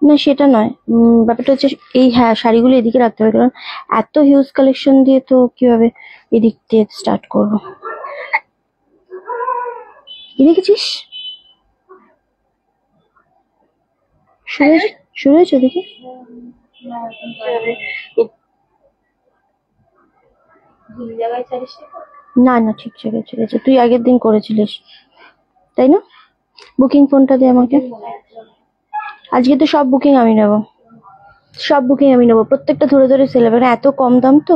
না সেটা নয়, ব্যাপারটা হচ্ছে এই, হ্যাঁ শাড়িগুলো এদিকে রাখতে হবে, কারণ এত হিউজ কালেকশন দিয়ে তো কিভাবে এদিক দিয়ে স্টার্ট করবো। দেখেছিস শুরু হয়েছে ওদিকে? না না, ঠিক জায়গায় চলেছে, তুই আগের দিন করেছিলিস তাই না? বুকিং ফোনটা দে আমাকে। আজকে তো সব বুকিং আমি নেব, সব বুকিং আমি নেবো, প্রত্যেকটা ধরে ধরে সেল হবে, এত কম দাম তো।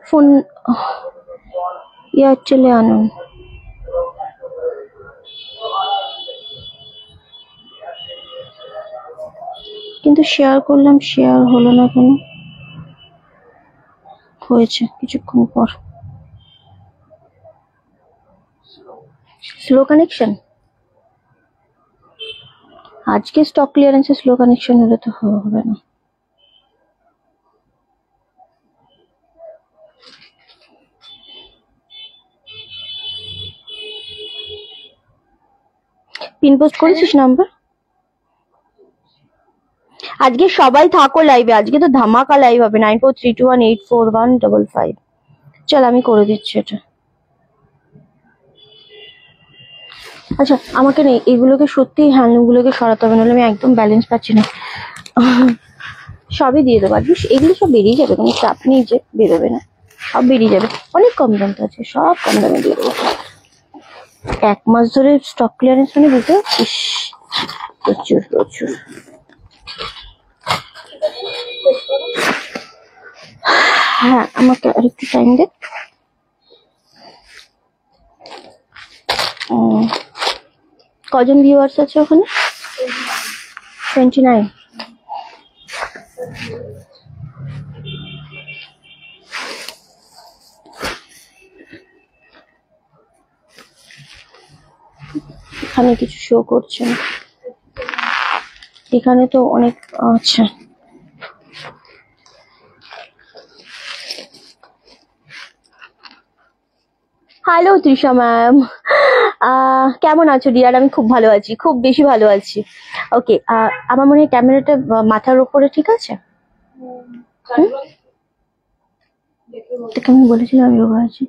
ফোন এয়ারটেলে আনুন, কিন্তু শেয়ার করলাম, শেয়ার হলো না কেন? হয়েছে কিছুক্ষণ পর। স্লো কানেকশন, আজকে স্টক ক্লিয়ারেন্সে স্লো কানেকশন হলে তো হবে না। পিন পোস্ট করেছিস নাম্বার? আজকে সবাই থাকো লাইভে, আজকে তো ধামাকা লাইভ হবে। 9432184155। চল আমি করে দিচ্ছি এটা। আচ্ছা আমাকে নেই, এগুলোকে সত্যি হ্যান্ডলুমগুলোকে সরাতে হবে, নাহলে আমি একদম ব্যালেন্স পাচ্ছি না। সবই দিয়ে দেবো, আজকে এগুলো সব বেরিয়ে যাবে, কোনো চাপ নেই যে বেরোবে না, সব বেরিয়ে যাবে। অনেক কম দাম তো আছে, সব কম দামে দিয়ে দেবো। 1 মাস ধরে স্টক ক্লিয়ারেন্স মানে বুঝতে পারছিস, প্রচুর প্রচুর। হ্যাঁ আমাকে আরেকটু টাইম দে। কজন ভিউয়ার্স আছে ওখানে? 29। এখানে কিছু শো করছে না, এখানে তো অনেক। আচ্ছা হ্যালো তৃষা ম্যাম, কেমন আছো ডিয়ার? আমি খুব ভালো আছি, খুব বেশি ভালো আছি। ওকে, আমার মনে হয় ক্যামেরাটা মাথার উপরে ঠিক আছে। তোকে আমি বলেছিলাম আমি রোগা আছি,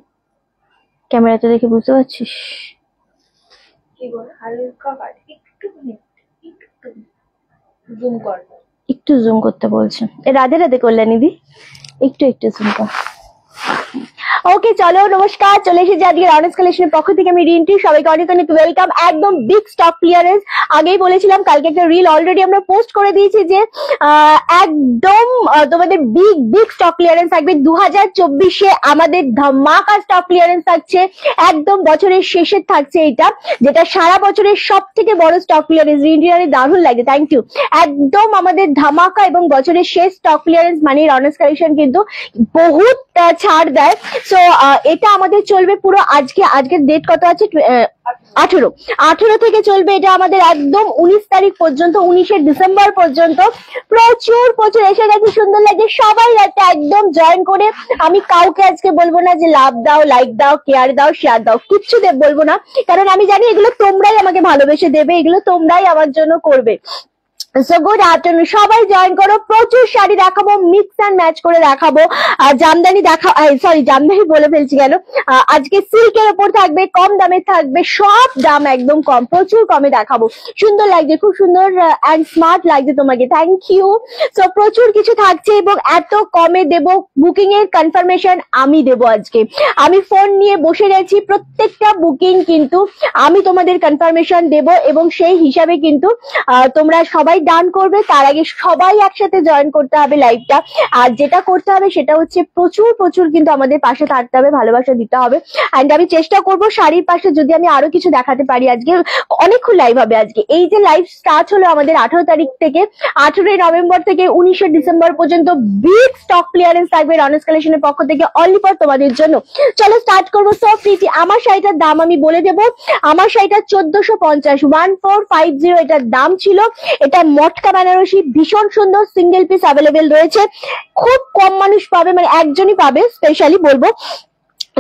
ক্যামেরাতে দেখে বুঝতে পারছিস? একটু জুম করতে বলছে। রাধে রাধে কল্যাণীদি, একটু একটু জুম কর। ওকে চলো, নমস্কার, চলে এসেছি আজকে অনেস্ট কালেকশনের পক্ষ থেকে আমি রিন্টি, সবাইকে অনেক অনেক ওয়েলকাম। একদম বিগ স্টক ক্লিয়ারেন্স, আগেই বলেছিলাম, কালকে একটা রিল অলরেডি আমরা পোস্ট করে দিয়েছি যে একদম তোমাদের বিগ বিগ স্টক ক্লিয়ারেন্স থাকবে 2024-এ। আমাদের ধামাকা স্টক ক্লিয়ারেন্স থাকছে, একদম বছরের শেষে থাকছে এটা, যেটা সারা বছরের সব থেকে বড় স্টক ক্লিয়ারেন্স। রিন্টি দারুণ লাগে, থ্যাংক ইউ। একদম আমাদের ধামাকা এবং বছরের শেষ স্টক ক্লিয়ারেন্স মানে অনেস্ট কালেকশন কিন্তু বহুত ছাড় দেয়। সো এটা আমাদের চলবে পুরো আজকের ডেট কত আছে? 18 থেকে চলবে এটা আমাদের একদম 19 তারিখ পর্যন্ত, 19শে ডিসেম্বর পর্যন্ত। প্রচুর প্রচুর এসে গেছে, সুন্দর লাগে, সবাই একটা একদম জয়েন করে। আমি কাউকে আজকে বলবো না যে লাভ দাও, লাইক দাও, কেয়ার দাও, শেয়ার দাও, কিচ্ছু বলবো না, কারণ আমি জানি এগুলো তোমরাই আমাকে ভালোবেসে দেবে, এগুলো তোমরাই আমার জন্য করবে। সো গুড আফটারনুন, সবাই জয়েন করো। প্রচুর শাড়ি দেখাবো, মিক্স অ্যান্ড ম্যাচ করে দেখাবো। জামদানি জামদানি বলে ফেলছি কেন, আজকে সিল্কের উপর থাকবে, কম দামে থাকবে, সব দাম একদম কম, প্রচুর কমে দেখাবো। সুন্দর লাগছে, খুব সুন্দর অ্যান্ড স্মার্ট লাগছে তোমাকে, থ্যাংক ইউ। সো প্রচুর কিছু থাকছে এবং এত কমে দেব। বুকিং এর কনফার্মেশন আমি দেবো আজকে, আমি ফোন নিয়ে বসে গেছি, প্রত্যেকটা বুকিং কিন্তু আমি তোমাদের কনফার্মেশন দেব এবং সেই হিসাবে কিন্তু তোমরা সবাই ডান করবে। তার আগে সবাই একসাথে জয়েন করতে হবে লাইভটা, আর যেটা করতে হবে সেটা হচ্ছে প্রচুর প্রচুর কিন্তু আমাদের পাশে থাকতে হবে, ভালোবাসা দিতে হবে। এন্ড আমি চেষ্টা করব শাড়ির পাশে যদি আমি আরো কিছু দেখাতে পারি। আজকে অনেকক্ষণ লাইভ হবে, আজকে এই যে লাইভ স্টার্ট হলো আমাদের 18 তারিখ থেকে, 18 নভেম্বর থেকে 19শে ডিসেম্বর পর্যন্ত বিগ স্টক ক্লিয়ারেন্স থাকবে অনেস্ট কালেকশনের পক্ষ থেকে, অনলি ফর তোমাদের জন্য। চলো স্টার্ট করবো। সো প্রীতি, আমার শাড়িটার দাম আমি বলে দেবো। আমার শাড়িটা 1450, 1450 এটার দাম ছিল। এটা মটকা বেনারসি, ভীষণ সুন্দর, সিঙ্গেল পিস অ্যাভেলেবেল রয়েছে, খুব কম মানুষ পাবে, মানে একজনই পাবে স্পেশালি বলবো।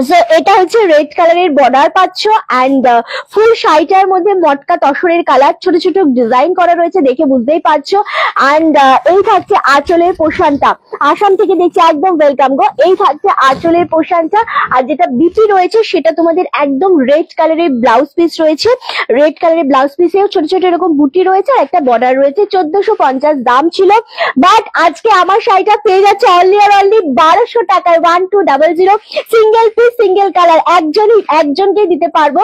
সো এটা হচ্ছে রেড কালারের বর্ডার পাচ্ছ অ্যান্ড ফুল শাড়িটার মধ্যে মটকা তসরের কালার, ছোট ছোট ডিজাইন করা রয়েছে, দেখে বুঝতেই পারছো। অ্যান্ড এই থাকছে আঁচলের পোশানটা, আসাম থেকে দেখছি, একদম ওয়েলকাম গো। এই থাকছে আঁচলের পোশানটা, আর যেটা বিটি রয়েছে সেটা তোমাদের একদম রেড কালারের ব্লাউজ পিস রয়েছে, রেড কালারের ব্লাউজ পিসেও ছোট ছোট এরকম বুটি রয়েছে আর একটা বর্ডার রয়েছে। 1450 দাম ছিল, বাট আজকে আমার শাড়িটা পেয়ে যাচ্ছে অনলি আর অনলি 1200 টাকায়, 1200 সিঙ্গেল সিঙ্গেল কালার, একজনকেই দিতে পারবো।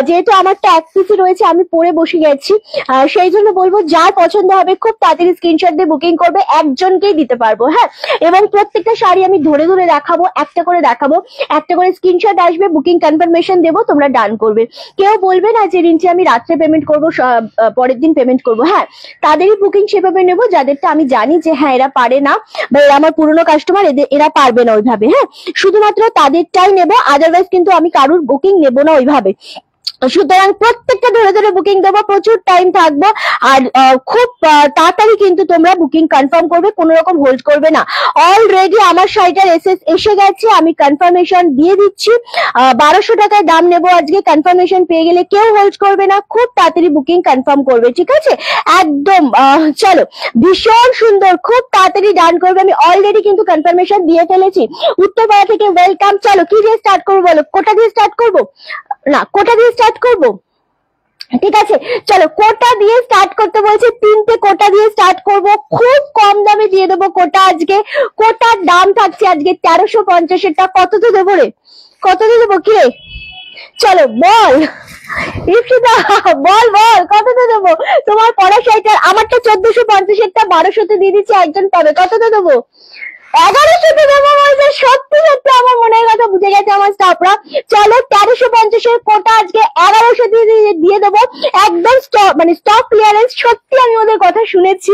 যেহেতু আমারটা এক পিসই রয়েছে, আমি পরে বসে গেছি, সেই জন্য বলবো যার পছন্দ হবে খুব তাড়াতাড়ি স্ক্রিনশট দিয়ে বুকিং করবে, একজনকেই দিতে পারবো। হ্যাঁ, এবং প্রত্যেকটা শাড়ি আমি ধরে ধরে দেখাবো, একটা করে দেখাবো, একটা করে স্ক্রিনশট আসবে, বুকিং কনফার্মেশন দেবো, তোমরা ডান করবে। কেউ বলবে না যে রিঞ্চি আমি রাত্রে পেমেন্ট করবো, পরের দিন পেমেন্ট করবো, হ্যাঁ তাদেরই বুকিং সেভাবে নেবো যাদেরটা আমি জানি যে হ্যাঁ এরা পারে না বা এরা আমার পুরনো কাস্টমার, এরা পারবে না ওইভাবে, হ্যাঁ শুধুমাত্র তাদেরটাই নেবো, আদারওয়াইজ কিন্তু আমি কারুর বুকিং নেবো না ওইভাবে। সুতরাং প্রত্যেকটা ধরে ধরে বুকিং দেবো, প্রচুর টাইম থাকবো, আর খুব তাড়াতাড়ি কিন্তু তোমরা বুকিং কনফার্ম করবে, কোনো রকম হোল্ড করবে না। অলরেডি আমার শাড়িটার এসএস এসে গেছে, আমি কনফার্মেশন দিয়ে দিচ্ছি, 1200 টাকায় দাম নেবো আজকে। কনফার্মেশন পেয়ে গেলে কেউ হোল্ড করবে না, খুব তাড়াতাড়ি বুকিং কনফার্ম করবে, ঠিক আছে একদম। চলো, ভীষণ সুন্দর, খুব তাড়াতাড়ি ডান করবে, আমি অলরেডি কিন্তু কনফার্মেশন দিয়ে ফেলেছি। উত্তরপাড়া থেকে ওয়েলকাম। চলো কি দিয়ে স্টার্ট করবো বলো? কোটা দিয়ে স্টার্ট করবো না, কোটা দিয়ে স্টার্ট করবো, ঠিক আছে চলো কোটা দিয়ে স্টার্ট করতে বলছি, 3টে কোটা দিয়ে স্টার্ট করব, খুব কম দামে দিয়ে দেবো কোটা আজকে। কোটার দাম থাকছে আজকে 1350 কততে দেবো রে, কততে দেবো কি রে? চলো বল ইপসিতা, বল বল কততে দেবো? তোমার পড়া শাড়িটার, আমারটা 1450, 1200তে দিয়ে দিচ্ছি, একজন পাবে, কততে দেবো? 1100তে দেবো বলছে, সত্যি সত্যি আমার মনের কথা বুঝে গেছে আমার স্টাফরা। চলো 1350 কোটা আজকে 1100 দিয়ে দেবো, একদম স্টক ক্লিয়ারেন্স। সত্যি আমি ওদের কথা শুনেছি,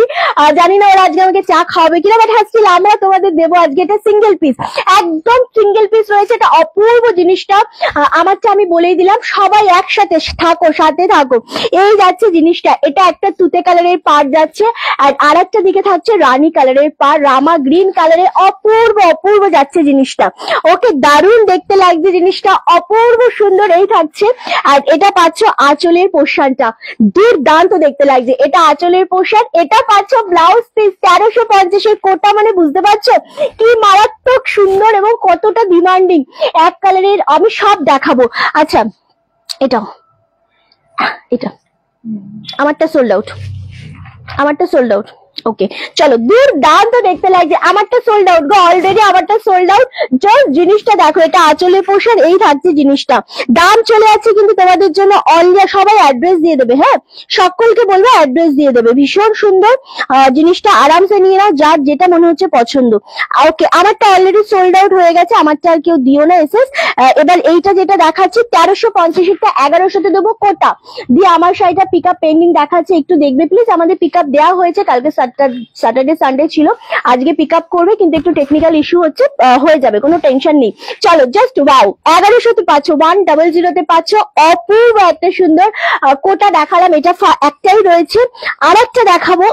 জানি না ওরা আজকে আমাকে চা খাওয়াবে কিনা, বাট হাসছিল আমরা তোমাদের দেবো আজকে। এটা সিঙ্গেল পিস, একদম সিঙ্গেল পিস রয়েছে, এটা অপূর্ব জিনিসটা। আমারটা আমি বলেই দিলাম, সবাই একসাথে থাকো, সাথে থাকো। এই যাচ্ছে জিনিসটা, এটা একটা তুতে কালারের পাড় যাচ্ছে, আর একটা দিকে থাকছে রানী কালারের পাড়, রামা গ্রিন কালারের, অপূর্ব অপূর্ব যাচ্ছে জিনিসটা। ওকে, দারুণ দেখতে লাগছে জিনিসটা, অপূর্ব সুন্দর। এই থাকছে, আর এটা পাচ্ছ আঁচলের পোশাকটা, দুর্দান্ত দেখতে লাগছে, এটা আঁচলের পোশাক। এটা পাচ্ছ ব্লাউজ পিস 1350 কোটা, মানে বুঝতে পারছো কি মারাত্মক সুন্দর এবং কতটা ডিমান্ডিং। এক কালারের আমি সব দেখাবো। আচ্ছা, এটা এটা আমারটা সোল্ড আউট, আমারটা সোল্ড আউট। ওকে চলো, দুর্দান্ত দেখতে লাগছে, আমারটা সোল্ড আউট গো, অলরেডি আমারটা সোল্ড আউট। জাস্ট জিনিসটা দেখো, এটা আঁচলের পোশাক, এই থাকছে জিনিসটা। দাম চলে যাচ্ছে কিন্তু তোমাদের জন্য অনলি, সবাই অ্যাড্রেস দিয়ে দেবে, হ্যাঁ সকলকে বলবে অ্যাড্রেস দিয়ে দেবে। ভীষণ সুন্দর জিনিসটা, আরামসে নিয়ে নাও, যার যেটা মনে হচ্ছে পছন্দ। ওকে, আমারটা অলরেডি সোল্ড আউট হয়ে গেছে, আমারটা আর কেউ দিও না এসএস। এবার এইটা যেটা দেখাচ্ছি 1350টা 1100তে দেবো কোটা দিয়ে। আমার শাড়িটা পিক আপ পেন্ডিং দেখাচ্ছে, একটু দেখবে প্লিজ। আমাদের পিক আপ দেওয়া হয়েছে, কালকে স্যাটারডে সানডে ছিল, আজকে পিক আপ করবে, কিন্তু একটু টেকনিক্যাল ইস্যু হচ্ছে, হয়ে যাবে, কোনো টেনশন নেই। চলো জাস্ট ওয়াও, 1100তে পাচ্ছ, 100তে পাচ্ছ, অপূর্ব একটা সুন্দর কোটা দেখালাম, এটা একটাই রয়েছে। আর একটা দেখাবো,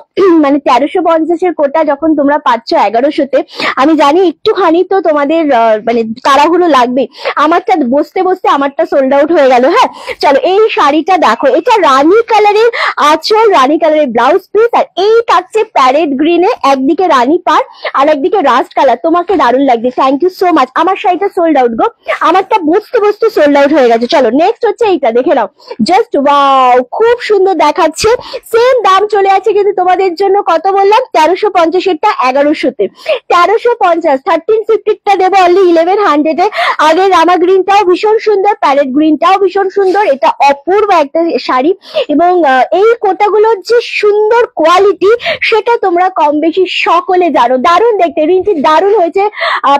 মানে 1350 কোটা যখন তোমরা পাচ্ছ 1100তে, আমি জানি একটুখানি তো তোমাদের মানে তাড়াহুড়ো লাগবে। আমারটা বসতে বসতে আমারটা সোল্ড আউট হয়ে গেল। হ্যাঁ চলো, এই শাড়িটা দেখো, এটা রানী কালারের আঁচল, রানী কালারের ব্লাউজ পিস, আর এই থাকছে প্যারেড গ্রিনে, একদিকে রানী পার আর একদিকে রাস্ট কালার। তোমাকে দারুণ লাগছে, থ্যাংক ইউ সো মাচ। আমার শাড়িটা সোল্ড আউট গো, আমারটা বসতে বসতে সোল্ড আউট হয়ে গেছে। চলো নেক্সট হচ্ছে এইটা, দেখে নাও, জাস্ট ওয়াও, খুব সুন্দর দেখাচ্ছে। সেম দাম চলে আছে কিন্তু তোমাদের জন্য, কত বললাম 1350টা 1100তে, 1350, 1350টা দেবো অনলি 1100-এ। আগে রামা গ্রিনটাও ভীষণ সুন্দর, প্যারেড গ্রিনটাও ভীষণ সুন্দর, এটা অপূর্ব একটা শাড়ি। এবং এই কোটাগুলোর যে সুন্দর কোয়ালিটি সেটা তোমরা কম বেশি সকলে জানো। দারুণ দেখতে, রিন্টি দারুণ হয়েছে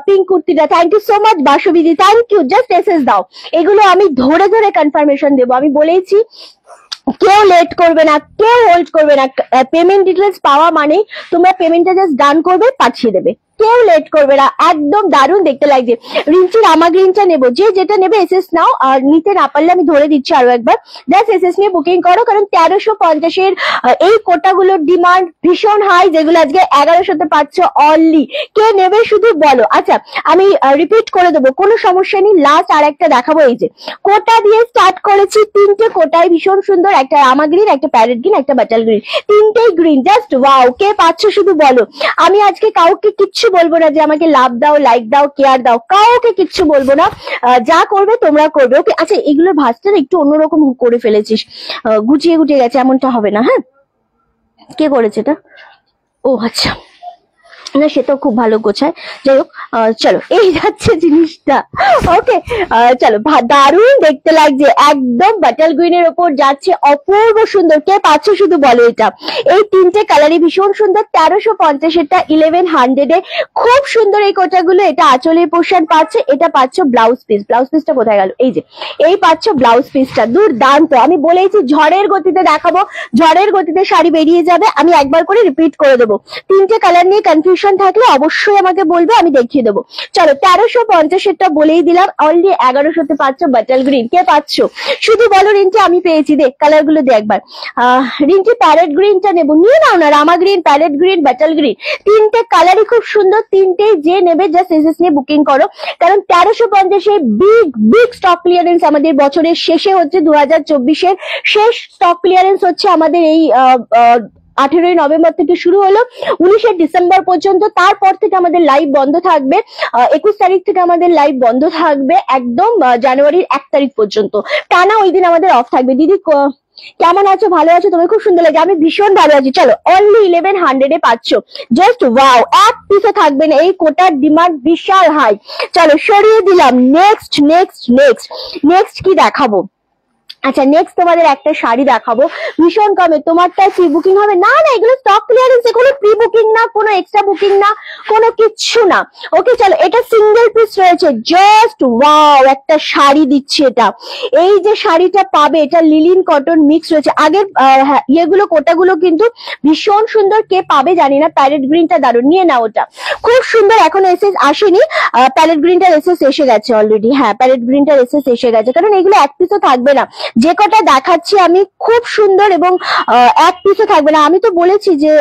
পিঙ্ক কুর্তিটা, থ্যাংক ইউ সো মাচ। বাসবিদি থ্যাংক ইউ, জাস্ট এসএস দাও, এগুলো আমি ধরে ধরে কনফার্মেশন দেবো। আমি বলেইছি কেউ লেট করবে না, কেউ হোল্ড করবে না। পেমেন্ট ডিটেলস পাওয়া মানে তোমরা পেমেন্টটা জাস্ট ডান করবে, পাঠিয়ে দেবে, কেউ লেট করবে না, একদম দারুণ দেখতে লাগছে। রিঞ্চি রামা গ্রিনটা নেবো, যে যেটা নেবে এসএস নাও, আর নিতে না পারলে আমি ধরে দিচ্ছি আরো একবার, জাস্ট এসএস নিয়ে বুকিং করো, কারণ 1350 এই কোটাগুলোর ডিমান্ড ভীষণ হাই, যেগুলো আজকে 1100-তে পাচ্ছ অনলি। কে নেবে শুধু বলো। আচ্ছা আমি রিপিট করে দেবো, কোনো সমস্যা নেই। লাস্ট আর একটা দেখাবো, এই যে কোটা দিয়ে স্টার্ট করেছি, 3টে কোটায় ভীষণ সুন্দর, একটা রামা গ্রিন, একটা প্যারেট গ্রিন, একটা বাটাল গ্রিন, 3টেই গ্রিন, জাস্ট ওয়াও। কে পাচ্ছ শুধু বলো। আমি আজকে কাউকে কিচ্ছু বলবো না যে আমাকে লাভ দাও, লাইক দাও, কেয়ার দাও, কাউকে কিচ্ছু বলবো না, যা করবে তোমরা করবে, ওকে। আচ্ছা এগুলো ভাজটা একটু অন্যরকম করে ফেলেছিস, গুছিয়ে গুটিয়ে গেছে, এমনটা হবে না, হ্যাঁ। কে করেছে এটা? ও আচ্ছা, না সে তো খুব ভালো গোছায়। যাই হোক, চলো এই যাচ্ছে জিনিসটা, ওকে। চলো, দারুণ দেখতে লাগছে, একদম বাটাল গ্রিনের ওপর যাচ্ছে, অপূর্ব সুন্দর। কে পাচ্ছ শুধু বলো এটা। এই 3টে কালারই ভীষণ সুন্দর, 1350-এরটা 1100-এ, খুব সুন্দর এই কোটাগুলো। এটা আঁচলের পোর্শন পাচ্ছে, এটা পাচ্ছ ব্লাউজ পিস। ব্লাউজ পিসটা কোথায় গেল? এই যে, এই পাচ্ছ ব্লাউজ পিসটা, দুর্দান্ত। আমি বলেইছি ঝড়ের গতিতে দেখাবো, ঝড়ের গতিতে শাড়ি বেরিয়ে যাবে। আমি একবার করে রিপিট করে দেবো, 3টে কালার নিয়ে কনফিউশন থাকলে অবশ্যই আমাকে বলবে, আমি দেখিয়ে দেবো। চলো 1350-এরটা বলেই দিলাম, অনলি 1100-তে পাচ্ছ বাটাল গ্রিন। কে পাচ্ছ শুধু বলো। রিন্টি আমি পেয়েছি, দেখ কালার গুলো দে একবার। রিন্টি প্যারেট গ্রিনটা নেবো, নিয়ে নাও না। Rama green, parrot green, bottle green, 3টে কালারই খুব সুন্দর, 3টেই যে নেবে জাস্ট এসএস নিয়ে বুকিং করো, কারণ 1350-এর বিগ বিগ স্টক ক্লিয়ারেন্স আমাদের বছরের শেষে হচ্ছে, 2024-এর শেষ স্টক ক্লিয়ারেন্স হচ্ছে আমাদের এই 18ই নভেম্বর থেকে শুরু হলো, 19শে ডিসেম্বর পর্যন্ত। তারপর থেকে আমাদের লাইভ বন্ধ থাকবে, 21 তারিখ থেকে আমাদের লাইভ বন্ধ থাকবে, একদম জানুয়ারির 1 তারিখ পর্যন্ত টানা ওই দিন আমাদের অফ থাকবে। দিদি কেমন আছো? ভালো আছো? তোমার খুব সুন্দর লাগে, আমি ভীষণ ভালো আছি। চলো অনলি 1100-এ পাচ্ছ, জাস্ট ওয়াও। এক পিসও থাকবে না, এই কোটার ডিমান্ড বিশাল হাই। চলো সরিয়ে দিলাম। নেক্সট নেক্সট নেক্সট নেক্সট কি দেখাবো? আচ্ছা নেক্সট তোমাদের একটা শাড়ি দেখাবো, ভীষণ কমে। তোমারটা প্রি বুকিং হবে না, না এগুলো স্টক ক্লিয়ারেন্স, কোনো প্রি বুকিং না, কোনো এক্সট্রা বুকিং না, কোনো কিচ্ছু না, ওকে। চলো এটা সিঙ্গেল পিস রয়েছে, জাস্ট ওয়াও একটা শাড়ি দিচ্ছি এটা। এই যে শাড়িটা পাবে, এটা লিলিন কটন মিক্স রয়েছে। আগের ইয়েগুলো কোটাগুলো কিন্তু ভীষণ সুন্দর, কে পাবে জানি না। প্যারেট গ্রিনটা দারুণ, নিয়ে নাও, ওটা খুব সুন্দর। এখনো এসএস আসেনি, প্যারেট গ্রিনটার এসএস এসে গেছে অলরেডি, হ্যাঁ প্যারেট গ্রিনটার এসএস এসে গেছে, কারণ এগুলো এক পিসও থাকবে না। যে কটা দেখাচ্ছি আমি খুব সুন্দর, এবং এক পিসও থাকবে না। আমি তো বলেছি যে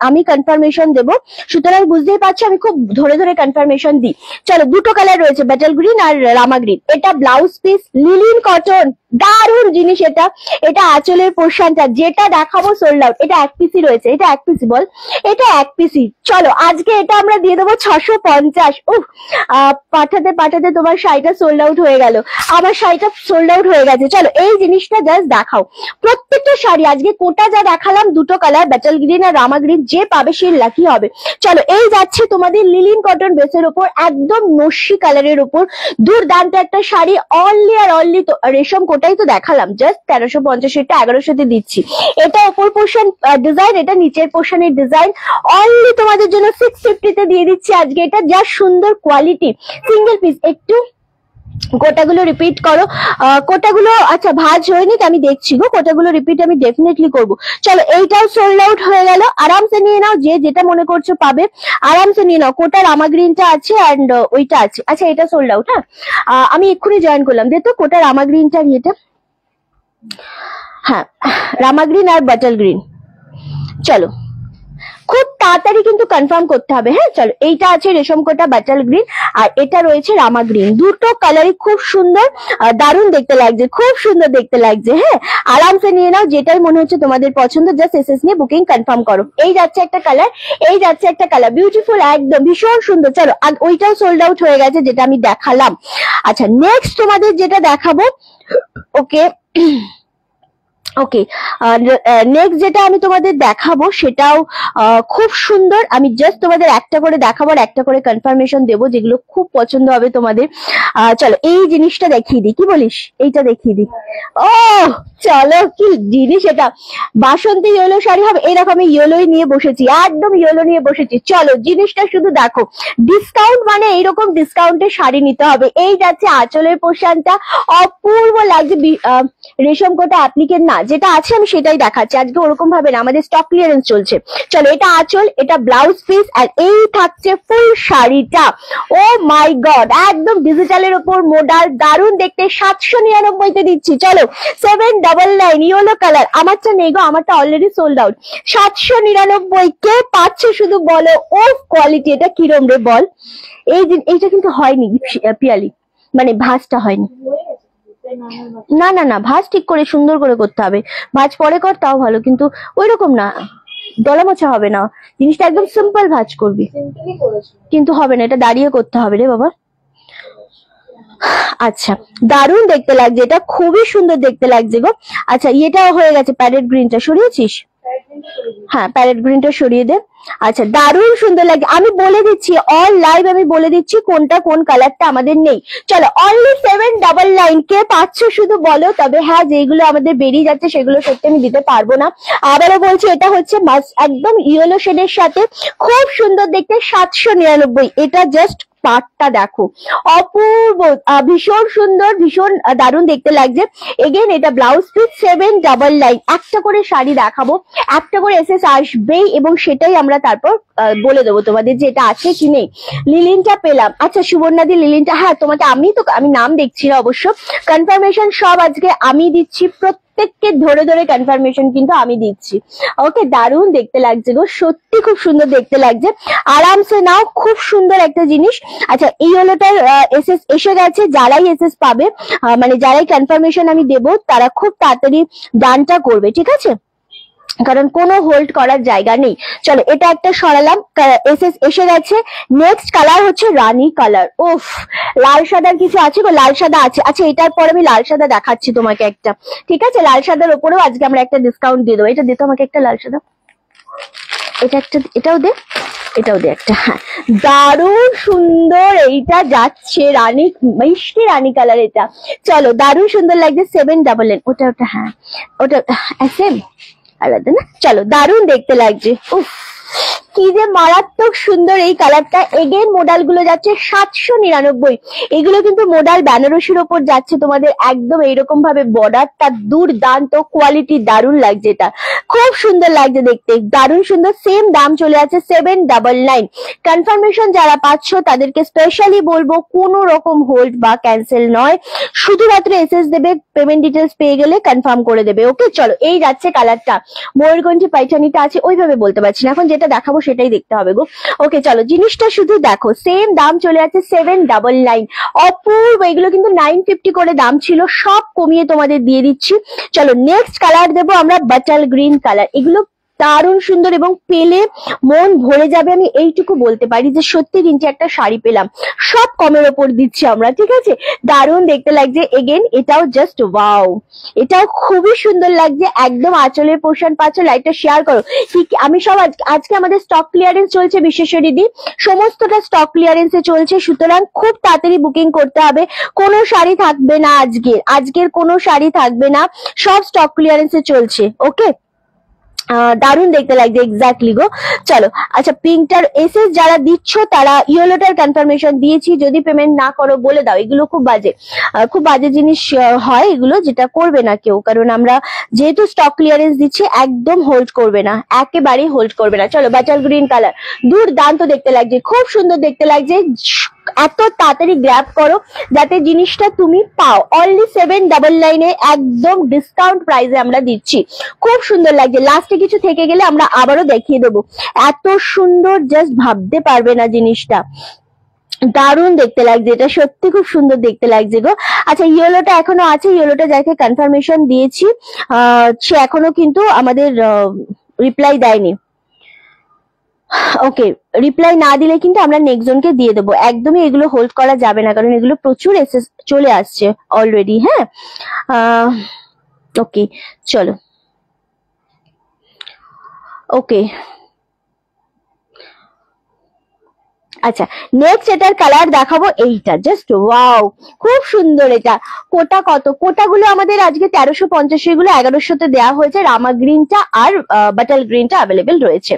আমি কনফার্মেশন দেবো, সুতরাং বুঝতেই পারছো আমি খুব ধরে ধরে কনফার্মেশন দিই। চলো দুটো কালার রয়েছে, বাটাল গ্রিন আর রামা গ্রিন। এটা ব্লাউজ পিস, লিলিন কটন, দারুণ জিনিস এটা। এটা আঁচলের পোর্শনটা, যেটা দেখাবো সোল্ড আউট। এটা এক পিসই রয়েছে, এটা এক পিসি বল, এটা এক পিসই। চলো আজকে এটা আমরা দিয়ে দেবো 650। উফ, পাঠাতে পাঠাতে তোমার শাড়িটা সোল্ড আউট হয়ে গেল, আমার শাড়িটা সোল্ড আউট হয়ে গেছে। চলো এই জিনিসটা জাস্ট দেখাও, প্রত্যেকটা শাড়ি আজকে কোটা যা দেখালাম, দুটো কালার বাটাল গ্রিন আর রামা গ্রিন, যে পাবে সে লাকি হবে। চলো এই যাচ্ছে তোমাদের লিলিন কটন বেসের উপর, একদম নস্যি কালারের উপর, দুর্দান্ত একটা শাড়ি। অনলি আর অনলি রেশম কোটাই তো দেখালাম, জাস্ট 1350, এটা 1100-তে দিচ্ছি। এটা উপর পোর্শন ডিজাইন, এটা নিচের পোর্শনের ডিজাইন। অনলি তোমাদের জন্য 650-তে দিয়ে দিচ্ছি আজকে এটা, যা সুন্দর কোয়ালিটি, সিঙ্গেল পিস। একটু কোটাগুলো রিপিট করো, কোটাগুলো আচ্ছা ভাজ হয়নি, আমি দেখছি গো, কোটাগুলো রিপিট আমি ডেফিনেটলি করব। চলো এইটাও সোল্ড আউট হয়ে গেল, আরামসে নিয়ে নাও, যে যেটা মনে করছো পাবে আরামসে নিয়ে নাও। কোটা রামা গ্রিনটা আছে অ্যান্ড ওইটা আছে। আচ্ছা এটা সোল্ড আউট, হ্যাঁ আমি এক্ষুনি জয়েন করলাম, দেখো কোটা রামা গ্রিনটা এটা, হ্যাঁ রামা গ্রিন আর বাটাল গ্রিন। চলো খুব তাড়াতাড়ি কিন্তু কনফার্ম করতে হবে, হ্যাঁ। চলো এইটা আছে রেশম কোটা বাটাল গ্রিন, আর এটা রয়েছে রামা গ্রিন। দুটো কালারই খুব সুন্দর, দারুণ দেখতে লাগছে, খুব সুন্দর দেখতে লাগছে, হ্যাঁ। আরামসে নিয়ে নাও, যেটাই মনে হচ্ছে তোমাদের পছন্দ, জাস্ট এসএস নিয়ে বুকিং কনফার্ম করো। এই যাচ্ছে একটা কালার, এই যাচ্ছে একটা কালার, বিউটিফুল, একদম ভীষণ সুন্দর। চলো ওইটাও সোল্ড আউট হয়ে গেছে যেটা আমি দেখালাম। আচ্ছা নেক্সট তোমাদের যেটা দেখাবো, ওকে ওকে, নেক্সট যেটা আমি তোমাদের দেখাবো সেটাও খুব সুন্দর। আমি জাস্ট তোমাদের একটা করে দেখাবো আর একটা করে কনফার্মেশন দেবো, যেগুলো খুব পছন্দ হবে তোমাদের। চলো এই জিনিসটা দেখিয়ে দিই, কি বলিস? এইটা দেখিয়ে দিই। ও চলো, কি জিনিস এটা, বাসন্তী ইয়েলো শাড়ি হবে। এই দেখো আমি ইয়েলোই নিয়ে বসেছি, একদম ইয়েলো নিয়ে বসেছি। চলো জিনিসটা শুধু দেখো, ডিসকাউন্ট মানে এইরকম ডিসকাউন্টে শাড়ি নিতে হবে। এই যাচ্ছে আঁচলের পোর্শনটা, অপূর্ব লাগছে। রেশম কোটা অ্যাপ্লিকের না, যেটা আছে আমি সেটাই দেখাচ্ছি আজকে, ওরকম ভাবে না, আমাদের স্টক ক্লিয়ারেন্স চলছে। চলো এটা আঁচল, এটা ব্লাউজ পিস, আর এই থাকছে ফুল শাড়িটা। ও মাই গড, একদম ডিজিটালের উপর মডাল, দারুণ দেখতে, 799 তে দিচ্ছি। চলো 799 ইয়েলো কালার, আমারটা নেই গো, আমারটা অলরেডি সোল্ড আউট। 799 কে পাচ্ছে শুধু বলো। ও কোয়ালিটি, এটা কিরম রে বল। এইটা কিন্তু হয়নি পিয়ালি, মানে ভাঁজটা হয়নি। না না না, ভাঁজ ঠিক করে সুন্দর করে করতে হবে, ভাঁজ পরে কর তাও ভালো, কিন্তু ওই রকম না, দলা মোছা হবে না জিনিসটা, একদম সিম্পল ভাঁজ করবি, কিন্তু হবে না, এটা দাঁড়িয়ে করতে হবে রে বাবা। আচ্ছা দারুণ দেখতে লাগছে, এটা খুবই সুন্দর দেখতে লাগছে গো। আচ্ছা এটা হয়ে গেছে, প্যারেট গ্রিনটা সরিয়েছিস? হ্যাঁ প্যারেট গ্রিনটা সরিয়ে দে। আচ্ছা দারুণ সুন্দর লাগে, আমি বলে দিচ্ছি অল লাইভ, আমি বলে দিচ্ছি কোনটা কোন কালারটা আমাদের নেই। চলো অনলি 799 কে পাচ্ছ শুধু বলো। তবে হ্যাঁ যেগুলো আমাদের বেরিয়ে যাচ্ছে সেগুলো সত্যি আমি দিতে পারবো না, আবারও বলছি। এটা হচ্ছে একদম ইয়েলো শেডের সাথে খুব সুন্দর দেখতে, 799। এটা জাস্ট পাটটা দেখো, অপূর্ব, ভীষণ সুন্দর, ভীষণ দারুণ দেখতে লাগছে। এগেন এটা ব্লাউজ পিস 799। একটা করে শাড়ি দেখাবো, একটা করে এসএস আসবেই, এবং সেটাই আমরা তারপর বলে দেবো তোমাদের যে এটা আছে কি নেই। লিলিনটা পেলাম, আচ্ছা সুবর্ণাদি লিলিনটা, হ্যাঁ তোমাকে আমি নাম দেখছি না অবশ্য, কনফার্মেশন সব আজকে আমি দিচ্ছি, প্রত্যেককে ধরে ধরে কনফার্মেশন কিন্তু আমি দিচ্ছি। ওকে দারুণ দেখতে লাগছে গো, সত্যি খুব সুন্দর দেখতে লাগছে, আরামসে নাও, খুব সুন্দর একটা জিনিস। আচ্ছা এই হলোটার এসএস এসে গেছে, যারাই এসএস পাবে, মানে যারাই কনফার্মেশন আমি দেবো তারা খুব তাড়াতাড়ি ডানটা করবে, ঠিক আছে, কারণ কোনো হোল্ড করার জায়গা নেই। চলো এটা একটা সরালাম, এসএস এসে গেছে। নেক্সট কালার হচ্ছে রানী কালার। ওফ, লাল সাদার কিছু আছে গো, লাল সাদা আছে। আচ্ছা এটার পর আমি লাল সাদা দেখাচ্ছি তোমাকে একটা, ঠিক আছে, লাল সাদার ওপরেও আজকে আমরা একটা ডিসকাউন্ট দিয়ে দেবো। এটা দিতে আমাকে একটা লাল সাদা, এটা একটা, এটাও দে, এটাও দে একটা। হ্যাঁ দারুণ সুন্দর, এইটা যাচ্ছে রানী, মিষ্টি রানী কালার এটা। চলো দারুণ সুন্দর লাগছে, 799। ওটা হ্যাঁ ওটা সেম, আলাদা না। চলো দারুণ দেখতে লাগছে, উফ কি যে মারাত্মক সুন্দর এই কালারটা। এগেন মোডাল গুলো যাচ্ছে 799। এগুলো কিন্তু মোডাল বেনারসির ওপর যাচ্ছে তোমাদের, একদম এইরকম ভাবে বর্ডারটা দুর্দান্ত, কোয়ালিটি দারুণ লাগছে, এটা খুব সুন্দর লাগছে দেখতে, দারুণ সুন্দর। সেম দাম চলে আছে 799। কনফার্মেশন যারা পাচ্ছ তাদেরকে স্পেশালি বলবো কোনো রকম হোল্ড বা ক্যান্সেল নয়, শুধুমাত্র এসএস দেবে, পেমেন্ট ডিটেলস পেয়ে গেলে কনফার্ম করে দেবে। ওকে চলো এই যাচ্ছে কালারটা, ময়ূরকণ্ঠী পাইচানিটা আছে, ওইভাবে বলতে পারছি না, এখন যেটা দেখাবো সেটাই দেখতে হবে গো। ওকে চলো জিনিসটা শুধু দেখো, সেম দাম চলে আছে 799। অপূর্ব, এগুলো কিন্তু 950 করে দাম ছিল, সব কমিয়ে তোমাদের দিয়ে দিচ্ছি। চলো নেক্সট কালার দেবো আমরা বাটার গ্রিন কালার। এগুলো দারুণ সুন্দর এবং পেলে মন ভরে যাবে, আমি এইটুকু বলতে পারি যে সত্যি কিন্তু একটা শাড়ি পেলাম, সব কমের ওপর দিচ্ছি আমরা, ঠিক আছে, দারুণ দেখতে লাগছে। এগেন এটাও জাস্ট ওয়াও, এটাও খুবই সুন্দর লাগছে, একদম আঁচলের পোর্শন পাচ্ছ। লাইটটা শেয়ার করো, ঠিক আমি সব আজকে আমাদের স্টক ক্লিয়ারেন্স চলছে বিশেষরি দি, সমস্তটা স্টক ক্লিয়ারেন্সে চলছে, সুতরাং খুব তাড়াতাড়ি বুকিং করতে হবে। কোনো শাড়ি থাকবে না আজকের কোনো শাড়ি থাকবে না, সব স্টক ক্লিয়ারেন্সে চলছে। ওকে দারুণ দেখতে লাগছে এক্স্যাক্টলি গো। চলো আচ্ছা পিঙ্কটার এসএস যারা দিচ্ছ তারা ইয়েলোটার কনফার্মেশন দিয়েছি, যদি পেমেন্ট না করো বলে দাও, এগুলো খুব বাজে জিনিস হয় এগুলো, যেটা করবে না কেউ, কারণ আমরা যেহেতু স্টক ক্লিয়ারেন্স দিচ্ছি একদম হোল্ড করবে না, একেবারেই হোল্ড করবে না। চলো বাটার গ্রিন কালার, দুর্দান্ত দেখতে লাগছে, খুব সুন্দর দেখতে লাগছে, এত তাড়াতাড়ি গ্র্যাব করো যাতে জিনিসটা তুমি পাও। অনলি 799 একদম ডিসকাউন্ট প্রাইসে আমরা দিচ্ছি, খুব সুন্দর লাগছে। লাস্টে কিছু থেকে গেলে আমরা আবারও দেখিয়ে দেবো, এত সুন্দর জাস্ট ভাবতে পারবে না জিনিসটা, দারুণ দেখতে লাগছে, এটা সত্যি খুব সুন্দর দেখতে লাগছে গো। আচ্ছা ইয়েলোটা এখনো আছে, ইয়েলোটা যাকে কনফার্মেশন দিয়েছি সে এখনো কিন্তু আমাদের রিপ্লাই দেয়নি। ওকে রিপ্লাই না দিলে কিন্তু আমরা নেক্সট জনকে দিয়ে দেবো, একদমই এগুলো হোল্ড করা যাবে না, কারণ এগুলো প্রচুর এসএস চলে আসছে অলরেডি। হ্যাঁ ওকে চলো ওকে আচ্ছা নেক্সট এটার কালার দেখাবো, এইটা জাস্ট ওয়াও খুব সুন্দর। এটা কোটা কত, কোটাগুলো আমাদের আজকে 1350, এগুলো 1100-তে দেওয়া হয়েছে। রামা গ্রিনটা আর বাটাল গ্রিনটা অ্যাভেলেবেল রয়েছে।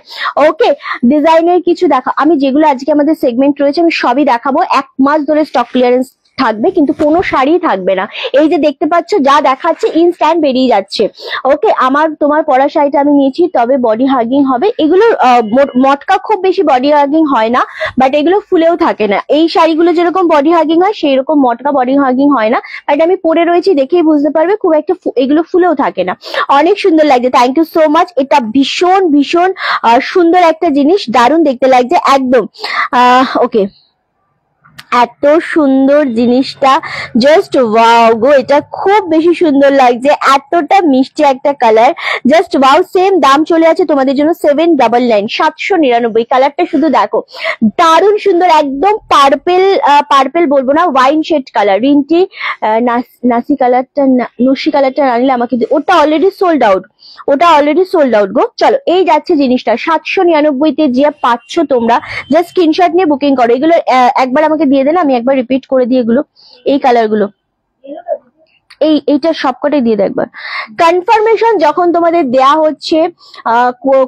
ওকে ডিজাইনের কিছু দেখো, আমি যেগুলো আজকে আমাদের সেগমেন্ট রয়েছে আমি সবই দেখাবো, 1 মাস ধরে স্টক ক্লিয়ারেন্স থাকবে, কিন্তু কোনো শাড়ি থাকবে না। এই যে দেখতে পাচ্ছ যা দেখাচ্ছে ইনস্ট্যান্ট বেরিয়ে যাচ্ছে। ওকে, তোমার পরা শাড়িটা আমি নিয়েছি, তবে বডি হাগিং হবে। এগুলোর মটকা খুব বেশি বডি হাগিং হয় না, বাট এগুলো ফুলেও থাকে না। এই শাড়িগুলো যেরকম বডি হাগিং হয় সেই রকম মটকা বডি হাগিং হয় না, বাট আমি পরে রয়েছি দেখেই বুঝতে পারবে খুব একটা এগুলো ফুলেও থাকে না। অনেক সুন্দর লাগছে, থ্যাংক ইউ সো মাচ। এটা ভীষণ ভীষণ সুন্দর একটা জিনিস, দারুণ দেখতে লাগছে একদম। ওকে, এত সুন্দর জিনিসটা, জাস্ট ওয়াও গো, এটা খুব বেশি সুন্দর লাগছে, এতটা মিষ্টি একটা কালার, জাস্ট ওয়াও। সেম দাম চলে আছে তোমাদের জন্য 799, 799। কালারটা শুধু দেখো, দারুণ সুন্দর, একদম পার্পেল বলবো না, ওয়াইন শেড কালার। রিন্টি নাসি কালারটা, নসি কালারটা আনলে আমাকে, ওটা অলরেডি সোল্ড আউট, গো। চলো, এই যাচ্ছে জিনিসটা 799-তে যে পাচ্ছ তোমরা, জাস্ট স্ক্রিনশট নিয়ে বুকিং করো। এগুলো একবার আমাকে দিয়ে দেন, আমি একবার রিপিট করে দিই এগুলো, এই কালার গুলো, এইটা সবকটাই দিয়ে দেয় একবার। কনফার্মেশন যখন তোমাদের দেয়া হচ্ছে,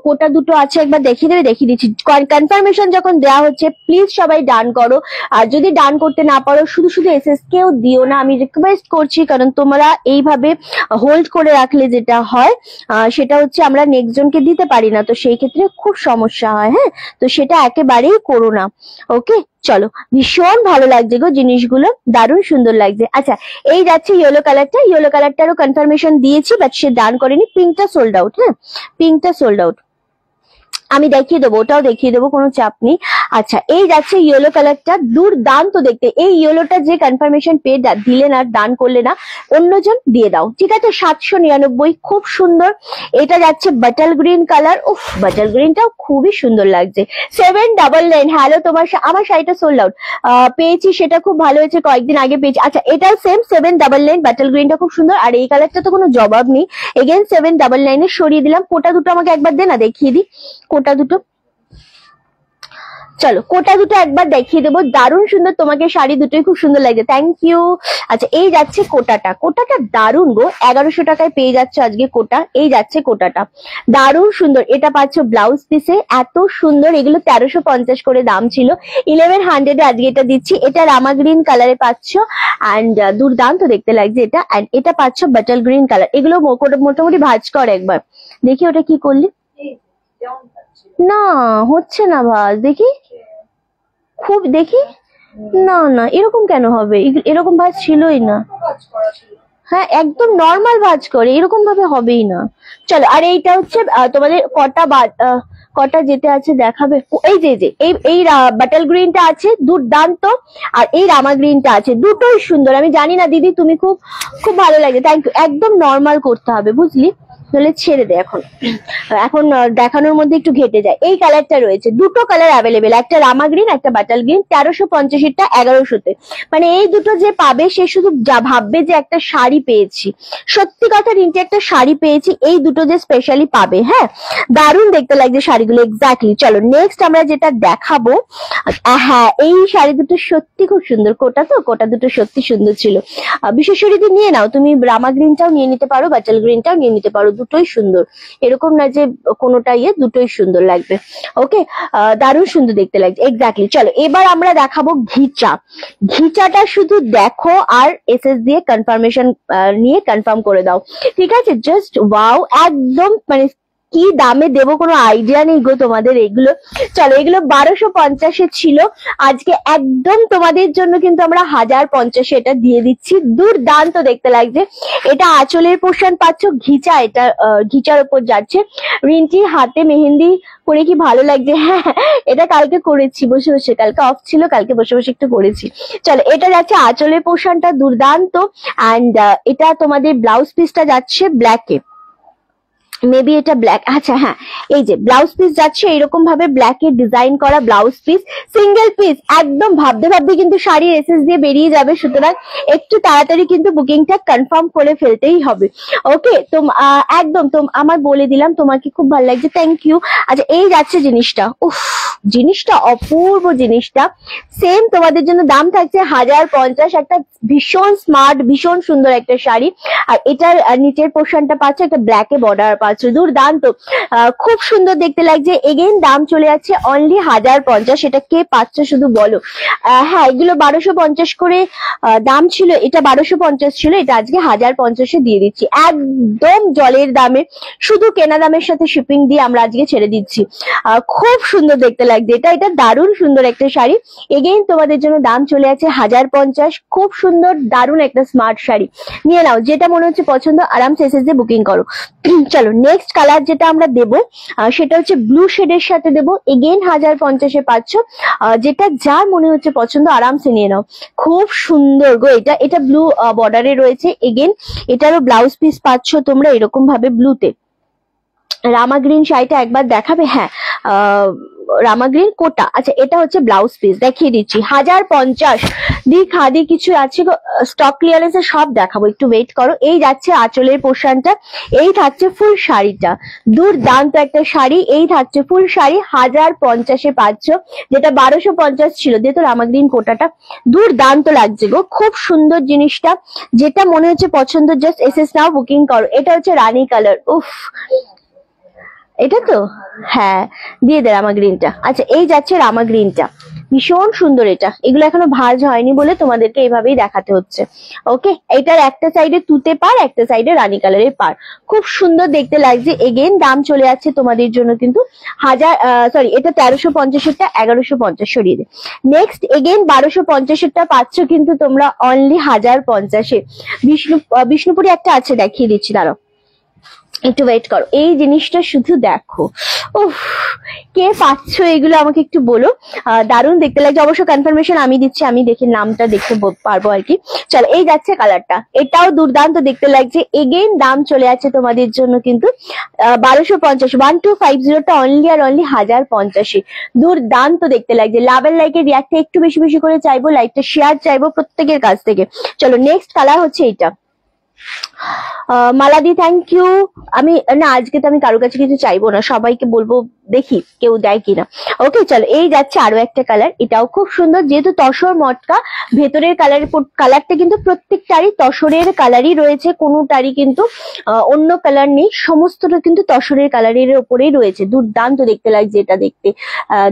কোটা দুটো আছে, একবার দেখিয়ে দিচ্ছি। কনফার্মেশন যখন দেয়া হচ্ছে প্লিজ সবাই ডান করো, আর যদি ডান করতে না পারো শুধু এসএস কেও দিও না, আমি রিকোয়েস্ট করছি, কারণ তোমরা এইভাবে হোল্ড করে রাখলে যেটা হয় সেটা হচ্ছে আমরা নেক্সট জনকে দিতে পারি না, তো সেই ক্ষেত্রে খুব সমস্যা হয়। হ্যাঁ, তো সেটা একেবারেই করো না। ওকে, চলো, ভীষণ ভালো লাগছে গো জিনিসগুলো, দারুণ সুন্দর লাগছে। আচ্ছা, এই যাচ্ছে ইয়েলো কালারটারও কনফার্মেশন দিয়েছি, বাট সে ডান করেনি। পিঙ্কটা সোল্ড আউট, হ্যাঁ, পিঙ্কটা সোল্ড আউট, আমি দেখিয়ে দেবো, ওটাও দেখিয়ে দেবো, কোনো চাপ নেই। আচ্ছা, এই যাচ্ছে ইয়েলো কালারটা, দুর্দান্ত দেখতে। এই ইয়েলোটা যে কনফার্মেশন পেয়ে দিলেন আর দান করলে না, অন্যজন দিয়ে দাও, ঠিক আছে। 799, খুব সুন্দর। এটা যাচ্ছে বাটাল গ্রিন কালার, উফ, বাটাল গ্রিনটাও খুবই সুন্দর লাগছে। 799, হ্যালো, আমার শাড়িটা সোল্ড আউট পেয়েছি, সেটা খুব ভালো হয়েছে, কয়েকদিন আগে পেয়েছি। আচ্ছা, এটাও সেম 799, বাটাল গ্রিনটা খুব সুন্দর, আর এই কালারটা তো কোনো জবাব নেই। এগেন 799 সরিয়ে দিলাম। কোটা দুটো আমাকে একবার দে না, দেখিয়ে দিই কোটা দুটো। চলো, কোটা দুটো একবার দেখিয়ে দেবো, দারুণ সুন্দর, তোমাকে শাড়ি দুটোই খুব সুন্দর লাগছে, থ্যাংক ইউ। আচ্ছা, এই যাচ্ছে কোটাটা দারুণ গো, 1100 টাকায় পেয়ে যাচ্ছ আজকে কোটা। এই যাচ্ছে কোটাটা, দারুণ সুন্দর। এটা পাচ্ছ ব্লাউজ পিসে, এত সুন্দর। এগুলো 1350 করে দাম ছিল, 1100 আজকে এটা দিচ্ছি। এটা রামা গ্রিন কালারে পাচ্ছ, অ্যান্ড দুর্দান্ত দেখতে লাগছে এটা। অ্যান্ড এটা পাচ্ছ বাটাল গ্রিন কালার। এগুলো মোটামুটি ভাঁজ কর একবার, দেখি ওটা কি করলি। না, হচ্ছে না ভাঁজ, দেখি খুব, দেখি না, এরকম কেন হবে, এরকম ভাঁজ ছিলই না। হ্যাঁ, একদম নর্মাল ভাঁজ করে, এরকম ভাবে হবেই না। চলো, আর এইটা হচ্ছে তোমাদের কটা যেতে আছে দেখাবে। এই যে এই বাটাল গ্রিনটা আছে, দুর্দান্ত। আর এই রামা গ্রিনটা আছে, দুটোই সুন্দর। আমি জানি না দিদি, তুমি খুব ভালো লাগে, থ্যাংক ইউ। একদম নর্মাল করতে হবে, বুঝলি, তাহলে ছেড়ে দে। এখন দেখানোর মধ্যে একটু ঘেটে যায়। এই কালারটা রয়েছে, দুটো কালার অ্যাভেলেবেল, একটা রামা গ্রিন, একটা বাটাল গ্রিন। 1350-টা 1100-তে, মানে এই দুটো যে পাবে সে শুধু যা ভাববে যে একটা শাড়ি পেয়েছি। সত্যি কথা, রিন্টি, একটা শাড়ি পেয়েছি, এই দুটো যে স্পেশালি পাবে। হ্যাঁ, দারুণ দেখতে লাগছে শাড়িগুলো, এক্স্যাক্টলি। চলো, নেক্সট আমরা যেটা দেখাবো, হ্যাঁ, এই শাড়ি দুটো সত্যি খুব সুন্দর। কোটা দুটো সত্যি সুন্দর ছিল। বিশেষরীতি নিয়ে নাও তুমি, রামা গ্রিনটাও নিয়ে নিতে পারো, বাটাল গ্রিনটাও নিয়ে নিতে পারো, দুটোই সুন্দর। এরকম না যে কোনোটা দুটোই সুন্দর লাগবে। ওকে, দারুণ সুন্দর দেখতে লাগছে, এক্স্যাক্টলি। চলো, এবার আমরা দেখাবো ঘিচাটা শুধু দেখো আর এসএস দিয়ে কনফার্মেশন নিয়ে কনফার্ম করে দাও, ঠিক আছে। জাস্ট ওয়াও, একদম, মানে কি দামে দেবো কোনো আইডিয়া নেই গো তোমাদের এগুলো। চলো, এগুলো 1250-এ ছিল, আজকে একদম তোমাদের জন্য কিন্তু আমরা 1050-এ এটা দিয়ে দিচ্ছি। দুর্দান্ত দেখতে লাগছে। এটা আঁচলের পোর্শন পাচ্ছ, ঘিচা, এটা ঘিচার উপর যাচ্ছে। রিন্টি, হাতে মেহেন্দি করে কি ভালো লাগছে। হ্যাঁ, এটা কালকে করেছি বসে বসে, কালকে অফ ছিল, কালকে বসে বসে একটু করেছি। চলো, এটা যাচ্ছে আঁচলের পোর্শনটা, দুর্দান্ত। অ্যান্ড এটা তোমাদের ব্লাউজ পিসটা যাচ্ছে ব্ল্যাকে, মেবি এটা ব্ল্যাক। আচ্ছা, হ্যাঁ, এই যে ব্লাউজ পিস যাচ্ছে এরকম ভাবে ব্ল্যাক এর ডিজাইন করা ব্লাউজ পিস, সিঙ্গেল পিস। একদম ভাবতে কিন্তু শাড়ির এসএস দিয়ে বেরিয়ে যাবে, সুতরাং একটু তাড়াতাড়ি কিন্তু বুকিংটা কনফার্ম করে ফেলতেই হবে। ওকে, তো একদম আমার বলে দিলাম, তোমাকে খুব ভালো লাগছে, থ্যাংক ইউ। আচ্ছা, এই যাচ্ছে জিনিসটা, উফ, জিনিসটা অপূর্ব, জিনিসটা সেম তোমাদের জন্য দাম থাকছে 1050। একটা ভীষণ স্মার্ট, ভীষণ সুন্দর একটা শাড়ি। আর এটার নিচের পোর্শনটা পাচ্ছ একটা ব্ল্যাকে বর্ডার পাচ্ছ, পাচ্ছ, দুর্দান্ত, খুব সুন্দর দেখতে লাগছে। এগেইন দাম চলে যাচ্ছে অনলি 1050। এটা কে পাচ্ছ শুধু বলো। হ্যাঁ, এগুলো 1250 করে দাম ছিল, এটা 1250 ছিল, এটা আজকে 1050-এ দিয়ে দিচ্ছি একদম জলের দামে, শুধু কেনা দামের সাথে শিপিং দিয়ে আমরা আজকে ছেড়ে দিচ্ছি। খুব সুন্দর দেখতে লাগছে এটা, এটা দারুণ সুন্দর একটা শাড়ি। এগেইন তোমাদের জন্য দাম চলে আছে 1050। খুব সুন্দর দারুণ একটা স্মার্ট শাড়ি, নিয়ে নাও, যেটা মনে হচ্ছে পছন্দ আরামসে এসএসজি বুকিং করো। চলো নেক্সট কালার যেটা আমরা দেবো সেটা হচ্ছে ব্লু শেডের সাথে দেবো। এগেইন 1050-এ পাচ্ছ, যেটা যার মনে হচ্ছে পছন্দ আরামসে নিয়ে নাও। খুব সুন্দর গো এটা, এটা ব্লু বর্ডারে রয়েছে। এগেইন এটারও ব্লাউজ পিস পাচ্ছ তোমরা এরকম ভাবে ব্লুতে। রামা গ্রিন শাড়িটা একবার দেখাবে? হ্যাঁ, রামা গ্রিন কোটা। আচ্ছা, এটা হচ্ছে ব্লাউজ পিস, দেখিয়ে দিচ্ছি 1050। দি খাদি কিছু আছে স্টক ক্লিয়ারেন্সে, সব দেখাবো, একটু ওয়েট করো। এই যাচ্ছে আঁচলের পোর্শনটা, এই থাকছে ফুল শাড়িটা, দুর্দান্ত একটা শাড়ি। এই থাকছে ফুল শাড়ি, 1050-এ পাচ্ছ, যেটা 1250 ছিল। যেহেতু রামা গ্রিন কোটাটা দুর্দান্ত লাগছে গো, খুব সুন্দর জিনিসটা, যেটা মনে হচ্ছে পছন্দ জাস্ট এসএস নাও, বুকিং করো। এটা হচ্ছে রানী কালার, উফ এটা তো, হ্যাঁ দিয়ে দে রামা গ্রিনটা। আচ্ছা, এই যাচ্ছে রামা গ্রিনটা, ভীষণ সুন্দর এটা। এগুলো এখনো ভাঁজ হয়নি বলে তোমাদেরকে এইভাবেই দেখাতে হচ্ছে। ওকে, এটার একটা সাইডে তুতে পার, একটা সাইডে রানী কালারের পার, খুব সুন্দর দেখতে লাগছে। এগেইন দাম চলে যাচ্ছে তোমাদের জন্য কিন্তু এটা 1350-এরটা 1150 সরিয়ে দে। নেক্সট এগেইন 1250-এরটা পাচ্ছ কিন্তু তোমরা অনলি 1050-এ। বিষ্ণুপুরি একটা আছে, দেখিয়ে দিচ্ছি, দাঁড়াও একটু ওয়েট করো। এই জিনিসটা শুধু দেখো, উফ কে পাচ্ছ এগুলো আমাকে একটু বলো। দারুণ দেখতে লাগছে, অবশ্য কনফার্মেশন আমি দিচ্ছি, আমি দেখে নামটা দেখতে পারবো আর কি। চলো, এই যাচ্ছে কালারটা, এটাও দুর্দান্ত দেখতে লাগছে। এগেইন দাম চলে যাচ্ছে তোমাদের জন্য কিন্তু 1250। 1250টা অনলি আর অনলি 1050-এ, দুর্দান্ত দেখতে লাগছে। লাভ এন্ড লাইকের রিয়াক্টটা একটু বেশি বেশি করে চাইবো, লাইকটা শেয়ার চাইবো প্রত্যেকের কাছ থেকে। চলো নেক্সট কালার হচ্ছে এইটা। মালাদি থ্যাংক ইউ। আমি না, আজকে তো আমি কারোর কাছে কিছু চাইবো না, সবাইকে বলবো দেখি কেউ দেয় কিনা। ওকে চলো, এই যাচ্ছে আরো একটা কালার, এটাও খুব সুন্দর। যেহেতু তসর মটকা, ভেতরের কালারটা কিন্তু প্রত্যেকটারই তসরের কালারই রয়েছে, কোনোটারই কিন্তু অন্য কালার নেই, সমস্তটা কিন্তু তসরের কালারের ওপরেই রয়েছে। দুর্দান্ত দেখতে লাগছে এটা দেখতে,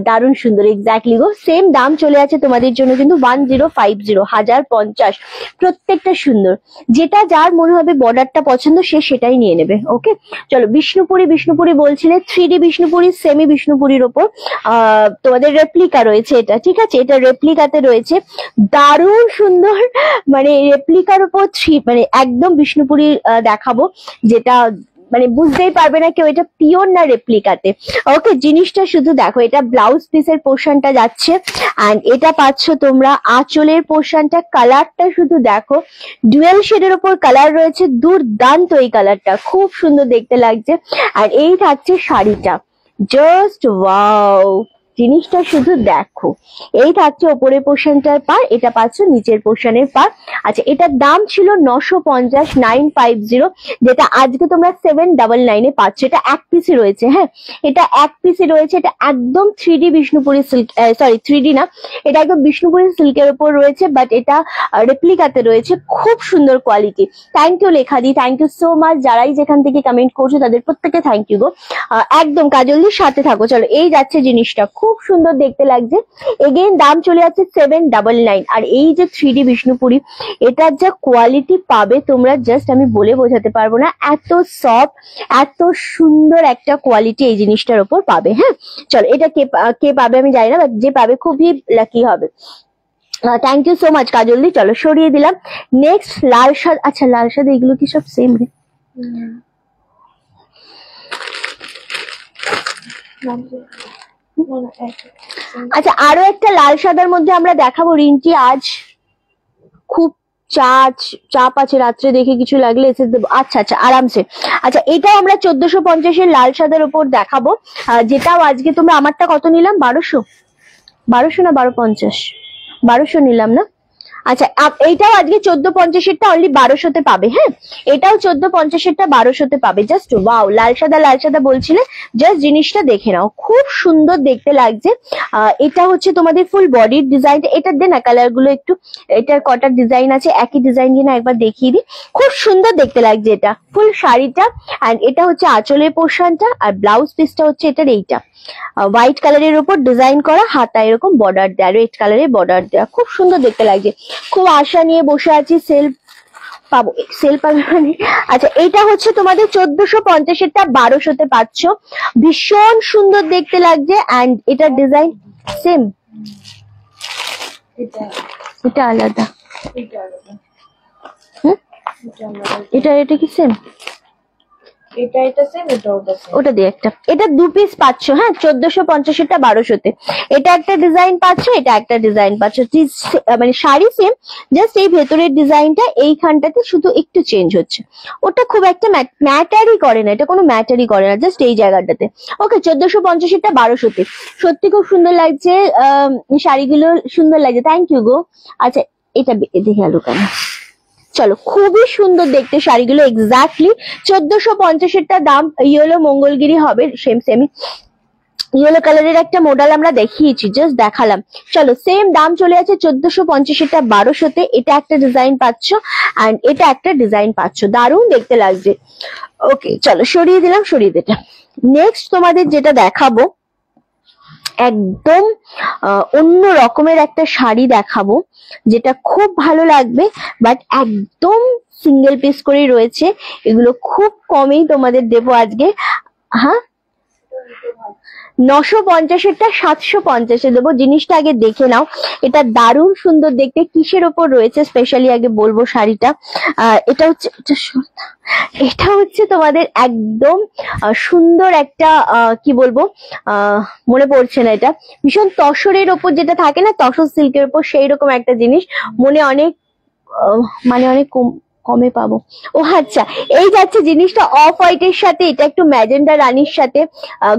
দারুণ সুন্দর। এক্স্যাক্টলি গো, সেম দাম চলে আছে তোমাদের জন্য কিন্তু 1050, 1050। প্রত্যেকটা সুন্দর, যেটা যার মনে হবে বর্ডারটা পছন্দ সে সেটাই নিয়ে নেবে। ওকে চলো, বিষ্ণুপুরি বলছিলে, 3D বিষ্ণুপুরি, সেমি বিষ্ণুপুরির ওপর তোমাদের রেপ্লিকা রয়েছে এটা, ঠিক আছে, এটা রেপ্লিকাতে রয়েছে, দারুণ সুন্দর। মানে রেপ্লিকার উপর মানে একদম বিষ্ণুপুরি দেখাবো, যেটা মানে বুঝতেই পারবে না কেউ এটা পিওর না রেপ্লিকাতে। ওকে, জিনিসটা শুধু দেখো, এটা ব্লাউজ পিসের পোর্শনটা যাচ্ছে, এন্ড এটা পাচ্ছ তোমরা আঁচলের পোর্শনটা। কালারটা শুধু দেখো, ডুয়েল শেডের ওপর কালার রয়েছে, দুর্দান্ত এই কালারটা, খুব সুন্দর দেখতে লাগছে। আর এই থাকছে শাড়িটা, জাস্ট ওয়াও, জিনিসটা শুধু দেখো। এই থাকছে ওপরের পোর্শনটার পার, এটা পাচ্ছ নিচের পোর্শনের পার। আচ্ছা, এটার দাম ছিল 950, 950, যেটা আজকে তোমরা 799-এ পাচ্ছ। এটা এক পিসি রয়েছে, হ্যাঁ এটা এক পিসি রয়েছে। এটা একদম 3D Bishnupuri silk, sorry 3D না, এটা একদম বিষ্ণুপুরি সিল্কের উপর রয়েছে, বাট এটা রেপ্লিকাতে রয়েছে, খুব সুন্দর কোয়ালিটি। থ্যাংক ইউ লেখাদি, থ্যাংক ইউ সো মাচ। যারাই যেখান থেকে কমেন্ট করছো তাদের প্রত্যেকে থ্যাংক ইউ গো। একদম কাজলদির সাথে থাকো। চলো, এই যাচ্ছে জিনিসটা, খুব সুন্দর দেখতে লাগছে। এগেইন দাম চলে যাচ্ছে 799। আর এই যে 3D বিষ্ণুপুরি, এটার যা কোয়ালিটি পাবে তোমরা, জাস্ট আমি বলে বোঝাতে পারবো না, এত সফট, এত সুন্দর একটা কোয়ালিটি এই জিনিসটার উপর পাবে। হ্যাঁ চলো, এটা কে পাবে আমি জানি না, বাট যে পাবে খুবই লাকি হবে। থ্যাংক ইউ সো মাচ কাজলদি। চলো সরিয়ে দিলাম। নেক্সট লাল সাদ। আচ্ছা, লাল সাদ এগুলো কি সব সেম রে? আচ্ছা, আরো একটা লাল সাদার মধ্যে আমরা দেখাবো রিন্টি। আজ খুব চাপ আছে, রাত্রে দেখে কিছু লাগলে এসে দেবো। আচ্ছা আচ্ছা, আরামসে। আচ্ছা, এটাও আমরা 1450-এর লাল সাদার উপর দেখাবো, যেটাও আজকে তোমরা, আমারটা কত নিলাম, 1200 না 1250? 1200 নিলাম না? আচ্ছা এইটাও আজকে 1450-এরটা অনলি 1200-তে পাবে। হ্যাঁ, এটাও 1450-এরটা 1200-তে পাবে। জাস্ট ওয়াও, লাল সাদা বলছিলে, জাস্ট জিনিসটা দেখে নাও, খুব সুন্দর দেখতে লাগছে। এটা হচ্ছে তোমাদের ফুল বডির ডিজাইন। এটার দে না কালার গুলো একটু, এটার কটার ডিজাইন আছে, একই ডিজাইন কিনা একবার দেখিয়ে দিই। খুব সুন্দর দেখতে লাগছে এটা ফুল শাড়িটা। এন্ড এটা হচ্ছে আঁচলের পোর্শনটা, আর ব্লাউজ পিসটা হচ্ছে এটার এইটা হোয়াইট কালারের উপর ডিজাইন করা, হাতা এরকম বর্ডার দেওয়া, রেড কালারের বর্ডার দেওয়া, খুব সুন্দর দেখতে লাগছে। খুব আশা নিয়ে বসে আছি সেল পাবো, সেল পাবে মানে। আচ্ছা এটা হচ্ছে তোমাদের 1450-এরটা 1200-তে পাচ্ছ, ভীষণ সুন্দর দেখতে লাগছে। এন্ড এটার ডিজাইন সেম, এটা আলাদা, এটা কি সেম? ওটা দিয়ে একটা, এটা 2 পিস পাচ্ছ। হ্যাঁ, 1450-এরটা 1200-তে। এটা একটা ডিজাইন পাচ্ছ, এটা একটা ডিজাইন পাচ্ছ, মানে শাড়ি সেম, জাস্ট এই ভেতরের ডিজাইনটা এইখানটাতে শুধু একটু চেঞ্জ হচ্ছে। ওটা খুব একটা ম্যাটারই করে না, এটা কোনো ম্যাটারই করে না, জাস্ট এই জায়গাটাতে। ওকে, 1450-এরটা 1200-তে। সত্যি খুব সুন্দর লাগছে, শাড়িগুলো সুন্দর লাগছে। থ্যাংক ইউ গো। আচ্ছা এটা দেখে আলো কেন, চলো, খুবই সুন্দর দেখতে শাড়িগুলো। এক্স্যাক্টলি 1450-এরটা দাম। ইয়েলো মঙ্গলগিরি হবে, সেমি ইয়েলো কালারের একটা মডেল আমরা দেখিয়েছি, জাস্ট দেখালাম। চলো, সেম দাম চলে আছে 1450-এরটা 1200-তে। এটা একটা ডিজাইন পাচ্ছ, এন্ড এটা একটা ডিজাইন পাচ্ছ, দারুণ দেখতে লাগছে। ওকে চলো, সরিয়ে দিলাম, সরিয়ে দিটা। নেক্সট তোমাদের যেটা দেখাবো, একদম অন্য রকমের একটা শাড়ি দেখাবো, যেটা খুব ভালো লাগবে, বাট একদম সিঙ্গেল পিস করেই রয়েছে। এগুলো খুব কমেই তোমাদের দেবো আজকে। হ্যাঁ, 950-এরটা 750-এ দেবো। জিনিসটা আগে দেখে নাও, এটা দারুণ সুন্দর দেখতে। কিসের ওপর রয়েছে স্পেশালি আগে বলবো শাড়িটা। এটা হচ্ছে তোমাদের একদম সুন্দর একটা কি বলবো, মনে পড়ছে না, এটা ভীষণ তসরের ওপর যেটা থাকে না, তসর সিল্কের ওপর, সেই রকম একটা জিনিস। মনে অনেক মানে অনেক কমে পাবো। ও আচ্ছা, এই যাচ্ছে জিনিসটা অফ হোয়াইটের সাথে, এটা একটু ম্যাজেন্ডা রানির সাথে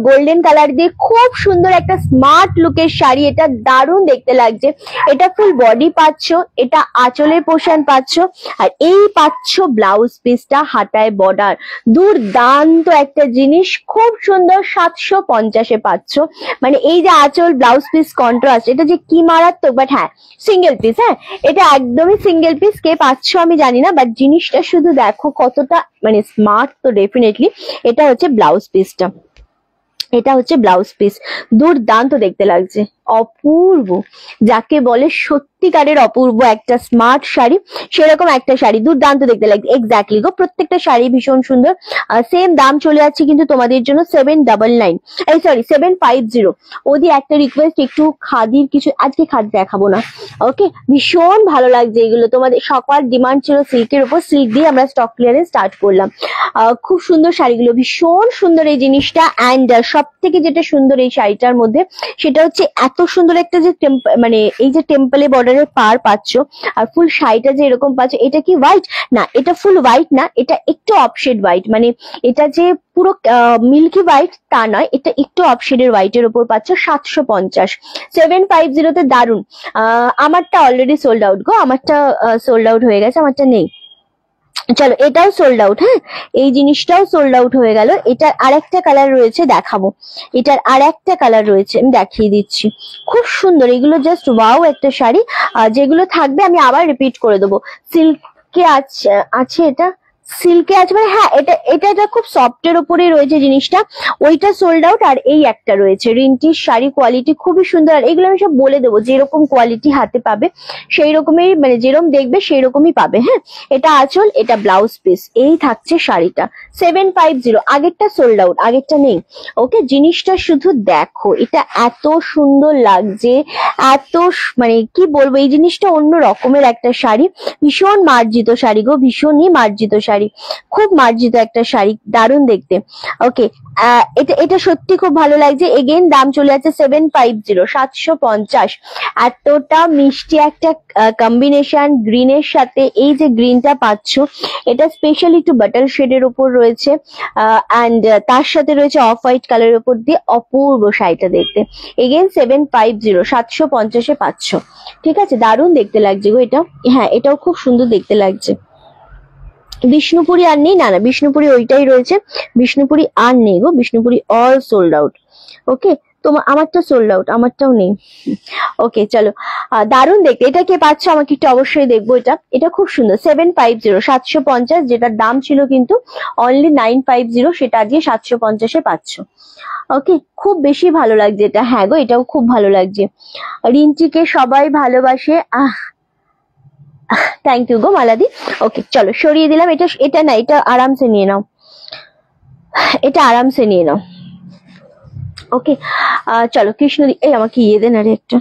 গোল্ডেন কালার দিয়ে খুব সুন্দর একটা স্মার্ট লুকের শাড়ি। এটা দারুণ দেখতে লাগছে। এটা ফুল বডি পাচ্ছ, এটা আঁচলের পোর্শন পাচ্ছ, আর এই পাচ্ছ ব্লাউজ পিসটা, হাতায় বর্ডার। দুর্দান্ত একটা জিনিস, খুব সুন্দর। 750-এ পাচ্ছ। মানে এই যে আঁচল ব্লাউজ পিস কন্ট্রাস্ট, এটা যে কি মারাত্মক। বাট হ্যাঁ, সিঙ্গেল পিস। হ্যাঁ, এটা একদমই সিঙ্গেল পিস। কে পাচ্ছ আমি জানি না, বাট জিনিসটা শুধু দেখো কতটা মানে স্মার্ট। তো ডেফিনেটলি এটা হচ্ছে ব্লাউজ পিসটা, এটা হচ্ছে ব্লাউজ পিস। দুর্দান্ত দেখতে লাগছে, অপূর্ব, যাকে বলে সত্যিকারের অপূর্ব একটা স্মার্ট শাড়ি, সেরকম একটা শাড়ি। দুর্দান্ত দেখতে লাগছে। এক্স্যাক্টলি গো, প্রত্যেকটা শাড়ি ভীষণ সুন্দর। সেম দাম চলে যাচ্ছে কিন্তু তোমাদের জন্য 799, এই সরি 750। ওদি একটা রিকোয়েস্ট, একটু খাদির কিছু, আজকে খাদি দেখাবো না। ওকে, ভীষণ ভালো লাগছে এগুলো। তোমাদের সকাল ডিমান্ড ছিল সিল্কের উপর, সিল্ক দিয়ে আমরা স্টক ক্লিয়ারেন্স স্টার্ট করলাম। খুব সুন্দর শাড়িগুলো, ভীষণ সুন্দর এই জিনিসটা। অ্যান্ড সব থেকে যেটা সুন্দর এই শাড়িটার মধ্যে, সেটা হচ্ছে এত সুন্দর একটা যে মানে এই যে টেম্পলে বর্ডারের পার পাচ্ছ, আর ফুল শাড়িটা যে এরকম পাচ্ছ। এটা কি হোয়াইট? না, এটা ফুল হোয়াইট না, এটা একটু অফশেড হোয়াইট। মানে এটা যে পুরো মিল্কি হোয়াইট তা নয়, এটা একটু অফশেডের হোয়াইটের উপর পাচ্ছ। 750, 750-তে দারুন। আমারটা অলরেডি সোল্ড আউট গো, আমারটা সোল্ড আউট হয়ে গেছে, আমারটা নেই। চলো, এটাও সোল্ড আউট। হ্যাঁ, এই জিনিসটাও সোল্ড আউট হয়ে গেল। এটার আরেকটা কালার রয়েছে, দেখাবো। এটার আরেকটা কালার রয়েছে, আমি দেখিয়ে দিচ্ছি। খুব সুন্দর এগুলো, জাস্ট ওয়াও একটা শাড়ি। যেগুলো থাকবে আমি আবার রিপিট করে দেবো। সিল্কে আছে এটা, সিল্কে আছে মানে হ্যাঁ, এটা খুব সফটের উপরেই রয়েছে জিনিসটা। ওইটা সোল্ড আউট। আর এই একটা রয়েছে রিন্টির শাড়ি, কোয়ালিটি খুবই সুন্দর। আর এগুলো আমি সব বলে দেবো, যেরকম কোয়ালিটি হাতে পাবে সেই রকমই, মানে যেরকম দেখবে সেই রকমই পাবে। হ্যাঁ, এটা আঁচল, এটা ব্লাউজ পিস, এই থাকছে শাড়িটা। 750, আগেরটা সোল্ড আউট, আগেরটা নেই। ওকে, জিনিসটা শুধু দেখো, এটা এত সুন্দর লাগছে, এত মানে কি বলবো, এই জিনিসটা অন্য রকমের একটা শাড়ি। ভীষণ মার্জিত শাড়ি গো, ভীষণই মার্জিত শাড়ি। শাড়ি, খুব মার্জিত একটা শাড়ি, দারুণ দেখতে। ওকে, এটা সত্যি খুব ভালো লাগছে। এগেইন দাম চলে যাচ্ছে 750, 750। এতটা মিষ্টি একটা কম্বিনেশন গ্রিনের সাথে, এই যে গ্রিনটা পাচ্ছ এটা স্পেশালি একটু বাটার শেডের উপর রয়েছে, অ্যান্ড তার সাথে রয়েছে অফ হোয়াইট কালারের উপর দিয়ে, অপূর্ব শাড়িটা দেখতে। এগেইন 750, 750-এ পাচ্ছ। ঠিক আছে, দারুণ দেখতে লাগছে গো এটা। হ্যাঁ, এটাও খুব সুন্দর দেখতে লাগছে। বিষ্ণুপুরি আর নেই, না না বিষ্ণুপুরি ওইটাই রয়েছে, বিষ্ণুপুরি আর নেই গো, বিষ্ণুপুরি অল সোল্ড আউট। ওকে, তোমার আমারটা সোল্ড আউট, আমারটাও নেই। ওকে চলো, দারুণ দেখতে। এটা কে পাচ্ছ আমাকে একটু অবশ্যই দেখবো। এটা খুব সুন্দর, 750, 750, যেটার দাম ছিল কিন্তু অনলি 950, সেটা আজকে 750-এ পাচ্ছ। ওকে, খুব বেশি ভালো লাগছে এটা। হ্যাঁ গো, এটাও খুব ভালো লাগছে। রিন্টিকে সবাই ভালোবাসে। থ্যাংক ইউ গো মালাদি। ওকে চলো, সরিয়ে দিলাম। এটা না, এটা আরামসে নিয়ে নাও, এটা আরামসে নিয়ে নাও। ওকে, চলো কৃষ্ণ এই আমাকে ইয়ে দেন আরে একটা।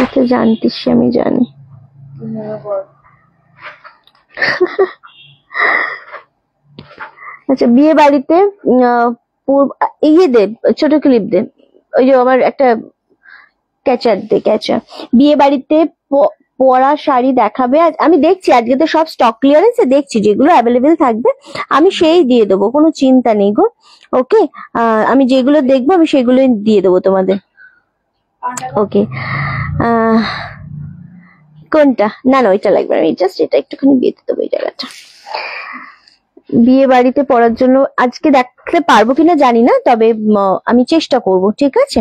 এটা জানতিস, আমি জানি। আচ্ছা, বিয়ে বাড়িতে ইয়ে দে, ছোট ক্লিপ দে, ওই যে আমার একটা ক্যাচার দে, ক্যাচার। বিয়ে বাড়িতে পরা শাড়ি দেখাবে, আমি দেখছি আজকে তো সব স্টক ক্লিয়ারেন্সে, দেখছি যেগুলো অ্যাভেলেবেল থাকবে আমি সেই দিয়ে দেবো, কোনো চিন্তা নেই গো। ওকে, আমি যেগুলো দেখবো আমি সেগুলোই দিয়ে দেবো তোমাদের। ওকে, কোনটা? না না ওইটা লাগবে, আমি জাস্ট এটা একটুখানি বেঁধে দেবো এই জায়গাটা। বিয়ে বাড়িতে পরার জন্য আজকে দেখতে পারবো কিনা জানি না, তবে আমি চেষ্টা করব। ঠিক আছে,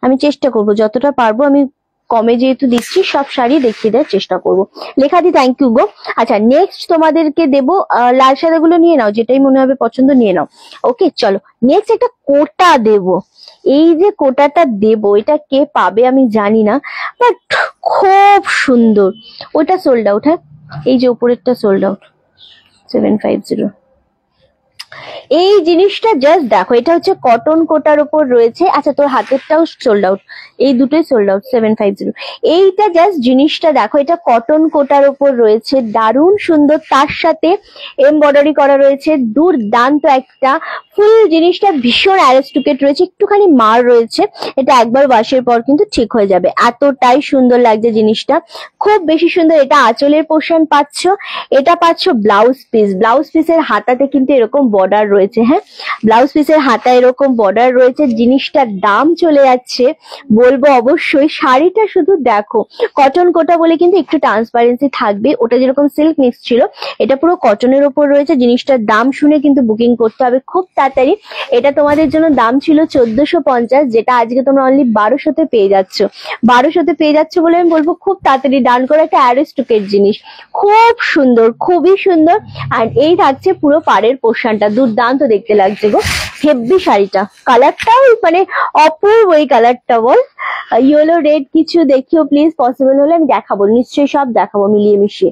আমি চেষ্টা করব যতটা পারবো। আমি কমে যেহেতু দিচ্ছি, সব শাড়ি দেখিয়ে দেওয়ার চেষ্টা করবো। লেখাদি থ্যাংক ইউ গো। আচ্ছা, নেক্সট তোমাদেরকে দেবো লাল সাদাগুলো নিয়ে নাও, যেটাই মনে হবে পছন্দ নিয়ে নাও। ওকে চলো, নেক্সট একটা কোটা দেবো। এই যে কোটাটা দেবো, এটা কে পাবে আমি জানি না, বাট খুব সুন্দর। ওটা সোল্ড আউট। হ্যাঁ, এই যে উপরেরটা সোল্ড আউট, 750। এই জিনিসটা জাস্ট দেখো, এটা হচ্ছে কটন কোটার উপর রয়েছে। আচ্ছা, তোর হাতেরটাও সোল্ড আউট, এই দুটোই সোল্ড আউট, 750। এইটা জাস্ট জিনিসটা দেখো, এটা কটন কোটার উপর রয়েছে, দারুণ সুন্দর। তার সাথে এমব্রয়ডারি করা রয়েছে, দুর্দান্ত একটা ফুল জিনিসটা, ভীষণ অ্যারিস্টোক্রেট রয়েছে, একটুখানি মার রয়েছে। এটা একবার ওয়াশের পর কিন্তু ঠিক হয়ে যাবে, এতটাই সুন্দর লাগছে জিনিসটা, খুব বেশি সুন্দর। এটা আঁচলের পোর্শন পাচ্ছ, এটা পাচ্ছ ব্লাউজ পিস। ব্লাউজ পিসের হাতাতে কিন্তু এরকম বর্ডার রয়েছে। হ্যাঁ, ব্লাউজ পিসের হাতা এরকম বর্ডার রয়েছে। জিনিসটার দাম চলে যাচ্ছে, বলবো অবশ্যই। শাড়িটা শুধু দেখো, কটন কোটা বলে কিন্তু একটু ট্রান্সপারেন্সি থাকবে, ওটা যেরকম সিল্ক মিক্স ছিল, এটা পুরো কটনের ওপর রয়েছে। জিনিসটার দাম শুনে কিন্তু বুকিং করতে হবে খুব তাড়াতাড়ি। এটা তোমাদের জন্য দাম ছিল 1450, যেটা আজকে তোমরা অনলি 1200-তে পেয়ে যাচ্ছ। 1200-তে পেয়ে যাচ্ছ বলে আমি বলবো খুব তাড়াতাড়ি ডান করে। একটা অ্যারিস্টোক্রেট জিনিস, খুব সুন্দর, খুবই সুন্দর। আর এই থাকছে পুরো পাড়ের পোর্শনটা, দুর্দান্ত দেখতে লাগছে গো। হেভি শাড়িটা, কালারটাও মানে অপূর্ব। এই কালারটা বল, ইয়েলো রেড কিছু দেখিও প্লিজ, পসিবল হলে আমি দেখাবো, নিশ্চয়ই সব দেখাবো মিলিয়ে মিশিয়ে।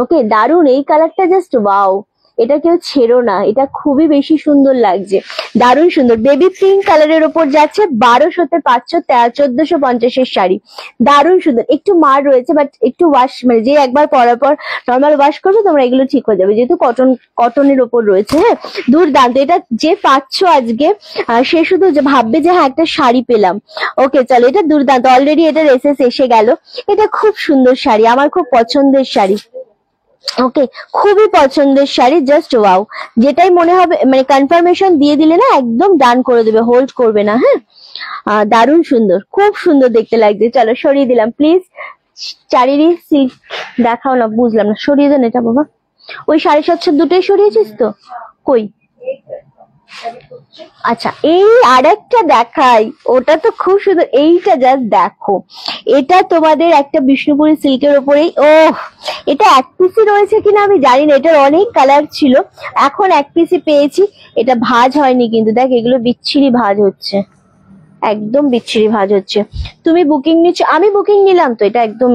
ওকে, দারুণ এই কালারটা, জাস্ট ওয়াও। এটা কেউ ছেড়ো না, এটা খুবই বেশি সুন্দর লাগছে, দারুণ সুন্দর। বেবি পিঙ্ক কালারের ওপর যাচ্ছে, 1200-তে পাচ্ছ 1450-এর শাড়ি, দারুণ সুন্দর। একটু মার রয়েছে, বাট একটু ওয়াশ, মানে যে একবার পরার পর নর্মাল ওয়াশ করবে তোমরা, এগুলো ঠিক হয়ে যাবে, যেহেতু কটনের ওপর রয়েছে। হ্যাঁ, দুর্দান্ত। এটা যে পাচ্ছ আজকে, সে শুধু ভাববে যে হ্যাঁ একটা শাড়ি পেলাম। ওকে চলো, এটা দুর্দান্ত। অলরেডি এটা এসএস এসে গেল। এটা খুব সুন্দর শাড়ি, আমার খুব পছন্দের শাড়ি। ওকে, খুবই পছন্দের শাড়ি, জাস্ট ওয়াও। যেটাই মনে হবে, মানে কনফার্মেশন দিয়ে দিলে না একদম ডান করে দেবে, হোল্ড করবে না। হ্যাঁ, দারুণ সুন্দর, খুব সুন্দর দেখতে লাগছে। চলো সরিয়ে দিলাম প্লিজ। চারিরি সিল্ক দেখাও না, বুঝলাম না, সরিয়ে দেন এটা বাবা। ওই 750 দুটোই সরিয়েছিস তো? কই? আচ্ছা, এই আরেকটা দেখাই, ওটা তো খুব সুন্দর। এইটা জাস্ট দেখো, এটা তোমাদের একটা বিষ্ণুপুরি সিল্কের উপরেই। ও, এটা এক পিসি রয়েছে কিনা আমি জানি না, এটার অনেক কালার ছিল, এখন এক পিসি পেয়েছি। এটা ভাঁজ হয়নি কিন্তু, দেখ এগুলো বিচ্ছিরি ভাঁজ হচ্ছে, একদম বিচ্ছিরি ভাঁজ হচ্ছে। তুমি বুকিং নিচ্ছ, আমি বুকিং নিলাম তো, এটা একদম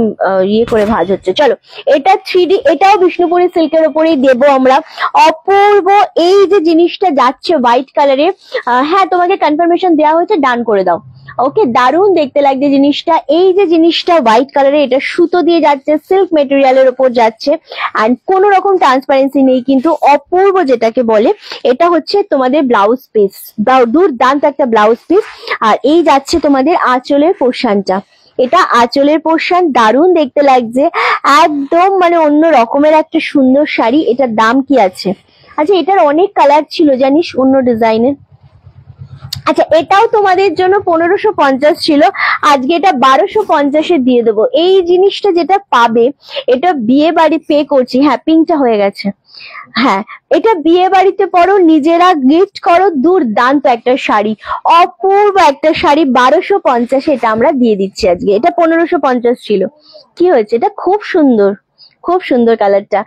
ইয়ে করে ভাঁজ হচ্ছে। চলো, এটা 3D, এটাও বিষ্ণুপুরি সিল্কের উপরেই দেবো আমরা। অপূর্ব এই যে জিনিসটা যাচ্ছে হোয়াইট কালারে। হ্যাঁ, তোমাকে কনফার্মেশন দেওয়া হয়েছে, ডান করে দাও। ওকে, দারুণ দেখতে লাগছে জিনিসটা। এই যে জিনিসটা হোয়াইট কালারে, এটা সুতো দিয়ে যাচ্ছে, সিল্ক মেটেরিয়ালের উপর যাচ্ছে, অ্যান্ড কোনো রকম ট্রান্সপারেন্সি নেই, কিন্তু অপূর্ব যেটাকে বলে। এটা হচ্ছে তোমাদের ব্লাউজ পিস, দুর্দান্ত একটা ব্লাউজ পিস। আর এই যাচ্ছে তোমাদের আঁচলের পোর্শনটা, এটা আঁচলের পোর্শন, দারুণ দেখতে লাগছে, একদম মানে অন্য রকমের একটা সুন্দর শাড়ি। এটার দাম কি আছে? আচ্ছা, এটার অনেক কালার ছিল জানিস, অন্য ডিজাইনের। আচ্ছা, এটাও তোমাদের জন্য 1550 ছিল, আজকে এটা 1250-এ দিয়ে দেবো। এই জিনিসটা যেটা পাবে, এটা বিয়ে বাড়ি পে করছি। হ্যাঁ, পিঙ্কটা হয়ে গেছে। হ্যাঁ, এটা বিয়ে বাড়িতে পরো, নিজেরা গিফট করো, দুর্দান্ত একটা শাড়ি, অপূর্ব একটা শাড়ি। 1250-এ এটা আমরা দিয়ে দিচ্ছি আজকে। এটা 1550 ছিল। কি হয়েছে? এটা খুব সুন্দর, খুব সুন্দর কালারটা,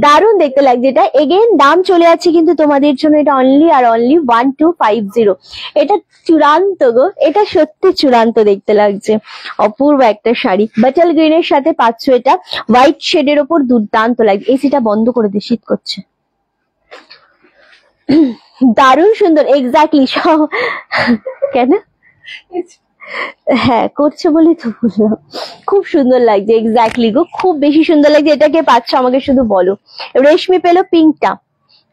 দারুণ দেখতে লাগছে। এটা এগেন দাম চলে যাচ্ছে কিন্তু তোমাদের জন্য, এটা অনলি আর অনলি 1250। এটা চূড়ান্ত গো, এটা সত্যি চূড়ান্ত দেখতে লাগছে, অপূর্ব একটা শাড়ি। বাটাল গ্রিনের সাথে পাচ্ছ এটা, হোয়াইট শেডের ওপর দুর্দান্ত লাগছে। এসিটা বন্ধ করে দে, শীত করছে। দারুণ সুন্দর, এক্স্যাক্টলি। কেন? হ্যাঁ, করছে বলেই তো বললাম, খুব সুন্দর লাগছে, এক্স্যাক্টলি গো, খুব বেশি সুন্দর লাগছে। এটাকে পাচ্ছ আমাকে শুধু বলো। রেশমি পেলো পিঙ্কটা,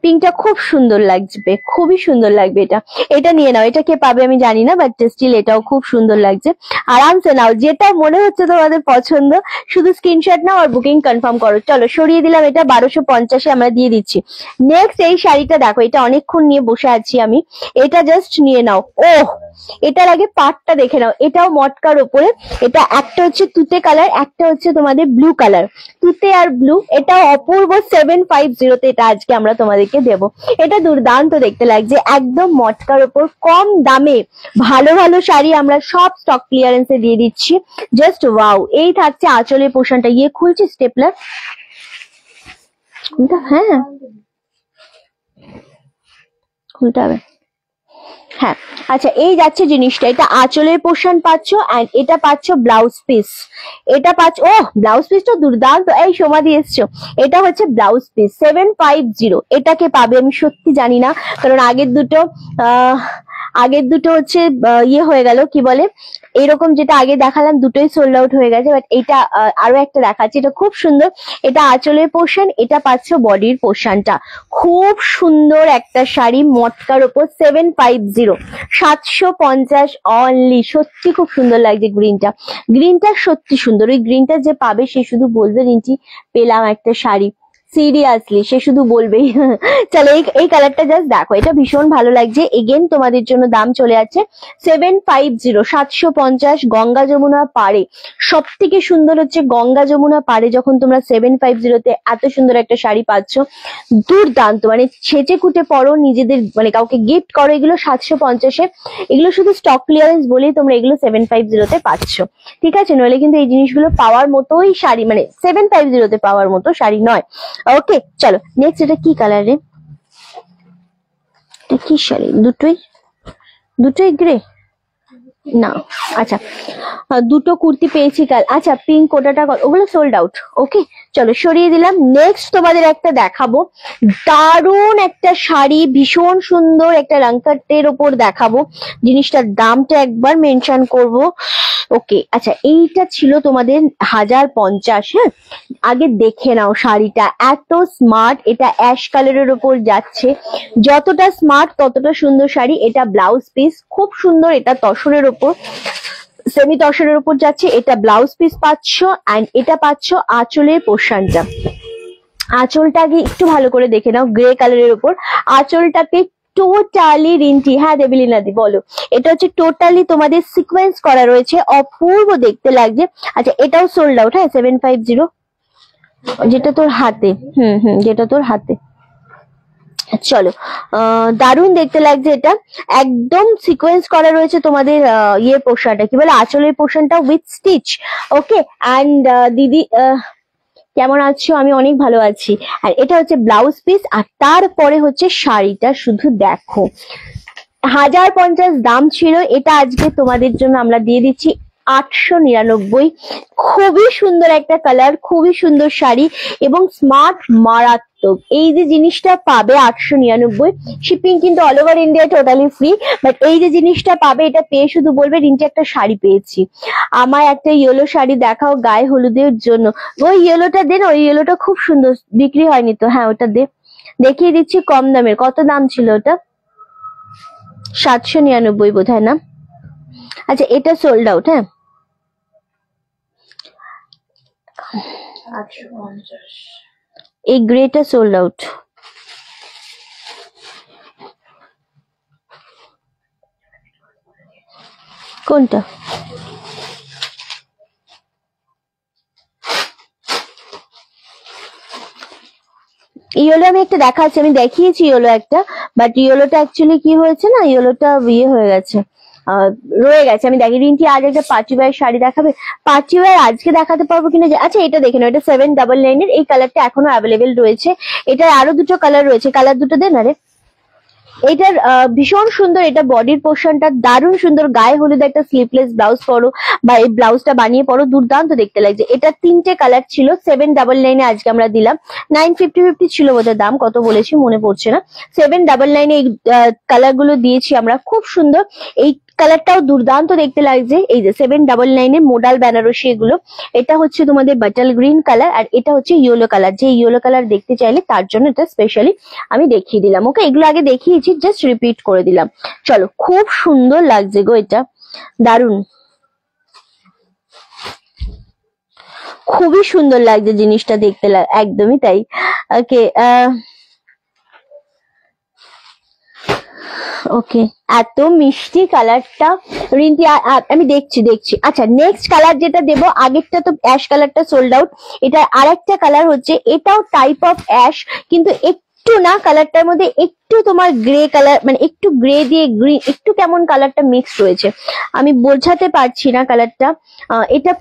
পিঙ্কটা খুব সুন্দর লাগবে, খুবই সুন্দর লাগবে। এটা এটা নিয়ে নাও, এটা কে পাবে আমি জানি না, বাট স্টিল এটাও খুব সুন্দর লাগছে। আরামসে নাও, যেটা মনে হচ্ছে তোমাদের পছন্দ, শুধু স্ক্রিনশট নাও আর বুকিং কনফার্ম করো। চলো, সরিয়ে দিলাম, এটা 1250-এ আমরা দিয়ে দিচ্ছি। নেক্সট এই শাড়িটা দেখো, এটা অনেকক্ষণ নিয়ে বসে আছি আমি, এটা জাস্ট নিয়ে নাও। ওহ, এটার আগে পাটটা দেখে নাও, এটাও মটকার ওপরে। এটা একটা হচ্ছে তুতে কালার, একটা হচ্ছে তোমাদের ব্লু কালার, তুতে আর ব্লু। এটা অপূর্ব 750-তে এটা আজকে আমরা তোমাদেরকে দেব। এটা দুর্দান্ত দেখতে লাগছে, একদম মটকার ওপর, কম দামে ভালো ভালো শাড়ি আমরা সব স্টক ক্লিয়ারেন্সে দিয়ে দিচ্ছি। Just wow. এই থাকছে আঁচলের পোর্শনটা, ইয়ে খুলছে স্টেপলার, হ্যাঁ খুলতে হবে। হ্যাঁ, আচ্ছা, এই যাচ্ছে জিনিসটা, এটা আঁচলের পোর্শন পাচ্ছ, এন্ড এটা পাচ্ছ ব্লাউজ পিস। এটা পাচ্ছ, ও ব্লাউজ পিসটা দুর্দান্ত। এই সমাধি এসছো, এটা হচ্ছে ব্লাউজ পিস 750। এটাকে পাবে আমি সত্যি জানি না, কারণ আগের দুটো হচ্ছে ইয়ে হয়ে গেল, কি বলে, এরকম যেটা আগে দেখালাম দুটোই সোল্ড আউট হয়ে গেছে, বাট এটা আরো একটা দেখাচ্ছি, এটা খুব সুন্দর। এটা আঁচলের পোর্শন, এটা পাচ্ছ বডির পোর্শনটা, খুব সুন্দর একটা শাড়ি, মটকার ওপর 750, 750 অনলি। সত্যি খুব সুন্দর লাগছে গ্রিনটা, গ্রিনটা সত্যি সুন্দর। ওই গ্রিনটা যে পাবে সে শুধু বলবে রিন্টি পেলাম একটা শাড়ি, সিরিয়াসলি সে শুধু বলবেই। চলো, এই কালারটা জাস্ট দেখো, এটা ভীষণ ভালো লাগছে। এগেন তোমাদের জন্য দাম চলে যাচ্ছে 750, 750। গঙ্গা যমুনা পাড়ে সব থেকে সুন্দর হচ্ছে, গঙ্গা যমুনা পাড়ে যখন তোমরা 750-তে এত সুন্দর একটা শাড়ি পাচ্ছ, দুর্দান্ত, মানে ছেচে কুটে পরো, নিজেদের মানে কাউকে গিফট করো, এগুলো 750-এ। এগুলো শুধু স্টক ক্লিয়ারেন্স বলেই তোমরা এগুলো 750-তে পাচ্ছ, ঠিক আছে? নইলে কিন্তু এই জিনিসগুলো পাওয়ার মতোই শাড়ি, মানে 750-তে পাওয়ার মতো শাড়ি নয়। ওকে, চলো নেক্সট। এটা কি কালার রে? এটা কি শাড়ি? দুটোই গ্রে না? আচ্ছা, দুটো কুর্তি পেয়েছি কাল। আচ্ছা, পিঙ্ক কোটাটা ওগুলো সোল্ড আউট। ওকে, চলো সরিয়ে দিলাম। নেক্সট তোমাদের একটা দেখাবো, দারুণ একটা শাড়ি, ভীষণ সুন্দর একটা রংকাটের ওপর দেখাবো। জিনিসটার দামটা একবার মেনশন করব। ওকে, আচ্ছা, এইটা ছিল তোমাদের 1050। হ্যাঁ, আগে দেখে নাও শাড়িটা, এত স্মার্ট। এটা অ্যাশ কালারের ওপর যাচ্ছে, যতটা স্মার্ট ততটা সুন্দর শাড়ি। এটা ব্লাউজ পিস খুব সুন্দর, এটা তসরের ওপর, সেমি তসরের উপর যাচ্ছে। এটা ব্লাউজ পিস পাচ্ছ, এন্ড এটা পাচ্ছ আঁচলের পোর্শনটা। আঁচলটাকে একটু ভালো করে দেখে নাও, গ্রে কালারের উপর আঁচলটাকে টোটালি রিন্টি, হ্যাঁ দেবিলিনা দি বলো, এটা হচ্ছে টোটালি তোমাদের সিকোয়েন্স করা রয়েছে, অপূর্ব দেখতে লাগছে। আচ্ছা, এটাও সোল্ড আউট। হ্যাঁ, 750, যেটা তোর হাতে, যেটা তোর হাতে। চলো, দারুণ দেখতে লাগছে। এটা একদম সিকোয়েন্স করা রয়েছে তোমাদের ইয়ে পোর্শনটা, কি বলে, আঁচলের পোর্শনটা উইথ স্টিচ। ওকে, অ্যান্ড দিদি কেমন আছো? আমি অনেক ভালো আছি। আর এটা হচ্ছে ব্লাউজ পিস, আর তারপরে হচ্ছে শাড়িটা, শুধু দেখো, 1050 দাম ছিল, এটা আজকে তোমাদের জন্য আমরা দিয়ে দিচ্ছি 899। খুবই সুন্দর একটা কালার, খুবই সুন্দর শাড়ি এবং স্মার্ট মারাত্মক। এই যে জিনিসটা পাবে 899, শিপিং কিন্তু all over India totally free. But এই যে জিনিসটা পাবে, এটা পেয়ে শুধু বলবে রিন্টি একটা শাড়ি পেয়েছি। আমার একটা ইয়েলো শাড়ি দেখাও গায়ে হলুদের জন্য। ওই ইয়েলোটা দেন, ওই ইয়েলোটা খুব সুন্দর, বিক্রি হয়নি তো? হ্যাঁ ওটা দে, দেখিয়ে দিচ্ছি কম দামের। কত দাম ছিল ওটা? 799 বোধ হয় না? আচ্ছা এটা সোল্ড আউট। হ্যাঁ 850, এই গ্রেটা সোল্ড আউট। কোনটা? ইয়েলো আমি একটা দেখাচ্ছি, আমি দেখিয়েছি ইয়েলো একটা, বাট ইয়েলোটা অ্যাকচুয়ালি কি হয়েছে না, ইয়েলোটা ইয়ে হয়ে গেছে, রয়ে গেছে। আমি দেখি রিন্টি আজ একটা পার্টি ওয়্যার শাড়ি দেখাবে। পার্টি ওয়্যার আজকে দেখাতে পারবো কিনা। আচ্ছা এটা দেখে নাও, এটা 799 এর। এই কালারটা এখনো অ্যাভেলেবেল রয়েছে। এটার আরো দুটো কালার রয়েছে, কালার দুটো দেন। আরে এটার ভীষণ সুন্দর, এটা বডির পোর্শনটা দারুণ সুন্দর। গায়ে হলুদ একটা স্লিভলেস ব্লাউজ পরো বা এই ব্লাউজটা বানিয়ে পরো, দুর্দান্ত দেখতে লাগছে। এটা 3টে কালার ছিল, 799 এ আজকে আমরা দিলাম। 950 ছিল বোধহয় দাম, কত বলেছি মনে পড়ছে না। 799 এ এই কালার গুলো দিয়েছি আমরা, খুব সুন্দর। এই কালারটাও দুর্দান্ত দেখতে লাগছে। এই যে 799 এ মোডাল বেনারসি এগুলো। এটা হচ্ছে তোমাদের বাটাল গ্রিন কালার, আর এটা হচ্ছে ইয়েলো কালার। যে ইয়েলো কালার দেখতে চাইলে তার জন্য এটা স্পেশালি আমি দেখিয়ে দিলাম। ওকে, এগুলো আগে দেখিয়েছি, জাস্ট রিপিট করে দিলাম। চলো, খুব সুন্দর লাগছে গো, এটা দারুন, খুবই সুন্দর লাগছে জিনিসটা দেখতে। একদমই তাই। ওকে ওকে, এত মিষ্টি কালারটা রিন্টি। আমি দেখছি। আচ্ছা নেক্সট কালার যেটা দেবো, আগেরটা তো অ্যাশ কালারটা সোল্ড আউট। এটা আরেকটা কালার হচ্ছে, এটাও টাইপ অফ অ্যাশ, কিন্তু একটু না, কালারটার মধ্যে একটু তোমার গ্রে কালার, মানে একটু গ্রে দিয়ে গ্রিন, একটু কেমন কালারটা মিক্স রয়েছে, আমি বোঝাতে পারছি না কালারটা। এটা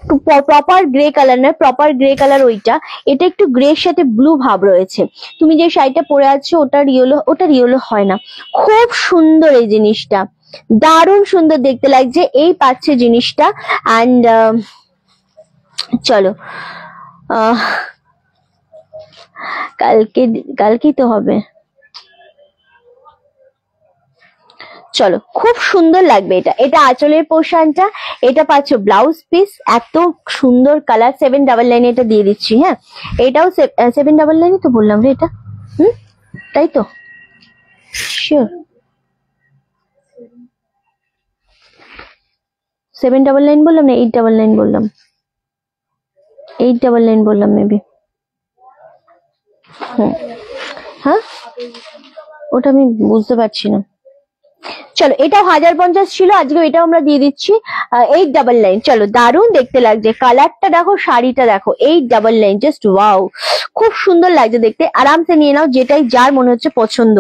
প্রপার গ্রে কালার নয়, প্রপার গ্রে কালার ওইটা। এটা একটু গ্রের সাথে ব্লু ভাব রয়েছে। তুমি যে শাড়িটা পরে আছো ওটার ইয়েলো হয় না। খুব সুন্দর এই জিনিসটা, দারুণ সুন্দর দেখতে লাগছে। এই পাচ্ছে জিনিসটা। অ্যান্ড চলো কালকেই তো হবে। চলো, খুব সুন্দর লাগবে এটা। এটা আঁচলের পোর্শনটা, এটা পাচ্ছ ব্লাউজ পিস। এত সুন্দর কালার। 799 এটা দিয়ে দিচ্ছি। হ্যাঁ এটাও 799 তো বললাম রে এটা। তাই তো, শিওর 799 বললাম না, 899 বললাম, 899 বললাম মেবি। হ্যাঁ ওটা আমি বুঝতে পারছি না। চলো, এটাও 1050 ছিল, আজকে এটাও আমরা দিয়ে দিচ্ছি 899। চলো, দারুণ দেখতে লাগছে। কালারটা দেখো, শাড়িটা দেখো, 899, জাস্ট ওয়াও, খুব সুন্দর লাগছে দেখতে। আরামসে নিয়ে নাও, যেটাই যার মনে হচ্ছে পছন্দ।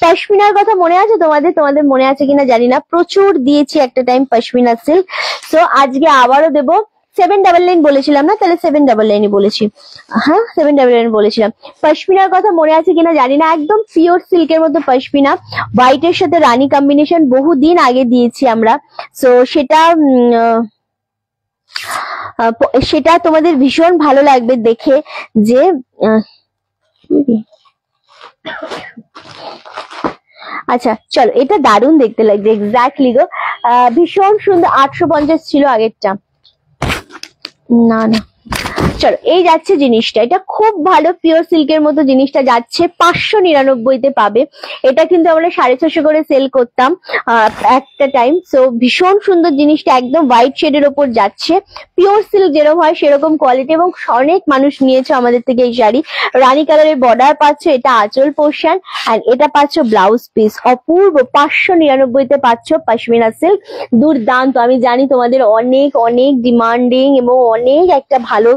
পশমিনার কথা মনে আছে তোমাদের মনে আছে কিনা জানি না, প্রচুর দিয়েছি একটা টাইম পশমিনা সিল্ক। সো আজকে আবারও দেবো। 799 বলেছিলাম না, তাহলে 799 বলেছি। হ্যাঁ 799 বলেছিলাম। পশমিনার কথা মনে আছে কিনা জানি না, একদম পিওর সিল্কের মধ্যে পশমিনা, হোয়াইটের সাথে রানী কম্বিনেশন, বহুদিন আগে দিয়েছি আমরা। সো সেটা তোমাদের ভীষণ ভালো লাগবে দেখে, যে আচ্ছা চলো, এটা দারুণ দেখতে লাগছে। এক্স্যাক্টলি গো, ভীষণ সুন্দর। 850 ছিল আগেরটা। না চলো, এই যাচ্ছে জিনিসটা। এটা খুব ভালো পিওর সিল্কের মতো জিনিসটা যাচ্ছে 599-তে পাবে। এটা কিন্তু আমরা 650 করে সেল করতাম একটা টাইম। সো ভীষণ সুন্দর জিনিসটা, একদম হোয়াইট শেডের ওপর যাচ্ছে। পিওর সিল্ক যেরকম হয় সেরকম কোয়ালিটি, এবং অনেক মানুষ নিয়েছে আমাদের থেকে এই শাড়ি। রানী কালারের বর্ডার পাচ্ছ, এটা আঁচল পোর্শন, আর এটা পাচ্ছ ব্লাউজ পিস। অপূর্ব। 599-তে পাচ্ছ পশমিনা সিল্ক, দুর্দান্ত। আমি জানি তোমাদের অনেক অনেক ডিমান্ডিং এবং অনেক একটা ভালো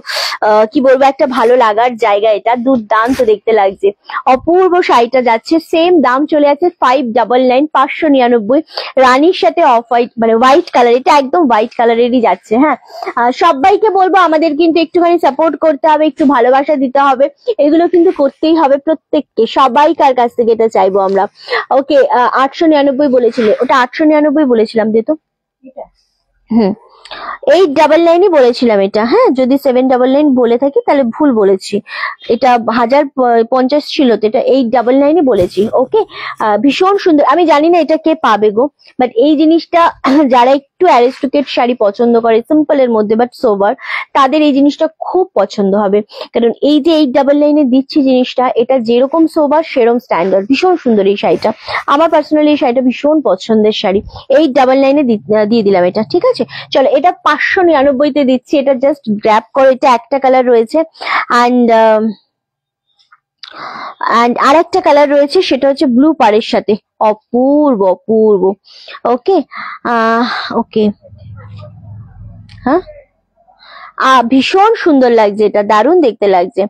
কি বলবো, একটা ভালো লাগার জায়গা। এটা দুর্দান্ত দেখতে লাগছে, অপূর্ব। শাড়িটা যাচ্ছে, সেম দাম চলে যাচ্ছে 599, 599। রানীর সাথে অফ হোয়াইট, মানে হোয়াইট কালার, এটা একদম হোয়াইট কালারেরই যাচ্ছে। হ্যাঁ সবাইকে বলবো, আমাদের কিন্তু একটুখানি সাপোর্ট করতে হবে, একটু ভালোবাসা দিতে হবে, এগুলো কিন্তু করতেই হবে প্রত্যেককে, সবাইকার কাছ থেকে এটা চাইবো আমরা। ওকে 899 বলেছিলে, ওটা 899 বলেছিলাম, দিত। 899 বলেছিলাম এটা, হ্যাঁ, যদি 799 বলে থাকি তাহলে ভুল বলেছি। এটা 1050 ছিল তো, এটা 899 বলেছি। ওকে, ভীষণ সুন্দর। আমি জানি না এটা কে পাবে গো, বাট এই জিনিসটা যারা একটু অ্যারিস্টোক্রেট শাড়ি পছন্দ করে সিম্পল এর মধ্যে বাট সোবার, তাদের এই জিনিসটা খুব পছন্দ হবে। কারণ এই যে 899 দিচ্ছি জিনিসটা, এটা যেরকম সোবার সেরকম স্ট্যান্ডার্ড, ভীষণ সুন্দর এই শাড়িটা। আমার পার্সোনালি এই শাড়িটা ভীষণ পছন্দের শাড়ি। 899 দিয়ে দিলাম এটা, ঠিক আছে। চলো, এটা 599 দিচ্ছি। এটা জাস্ট গ্র্যাব করো, এটা একটা কালার রয়েছে অ্যান্ড আর একটা কালার রয়েছে, সেটা হচ্ছে ব্লু পাড়ের সাথে, অপূর্ব অপূর্ব। ওকে, ওকে, হ্যাঁ, ভীষণ সুন্দর লাগছে, এটা দারুণ দেখতে লাগছে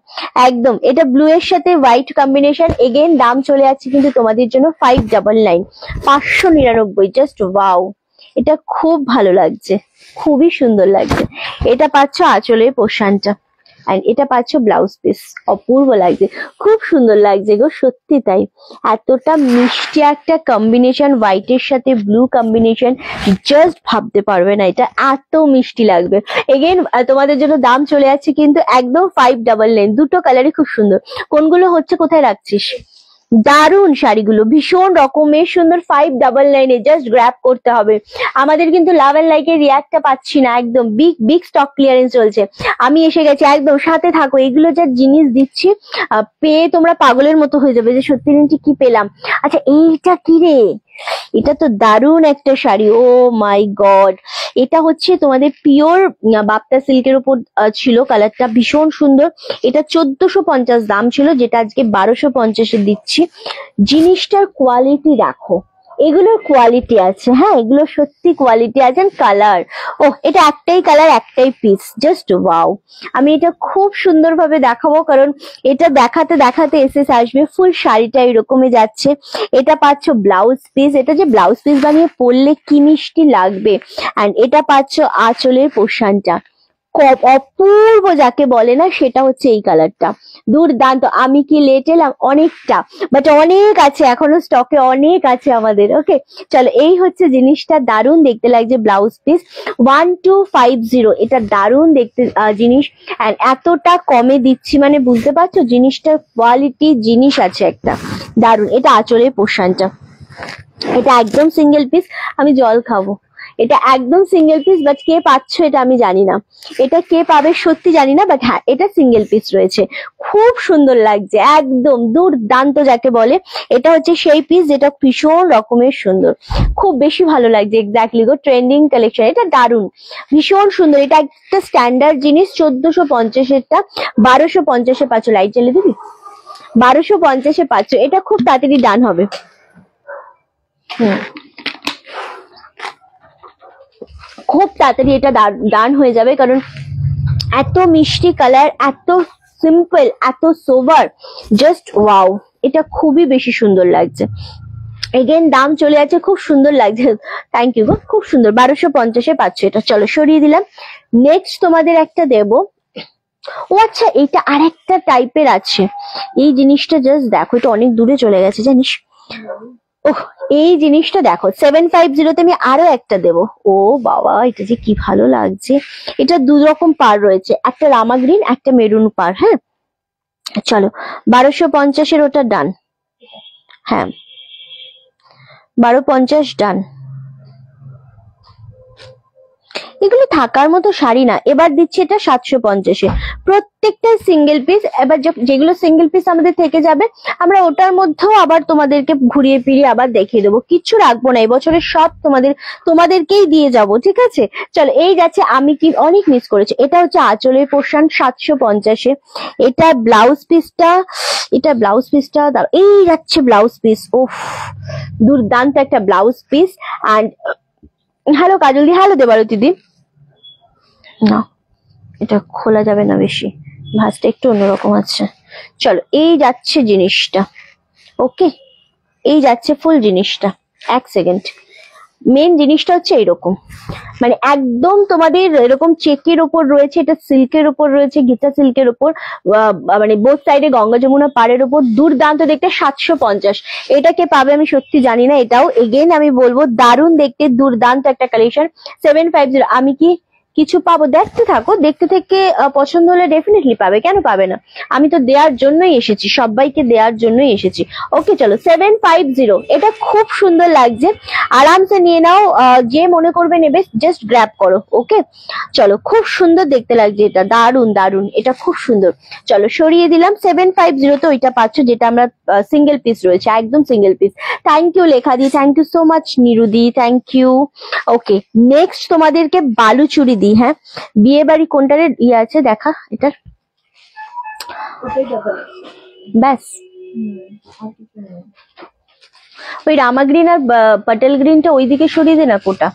একদম। এটা ব্লু এর সাথে হোয়াইট কম্বিনেশন। এগেন দাম চলে যাচ্ছে কিন্তু তোমাদের জন্য 599, 599, জাস্ট ওয়াও। এটা খুব ভালো লাগছে, খুবই সুন্দর লাগছে। এটা পাচ্ছ আঁচলের পোর্শনটা, এন্ড এটা পাচ্ছ ব্লাউজ পিস। অপূর্ব লাগছে, খুব সুন্দর লাগছে গো, সত্যি তাই। এতটা মিষ্টি একটা কম্বিনেশন, হোয়াইটের সাথে ব্লু কম্বিনেশন, জাস্ট ভাবতে পারবে না এটা এত মিষ্টি লাগবে। এগেন তোমাদের জন্য দাম চলে যাচ্ছে কিন্তু একদম 599। দুটো কালারই খুব সুন্দর। কোনগুলো হচ্ছে, কোথায় রাখছিস? দারুণ শাড়িগুলো, ভীষণ রকমের সুন্দর। 599 জাস্ট গ্র্যাব করতে হবে। আমাদের কিন্তু লাভ এন্ড লাইকের রিয়াক্টটা পাচ্ছি না, একদম বিগ বিগ স্টক ক্লিয়ারেন্স চলছে। আমি এসে গেছি, একদম সাথে থাকো। এগুলো যা জিনিস দিচ্ছি পেয়ে তোমরা পাগলের মতো হয়ে যাবে যে সত্যি রিন্টি কি পেলাম। আচ্ছা, এইটা কি রে? এটা তো দারুণ একটা শাড়ি, ও মাই গড। এটা হচ্ছে তোমাদের পিওর বাপ্তা সিল্কের উপর ছিল, কালারটা ভীষণ সুন্দর। এটা 1450 দাম ছিল, যেটা আজকে 1250 দিচ্ছি। জিনিসটার কোয়ালিটি রাখো, এগুলোর কোয়ালিটি আছে, হ্যাঁ, এগুলো সত্যি কোয়ালিটি আছে। কালার, ও এটা একটাই কালার, একটাই পিস, জাস্ট ওয়াও। আমি এটা খুব সুন্দরভাবে দেখাবো, কারণ এটা দেখাতে দেখাতে এসে আসবে। ফুল শাড়িটা এরকমই যাচ্ছে। এটা পাচ্ছ ব্লাউজ পিস, এটা যে ব্লাউজ পিস বানিয়ে পরলে কি মিষ্টি লাগবে। এন্ড এটা পাচ্ছ আঁচলের পোর্শনটা, অপূর্ব যাকে বলে না, সেটা হচ্ছে এই কালারটা, দুর্দান্ত। আমি কি লেট এলাম? অনেকটা, বাট অনেক আছে এখনো স্টকে, অনেক আছে আমাদের। ওকে, চলো, এই হচ্ছে জিনিসটা, দারুণ দেখতে লাগছে। ব্লাউজ পিস 1250, এটা দারুণ দেখতে জিনিস। এন্ড এতটা কমে দিচ্ছি মানে বুঝতে পারছো জিনিসটার কোয়ালিটি, জিনিস আছে একটা দারুণ। এটা আঁচলের পোর্শনটা, এটা একদম সিঙ্গেল পিস। আমি জল খাবো। এটা একদম সিঙ্গেল পিস, বাট কে পাচ্ছ এটা আমি জানি না, এটা কে পাবে সত্যি জানি না, বাট হ্যাঁ, এটা সিঙ্গেল পিস রয়েছে। খুব সুন্দর লাগছে, একদম দুর্দান্ত যাকে বলে। এটা হচ্ছে সেই পিস যেটা ভীষণ রকমের সুন্দর, খুব বেশি ভালো লাগছে। এক্স্যাক্টলি গো, ট্রেন্ডিং কালেকশন, এটা দারুণ, ভীষণ সুন্দর। এটা একটা স্ট্যান্ডার্ড জিনিস। 1450-এরটা 1250-এ পাচ্ছ। লাইট জ্বালিয়ে দিবি? 1250-এ পাচ্ছ। এটা খুব তাড়াতাড়ি ডান হবে। খুব তাড়াতাড়ি এটা ডান হয়ে যাবে, কারণ এত মিষ্টি কালার, এত সিম্পল, এত সোবার, জাস্ট ওয়াও। এটা খুবই বেশি সুন্দর লাগছে। এগেন দাম চলে যাচ্ছে, খুব সুন্দর লাগছে। থ্যাংক ইউ গো, খুব সুন্দর। 1250-এ পাচ্ছ এটা। চলো, সরিয়ে দিলাম। নেক্সট তোমাদের একটা দেব। ও আচ্ছা, এটা আরেকটা টাইপের আছে। এই জিনিসটা জাস্ট দেখো, এটা অনেক দূরে চলে গেছে জানিস। ওহ, এই জিনিসটা দেখো, 750-তে আমি আরো একটা দেব। ও বাবা, এটা যে কি ভালো লাগছে। এটা দু রকম পার রয়েছে, একটা রামা গ্রিন, একটা মেরুন পার। হ্যাঁ, চলো, 1250-এর ওটা ডান। হ্যাঁ, 1250 ডান। এগুলো থাকার মতো শাড়ি না। এবার দিচ্ছি এটা 750-এ, প্রত্যেকটা সিঙ্গেল পিস। এবার যেগুলো সিঙ্গেল পিস আমাদের থেকে যাবে, আমরা ওটার মধ্যেও আবার তোমাদেরকে ঘুরিয়ে ফিরিয়ে আবার দেখিয়ে দেবো। কিচ্ছু রাখবো না, এবছরের সব তোমাদেরকেই দিয়ে যাব, ঠিক আছে। চলো, এই যাচ্ছে আমি কি অনেক মিস করেছি। এটা হচ্ছে আঁচলের পোর্শন, 750-এ। এটা ব্লাউজ পিসটা, এই যাচ্ছে ব্লাউজ পিস। ওফ, দুর্দান্ত একটা blouse piece. And hello Kajal দি, হ্যালো দেবারতী দি। না, এটা খোলা যাবে না বেশি, ভাঁজটা একটু অন্যরকম আছে। চলো, এই যাচ্ছে জিনিসটা। ওকে, এই যাচ্ছে ফুল জিনিসটা। এক সেকেন্ড। মেন জিনিসটা হচ্ছে এইরকম, মানে একদম তোমাদের এরকম চেকের উপর রয়েছে। এটা সিল্কের উপর রয়েছে, গীতা সিল্কের উপর, মানে বোথ সাইডে গঙ্গা যমুনা পাড়ের উপর, দুর্দান্ত দেখতে। 750, এটাকে পাবে আমি সত্যি জানি না। এটাও এগেন আমি বলবো দারুণ দেখতে, দুর্দান্ত একটা কালেকশন। 750, আমি কি কিছু পাবো, দেখতে থাকো, দেখতে থেকে পছন্দ হলে ডেফিনেটলি পাবে, কেন পাবে না। আমি তো দেওয়ার জন্যই এসেছি, সবাইকে দেওয়ার জন্যই এসেছি। ওকে চলো 750, এটা খুব সুন্দর লাগছে, আরামসে নিয়ে নাও, যে মনে করবে নেবে জাস্ট গ্র্যাব করো। ওকে চলো, খুব সুন্দর দেখতে লাগছে এটা, দারুন দারুন, এটা খুব সুন্দর। চলো সরিয়ে দিলাম। 750 তো ওইটা পাচ্ছ, যেটা আমরা সিঙ্গেল পিস রয়েছে, একদম single piece. Thank you Lekha দি, থ্যাংক ইউ সো মাচ নিরুদি, থ্যাংক ইউ। ওকে নেক্সট তোমাদেরকে বালুচুরি দিই। হ্যাঁ, বিয়ে বাড়ি কোনটার ইয়ে আছে দেখা এটার, ব্যাস। ওই রামা গ্রিন আর পটেল গ্রিনটা ওইদিকে সরিয়ে দে না কোটা।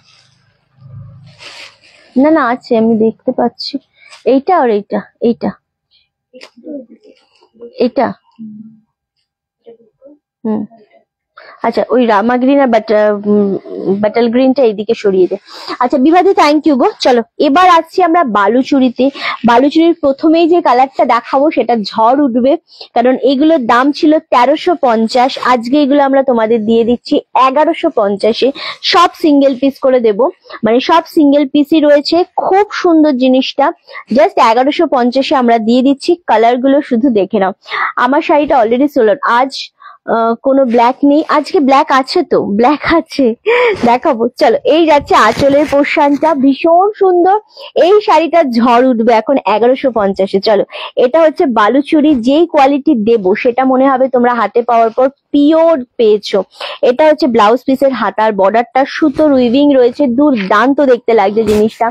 না না আছে, আমি দেখতে পাচ্ছি। এইটা আর এইটা, এইটা এটা। হুম আচ্ছা, ওই রামা গ্রিন আর বাটাল গ্রিনটা এইদিকে সরিয়ে দে। আচ্ছা বিবাদী, থ্যাংক ইউ গো। চলো এবার আসছি আমরা বালুচুরিতে। বালুচুরির প্রথমেই যে কালারটা দেখাবো সেটা ঝড় উঠবে, কারণ এগুলোর দাম ছিল 1350, আজকে এগুলো আমরা তোমাদের দিয়ে দিচ্ছি 1150-এ। সব সিঙ্গেল পিস করে দেব, মানে সব সিঙ্গেল পিসই রয়েছে। খুব সুন্দর জিনিসটা, জাস্ট 1150-এ আমরা দিয়ে দিচ্ছি। কালার গুলো শুধু দেখে নাও। আমার শাড়িটা অলরেডি সোল্ড। আজ কোনো ব্ল্যাক নেই, আজকে ব্ল্যাক আছে, তো ব্ল্যাক আছে, দেখাবো। চলো এই যাচ্ছে আঁচলের পোর্শনটা, ভীষণ সুন্দর। এই শাড়িটা ঝড় উঠবে এখন 1150-এ। চলো এটা হচ্ছে বালুচুরি, যেই কোয়ালিটি দেবো সেটা মনে হবে তোমরা হাতে পাওয়ার পর পিওর পেয়েছো। এটা হচ্ছে ব্লাউজ পিসের হাতার বর্ডারটা সুতোর উইভিং রয়েছে, দুর্দান্ত দেখতে লাগছে জিনিসটা,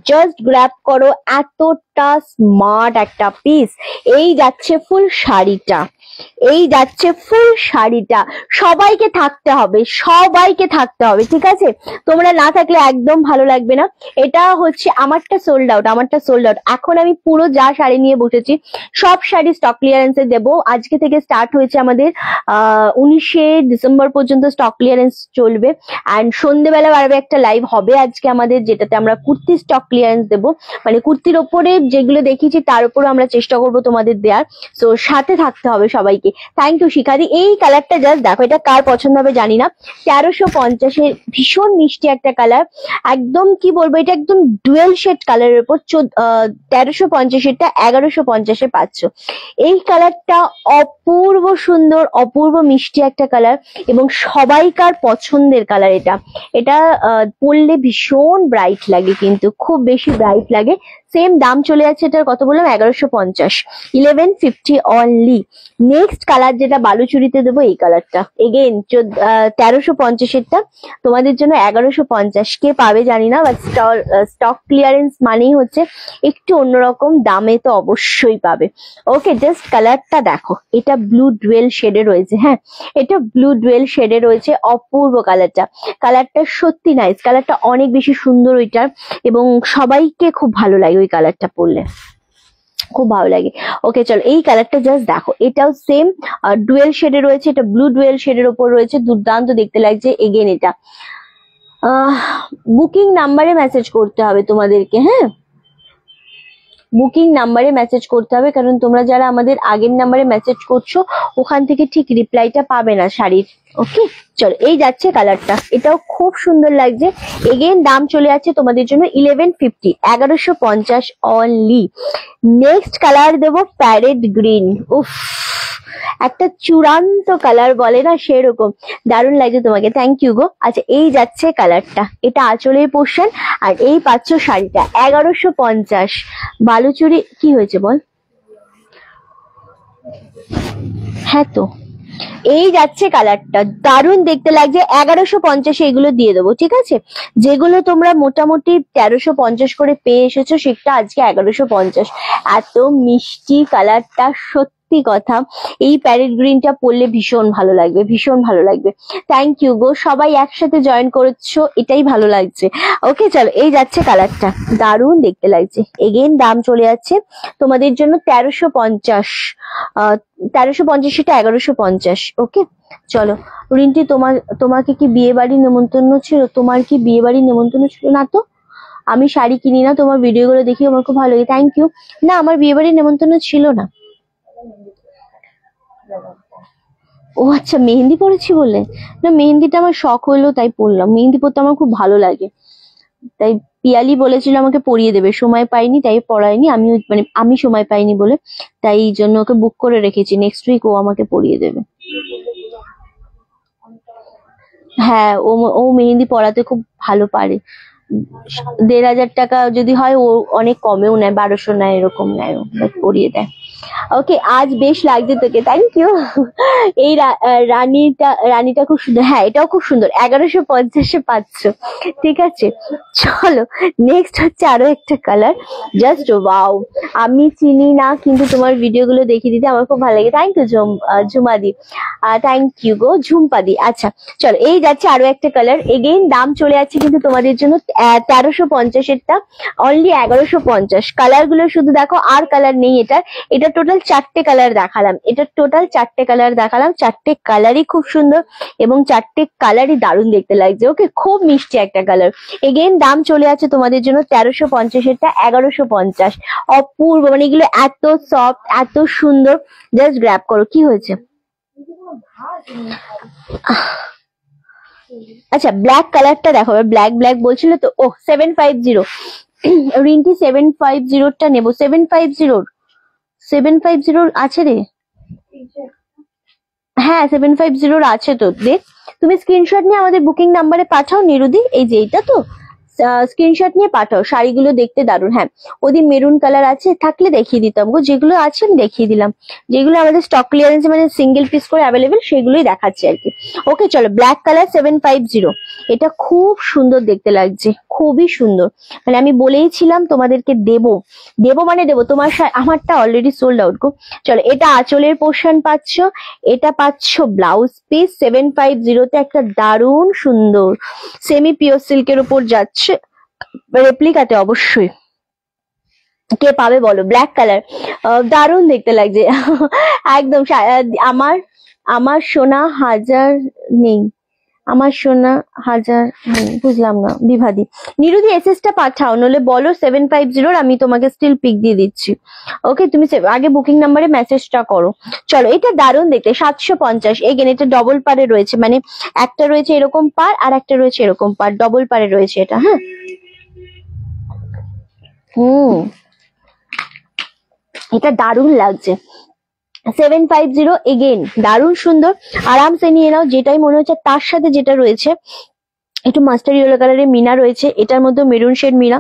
জাস্ট গ্র্যাব করো, এতটা স্মার্ট একটা পিস। এই যাচ্ছে ফুল শাড়িটা, এই যাচ্ছে ফুল শাড়িটা। সবাইকে থাকতে হবে, সবাইকে থাকতে হবে, ঠিক আছে? তোমরা না থাকলে একদম ভালো লাগবে না। এটা হচ্ছে আমারটা সোল্ড আউট, আমারটা সোল্ড আউট। এখন আমি পুরো যা শাড়ি নিয়ে বসেছি সব শাড়ি স্টক ক্লিয়ারেন্সে দেবো। আজকে থেকে স্টার্ট হয়েছে আমাদের 19শে ডিসেম্বর পর্যন্ত স্টক ক্লিয়ারেন্স চলবে। অ্যান্ড সন্ধ্যেবেলা বাড়বে একটা লাইভ হবে আজকে আমাদের, যেটাতে আমরা কুর্তি স্টক ক্লিয়ারেন্স দেবো, মানে কুর্তির ওপরে যেগুলো দেখিয়েছি তার উপরও আমরা চেষ্টা করবো তোমাদের দেওয়ার। সো সাথে থাকতে হবে সবাইকে। থ্যাংক ইউ শিখাদি। এই কালারটা জাস্ট দেখো, এটা কার পছন্দ হবে জানি না। 1350-এর ভীষণ মিষ্টি একটা কালার, একদম কি বলবো, এটা একদম ডুয়েল শেড কালারের উপর। 1350-এরটা 1150-এ পাচ্ছ। এই কালারটা অপূর্ব সুন্দর, অপূর্ব মিষ্টি একটা কালার, এবং সবাইকার পছন্দের কালার এটা। এটা পরলে ভীষণ ব্রাইট লাগে, কিন্তু খুব বেশি ব্রাইট লাগে। সেম দাম চলে যাচ্ছে এটার, কত বললাম, 1150, 1150 অনলি। নেক্সট কালার যেটা বালুচুরিতে দেবো এই কালারটা, এগেন 1350-এরটা তোমাদের জন্য 1150। কে পাবে জানি না, বাট স্টক ক্লিয়ারেন্স মানেই হচ্ছে একটু অন্যরকম দামে, তো অবশ্যই পাবে। ওকে জাস্ট কালারটা দেখো, এটা ব্লু ডুয়েল শেডে রয়েছে। হ্যাঁ, এটা ব্লু ডুয়েল শেডে রয়েছে, অপূর্ব কালারটা। কালারটা সত্যি নাইস, কালারটা অনেক বেশি সুন্দর ওইটার, এবং সবাইকে খুব ভালো লাগে ওই কালারটা পরলে, খুব ভালো লাগে। ওকে চলো এই কালারটা জাস্ট দেখো, এটাও সেম ডুয়েল শেডে রয়েছে, এটা ব্লু ডুয়েল শেডের উপর রয়েছে, দুর্দান্ত দেখতে লাগছে। এগেন এটা বুকিং নাম্বারে মেসেজ করতে হবে তোমাদেরকে। হ্যাঁ, বুকিং নাম্বারে মেসেজ করতে হবে, কারণ তোমরা যারা আমাদের আগের নাম্বারে মেসেজ করছো ওখান থেকে ঠিক রিপ্লাইটা পাবে না শাড়ির। ওকে চলো এই যাচ্ছে কালারটা, এটাও খুব সুন্দর লাগছে। এগেন দাম চলে যাচ্ছে তোমাদের জন্য 1150, 1150 অনলি। নেক্সট কালার দেবো প্যারেট গ্রিন। উফ, একটা চূড়ান্ত কালার বলে না, সেরকম দারুণ লাগছে তোমাকে, থ্যাংক ইউ গো। আচ্ছা এই যাচ্ছে কালারটা, এটা আঁচলের পোর্শন, আর এই পাচ্ছ শাড়িটা 1150। বালুচুরি কি হয়েছে বল? হ্যাঁ তো এই যাচ্ছে কালারটা, দারুণ দেখতে লাগছে। 1150-এ এগুলো দিয়ে দেবো, ঠিক আছে? যেগুলো তোমরা মোটামুটি 1350 করে পেয়ে এসেছো, সেটা আজকে 1150। এত মিষ্টি কালারটা, সত্যি কথা। এই প্যারেট গ্রিনটা পরলে ভীষণ ভালো লাগবে, ভীষণ ভালো লাগবে। থ্যাংক ইউ গো, সবাই একসাথে জয়েন করেছো, এটাই ভালো লাগছে। ওকে চলো এই যাচ্ছে কালারটা, দারুণ দেখতে লাগছে। এগেন দাম চলে যাচ্ছে তোমাদের জন্য 1350, 1350-এটা 1150। ওকে চলো রিন্টি, তোমাকে কি বিয়ে বাড়ি নেমন্তন্ন ছিল? তোমার কি বিয়ে বাড়ি নেমন্তন্ন ছিল? না তো, আমি শাড়ি কিনি না, তোমার ভিডিও গুলো দেখি আমার খুব ভালো লাগে, থ্যাংক ইউ। না আমার বিয়ে বাড়ি নেমন্তন্ন ছিল না। ও আচ্ছা, মেহেন্দি পড়েছি বলে? না মেহেন্দিটা আমার শখ হইলো তাই পড়লাম, মেহেন্দি পড়তে আমার খুব ভালো লাগে। তাই পিয়ালি বলেছিল আমাকে পরিয়ে দেবে, সময় পাইনি তাই পড়ায়নি, আমি মানে আমি সময় পাইনি বলে, তাই এই জন্য ওকে বুক করে রেখেছি, নেক্সট উইক ও আমাকে পরিয়ে দেবে। হ্যাঁ, ও মেহেন্দি পড়াতে খুব ভালো পারে। ১,৫০০ টাকা যদি হয়, ও অনেক কমেও নেয়, ১২০০ নেয়, এরকম নেয়, ও পরিয়ে দেয়। ওকে, আজ বেশ লাগছে তোকে, থ্যাংক ইউ। এই রানীটা খুব সুন্দর, হ্যাঁ এটাও খুব সুন্দর, ১১৫০-এ পাচ্ছ। ঠিক আছে, চলো নেক্সট হচ্ছে আরো একটা কালার, জাস্ট ওয়াও। আমি চিনি না, কিন্তু তোমার ভিডিও গুলো দেখিয়ে দিতে আমার খুব ভালো লাগে। থ্যাংক ইউ ঝুমাদি, থ্যাংক ইউ গো ঝুম্পাদি। আচ্ছা চলো, এই যাচ্ছে আরো একটা কালার, এগেইন দাম চলে যাচ্ছে কিন্তু তোমাদের জন্য ১৩৫০-এরটা অনলি ১১৫০। কালার গুলো শুধু দেখো, আর কালার নেই এটার। এটা টোটাল 4টে কালার দেখালাম, এটা টোটাল 4টে কালার দেখালাম, 4টে কালারই খুব সুন্দর এবং 4টে কালারই দারুণ দেখতে লাগছে। ওকে, খুব মিষ্টি একটা কালার। এগেইন দাম চলে আছে তোমাদের জন্য ১৩৫০-এরটা ১১৫০। অপূর্ব, মানে এগুলো এত সফট, এত সুন্দর, জাস্ট গ্র্যাব করো। কি হয়েছে? আচ্ছা, ব্ল্যাক কালারটা দেখো, ব্ল্যাক বলছিল তো। ও 750, রিন্টি 750টা নেবো। 750 আছে রে, হ্যাঁ 750 আছে তো, দেখ তুমি স্ক্রিনশট নিয়ে আমাদের বুকিং নাম্বারে পাঠাও নিরুদি, এই যে এইটা তো, স্ক্রিনশট নিয়ে পাঠাও। শাড়িগুলো দেখতে দারুণ। হ্যাঁ, ওদের মেরুন কালার আছে, থাকলে দেখিয়ে দিতাম গো, যেগুলো আছে আমি দেখিয়ে দিলাম, যেগুলো আমাদের স্টক ক্লিয়ারেন্স মানে সিঙ্গেল পিস করে অ্যাভেলেবেল, সেগুলোই দেখাচ্ছি আর কি। ওকে চলো, ব্ল্যাক কালার 750, এটা খুব সুন্দর দেখতে লাগছে, খুবই সুন্দর। মানে আমি বলেইছিলাম তোমাদেরকে দেবো মানে দেবো, তোমার আমারটা অলরেডি সোল্ড আউট গো। চলো, এটা আঁচলের পোর্শন পাচ্ছ, এটা পাচ্ছ ব্লাউজ পিস 750-তে, একটা দারুণ সুন্দর সেমি পিওর সিল্কের উপর যাচ্ছে, রেপ্লিকাতে অবশ্যই। কে পাবে বলো? ব্ল্যাক কালার দারুণ দেখতে লাগছে। একদম আমার সোনা হাজার নেই, আমার সোনা হাজার নেই, বুঝলাম না বিভাদি। নিরুদি এসএসটা পাঠাও, নলে বলো 750, আমি তোমাকে স্টিল পিক দিয়ে দিচ্ছি। ওকে, তুমি আগে বুকিং নাম্বারে মেসেজটা করো। চলো, এটা দারুণ দেখতে, 750। এগেন এটা ডবল পারে রয়েছে, মানে একটা রয়েছে এরকম পার আর একটা রয়েছে এরকম পার, ডবল পারে রয়েছে এটা। হ্যাঁ, এটা দারুণ লাগছে। 750 এগেন দারুণ সুন্দর, আরামসে নিয়ে নাও। যেটাই মনে হচ্ছে, তার সাথে যেটা রয়েছে একটু মাস্টার ইয়েলো কালারের মিনা রয়েছে, এটার মধ্যে মেরুন শেড মিনা,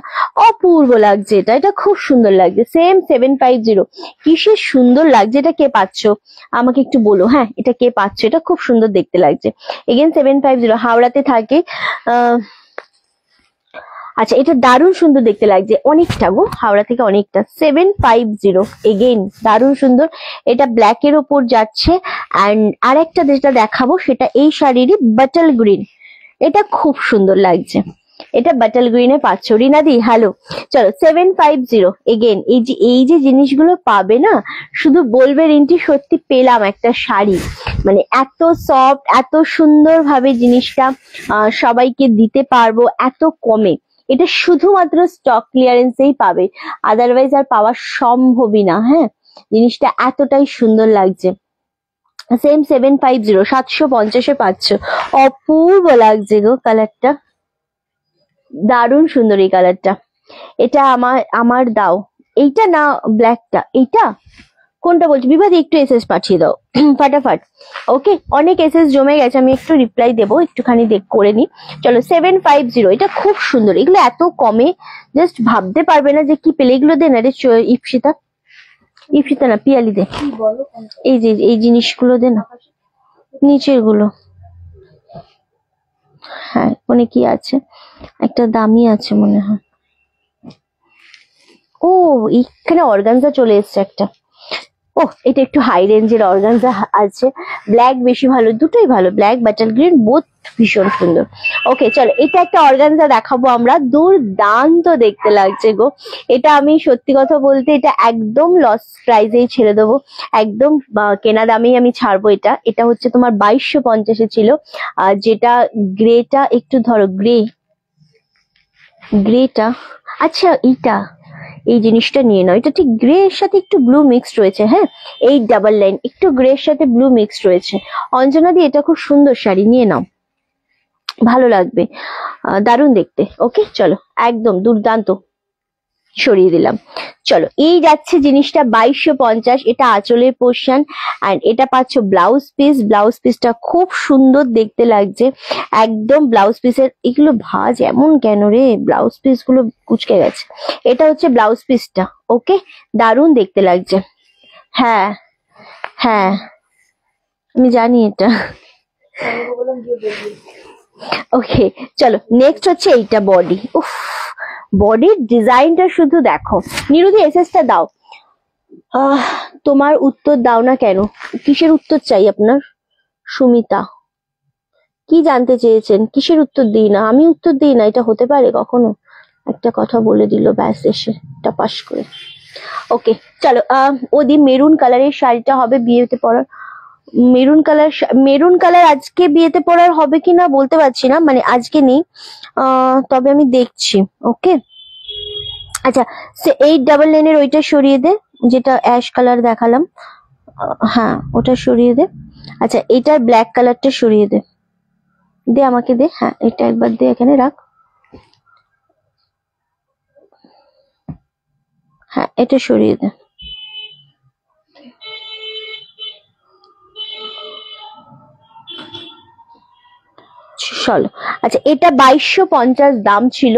অপূর্ব লাগছে এটা, এটা খুব সুন্দর লাগছে। সেম 750, কিসের সুন্দর লাগছে এটা, কে পাচ্ছ আমাকে একটু বলো। হ্যাঁ, এটা কে পাচ্ছ, এটা খুব সুন্দর দেখতে লাগছে। এগেন 750, হাওড়াতে থাকে। আচ্ছা, এটা দারুণ সুন্দর দেখতে লাগছে, অনেকটা গো, হাওড়া থেকে অনেকটা। 750 এগেইন দারুণ সুন্দর, এটা ব্ল্যাক এর ওপর যাচ্ছে। অ্যান্ড আরেকটা যেটা দেখাবো সেটা এই শাড়িরই বাটল গ্রিন, এটা খুব সুন্দর লাগছে, এটা বাটল গ্রিনে পাচ্ছ। রিনাদি হ্যালো। চলো, 750 এগেন। এই যে জিনিসগুলো পাবে না, শুধু বলবে রিন্টি সত্যি পেলাম একটা শাড়ি, মানে এত সফট, এত সুন্দর ভাবে জিনিসটা সবাইকে দিতে পারবো এত কমে। এটা শুধুমাত্র স্টক ক্লিয়ারেন্সেই পাবে, আদারওয়াইজ আর পাওয়া সম্ভবই না। হ্যাঁ, জিনিসটা এতটাই সুন্দর লাগছে। সেম 750, 750-এ পাচ্ছ, অপূর্ব লাগছে গো কালারটা, দারুণ সুন্দর এই কালারটা। এটা আমার দাও, এইটা না ব্ল্যাকটা, এইটা কোনটা বলছি বিভাদি? একটু এসএস পাঠিয়ে দাও ফাটাফাট। ওকে, অনেক এসএস জমে গেছে, আমি একটু রিপ্লাই দেবো, একটুখানি করে নি। চলো, 750, এটা খুব সুন্দর, এগুলো এত কমে জাস্ট ভাবতে পারবে না যে কি পেলে। এগুলো দে না রে ইপসিতা না, পিয়ালি দে, এই যে এই জিনিসগুলো দে না, নিচের গুলো। হ্যাঁ, ওখানে কি আছে, একটা দামি আছে মনে হয়। ও, এখানে অর্গানজা চলে এসছে একটা। ও, এটা একটু হাই রেঞ্জের অর্গানজা আছে, ব্ল্যাক বেশি ভালো, দুটোই ভালো, ব্ল্যাক বাটার গ্রিন বোথ ভীষণ সুন্দর। ওকে চলো, এটা একটা অর্গানজা দেখাবো আমরা, দুর্দান্ত দেখতে লাগছে গো। এটা আমি সত্যি কথা বলতে, এটা একদম লস প্রাইসেই ছেড়ে দেবো, একদম কেনা দামেই আমি ছাড়বো। এটা হচ্ছে তোমার 2250-এ ছিল, আর যেটা গ্রেটা, একটু ধরো গ্রেটা, আচ্ছা এই জিনিসটা নিয়ে নাও, এটা ঠিক গ্রে এর সাথে একটু ব্লু মিক্সড রয়েছে। হ্যাঁ, এই ডাবল লাইন একটু গ্রে এর সাথে ব্লু মিক্সড রয়েছে। অঞ্জনা দি, এটা খুব সুন্দর শাড়ি, নিয়ে নাও। ভালো লাগবে, দারুণ দেখতে। ওকে চলো, একদম দুর্দান্ত। সরিয়ে দিলাম। চলো, এই যাচ্ছে জিনিসটা 2250, এটা আঁচলের পোর্শন। অ্যান্ড এটা পাচ্ছ ব্লাউজ পিস। ব্লাউজ পিসটা খুব সুন্দর দেখতে লাগছে একদম। ব্লাউজ পিসের এগুলো ভাঁজ এমন কেন রে, ব্লাউজ পিস গুলো কুচকে গেছে। এটা হচ্ছে ব্লাউজ পিসটা। ওকে, দারুণ দেখতে লাগছে। হ্যাঁ হ্যাঁ, আমি জানি এটা। ওকে চলো, নেক্সট হচ্ছে এইটা বডি। উফ, বডির ডিজাইনটা শুধু দেখো। নিরুদি এসএসটা দাও। তোমার উত্তর দাও না কেন? কিসের উত্তর চাই আপনার? সুমিতা, কি জানতে চেয়েছেন? কিসের উত্তর দিই না? আমি উত্তর দিই না, এটা হতে পারে কখনো? একটা কথা বলে দিল ব্যাস, এসে টাপাস করে। ওকে চলো, ওদি মেরুন কালারের শাড়িটা হবে বিয়েতে পরার। মেরুন কালার, মেরুন কালার আজকে বিয়েতে পরার হবে কিনা বলতে পারছি না, মানে আজকে নেই, তবে আমি দেখছি। ওকে আচ্ছা, 899-এর ওইটা সরিয়ে দে, যেটা অ্যাশ কালার দেখালাম। হ্যাঁ ওটা সরিয়ে দে। আচ্ছা, এটার ব্ল্যাক কালারটা সরিয়ে দে, দে আমাকে দে। হ্যাঁ এটা একবার দে, এখানে রাখ। হ্যাঁ এটা সরিয়ে দে। চলো, আচ্ছা এটা 2250 দাম ছিল।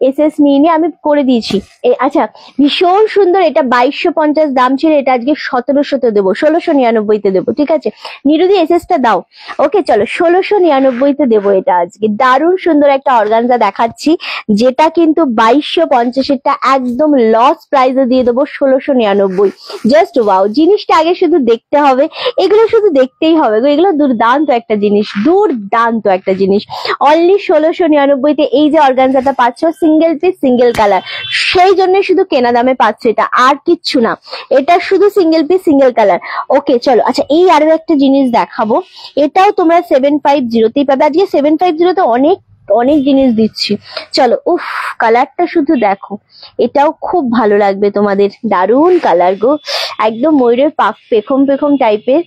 এসএস নিয়ে নিয়ে আমি করে দিয়েছি। আচ্ছা ভীষণ সুন্দর, এটা 2250 দাম ছিল, এটা আজকে 1700-তে দেবো, 1699-তে দেবো। ঠিক আছে নিরুদি, এসএসটা দাও। ওকে চলো, 1699-তে দেবো এটা আজকে। দারুণ সুন্দর একটা অর্গানজা দেখাচ্ছি, যেটা কিন্তু 2250-এরটা একদম লস প্রাইসে দিয়ে দেবো 1699। জাস্ট ওয়াও, জিনিসটা আগে শুধু দেখতে হবে, এগুলো শুধু দেখতেই হবে গো, এগুলো দুর্দান্ত একটা জিনিস, দুর্দান্ত একটা জিনিস। অনলি 1699-তে এই যে অর্গানজাটা পাচ্ছ, সিঙ্গেল পিস সিঙ্গেল কালার, সেই জন্য শুধু কেনা দামে পাচ্ছ এটা, আর কিচ্ছু না। এটা শুধু সিঙ্গেল পিস সিঙ্গেল কালার। ওকে চলো, আচ্ছা এই আরো একটা জিনিস দেখাবো, এটাও তোমরা 750-তেই পাবে। আজকে 750-তে অনেক অনেক জিনিস দিচ্ছি। চলো, উফ কালারটা শুধু দেখো, এটাও খুব ভালো লাগবে তোমাদের। দারুণ কালার গো, একদম ময়ূরের পেখম পেখম টাইপের,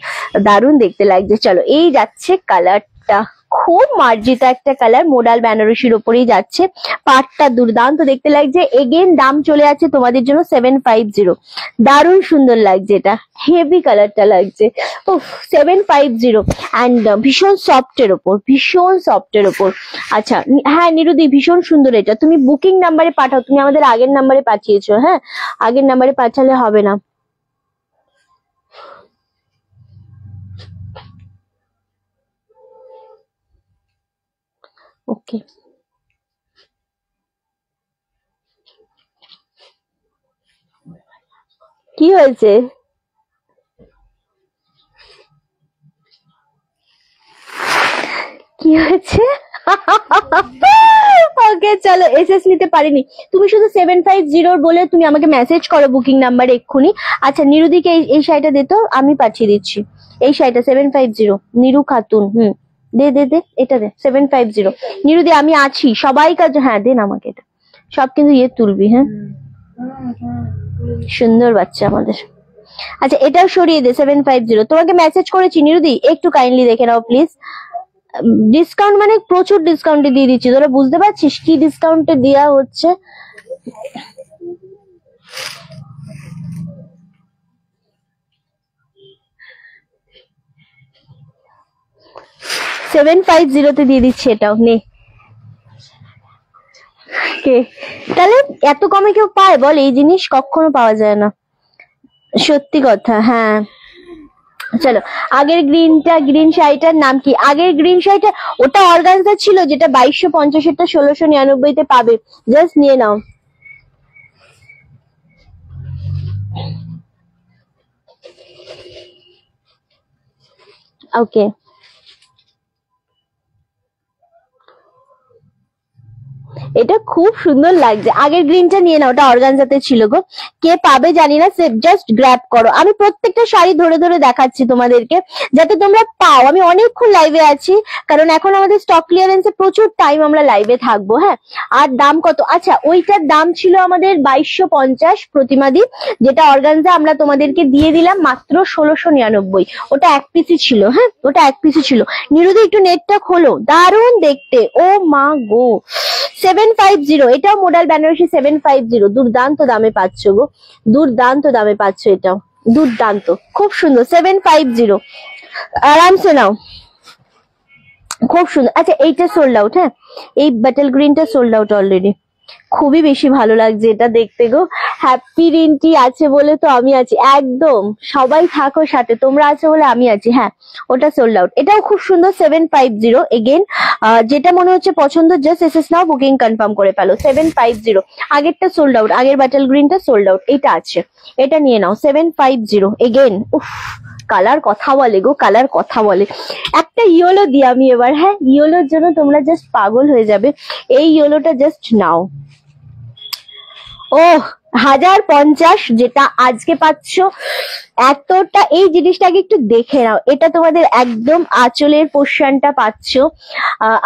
দারুণ দেখতে লাগছে। চলো, এই যাচ্ছে কালারটা, খুব মার্জিত একটা কালার, মোডাল বেনারসির ওপরেই যাচ্ছে। পাটটা দুর্দান্ত দেখতে লাগছে। এগেন দাম চলে আছে তোমাদের জন্য 750। দারুণ সুন্দর লাগছে, এটা হেভি কালারটা লাগছে। ও 750 অ্যান্ড ভীষণ সফটের ওপর, ভীষণ সফটের ওপর। আচ্ছা হ্যাঁ নিরুদি, ভীষণ সুন্দর এটা। তুমি বুকিং নাম্বারে পাঠাও, তুমি আমাদের আগের নাম্বারে পাঠিয়েছো। হ্যাঁ আগের নাম্বারে পাঠালে হবে না। ওকে কি হয়েছে? কি হয়েছে? ওকে চলো, এসএস নিতে পারিনি। তুমি শুধু 750 বলে তুমি আমাকে মেসেজ করো বুকিং নাম্বারে এক্ষুনি। আচ্ছা নিরুদিকে এই শাড়িটা দে তো, আমি পাঠিয়ে দিচ্ছি। এই শাড়িটা 750, নিরু খাতুন। দে দে দে, এটা দে 750। নিরুদি আমি আছি, সবাই কাজ। হ্যাঁ দেন আমাকে এটা সব, কিন্তু ইয়ে তুলবি। হ্যাঁ সুন্দর বাচ্চা আমাদের। আচ্ছা এটাও সরিয়ে দে 750। তোমাকে মেসেজ করেছি নিরুদি, একটু কাইন্ডলি দেখে নাও প্লিজ। ডিসকাউন্ট মানে প্রচুর ডিসকাউন্টে দিয়ে দিচ্ছি, তোরা বুঝতে পারছিস কি ডিসকাউন্টে দেওয়া হচ্ছে। $750 দিয়ে দিচ্ছি, এটাও নে। কে তাহলে এত কমে কেউ পায় বল? এই জিনিস কখনো পাওয়া যায় না, সত্যি কথা। হ্যাঁ চলো, আগের গ্রিন শাড়িটার নাম কি? আগের গ্রিন শাড়িটা ওটা অর্গানজা ছিল, যেটা 2250-এরটা 1699-তে পাবে। জাস্ট নিয়ে নাও। ওকে এটা খুব সুন্দর লাগছে। আগের গ্রিনটা নিয়ে নাও, ওটা অর্গানজাতে ছিল গো। কে পাবে জানি না, জাস্ট গ্র্যাব করো। আমি প্রত্যেকটা শাড়ি ধরে ধরে দেখাচ্ছি তোমাদেরকে যাতে তোমরা পাও। আমি অনেকক্ষণ লাইভে আছি কারণ এখন আমাদের স্টক ক্লিয়ারেন্সে প্রচুর টাইম আমরা লাইভে থাকবো। হ্যাঁ, আর দাম কত? আচ্ছা, ওইটার দাম ছিল আমাদের 2250 প্রতিমাদি, যেটা অর্গানজা আমরা তোমাদেরকে দিয়ে দিলাম মাত্র 1699। ওটা এক পিসই ছিল। হ্যাঁ, ওটা এক পিসই ছিল। নিরুদি একটু নেটটা খোলো, দারুণ দেখতে। ও মা গো, 750, এটাও মোডাল বেনারসি 750। দুর্দান্ত দামে পাচ্ছ গো, দুর্দান্ত দামে পাচ্ছ, এটাও দুর্দান্ত, খুব সুন্দর। 750, আরামসে নাও, খুব সুন্দর। আচ্ছা, এইটা সোল্ড আউট। হ্যাঁ, এই ব্যাটেল গ্রিনটা সোল্ড আউট অলরেডি। খুবই বেশি ভালো লাগছে এটা দেখতে গো। হ্যাপি রিন্টি আছে বলে তো আমি আছি, একদম সবাই থাকো সাথে, তোমরা আছো বলে আমি আছি। হ্যাঁ, ওটা সোল্ড আউট। এটাও খুব সুন্দর, 750 এগেন। যেটা মনে হচ্ছে পছন্দ জাস্ট এসএস নাও, বুকিং কনফার্ম করে ফেলো। 750, আগেরটা সোল্ড আউট, আগের ব্যাটেল গ্রিনটা সোল্ড আউট, এটা আছে, এটা নিয়ে নাও। 750 এগেন। উফ, কালার কথা বলে গো, কালার কথা বলে। একটা ইয়েলো দিই আমি এবার। হ্যাঁ, ইয়েলোর জন্য তোমরা জাস্ট পাগল হয়ে যাবে। এই ইয়েলোটা জাস্ট নাও। ও 1050, যেটা আজকে পাচ্ছ এতটা। এই জিনিসটাকে একটু দেখে নাও, এটা তোমাদের একদম আঁচলের পোর্শনটা পাচ্ছ।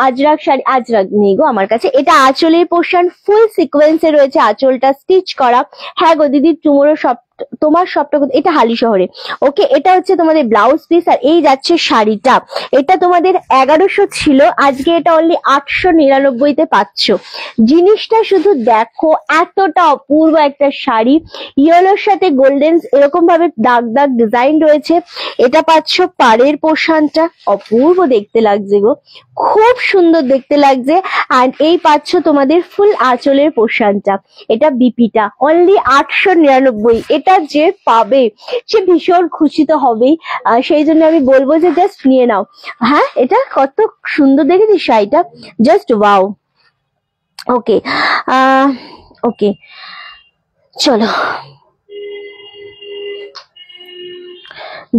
আজরাক শাড়ি, আজরাক নেই গো আমার কাছে, এটা আঁচলের পোর্শন ফুল সিকোয়েন্সে রয়েছে, আঁচলটা স্টিচ করা। হ্যাঁ গো দিদি, টুমোরো সব তোমার সবটা। এটা হালি শহরে। ওকে, এটা হচ্ছে তোমাদের ব্লাউজ পিস, আর এই যাচ্ছে শাড়িটা। এটা তোমাদের 1100 ছিল, আজকে এটা অনলি 899-তে পাচ্ছ। জিনিসটা শুধু দেখো, এতটা অপূর্ব একটা শাড়ি, ইয়েলোর সাথে গোল্ডেন এরকম ভাবে দাগ দাগ ডিজাইন রয়েছে। এটা পাচ্ছ পাড়ের পোর্শনটা, অপূর্ব দেখতে লাগছে গো, খুব সুন্দর দেখতে লাগছে। আর এই পাচ্ছ তোমাদের ফুল আঁচলের পোর্শনটা। এটা বিপিটা অনলি 899। এটা যে পাবে সে ভীষণ খুশি তো হবেই। সেই জন্য আমি বলবো যে জাস্ট নিয়ে নাও। হ্যাঁ, এটা কত সুন্দর দেখেছি শাড়িটা, জাস্ট ওয়াও। ওকে, ওকে, চলো।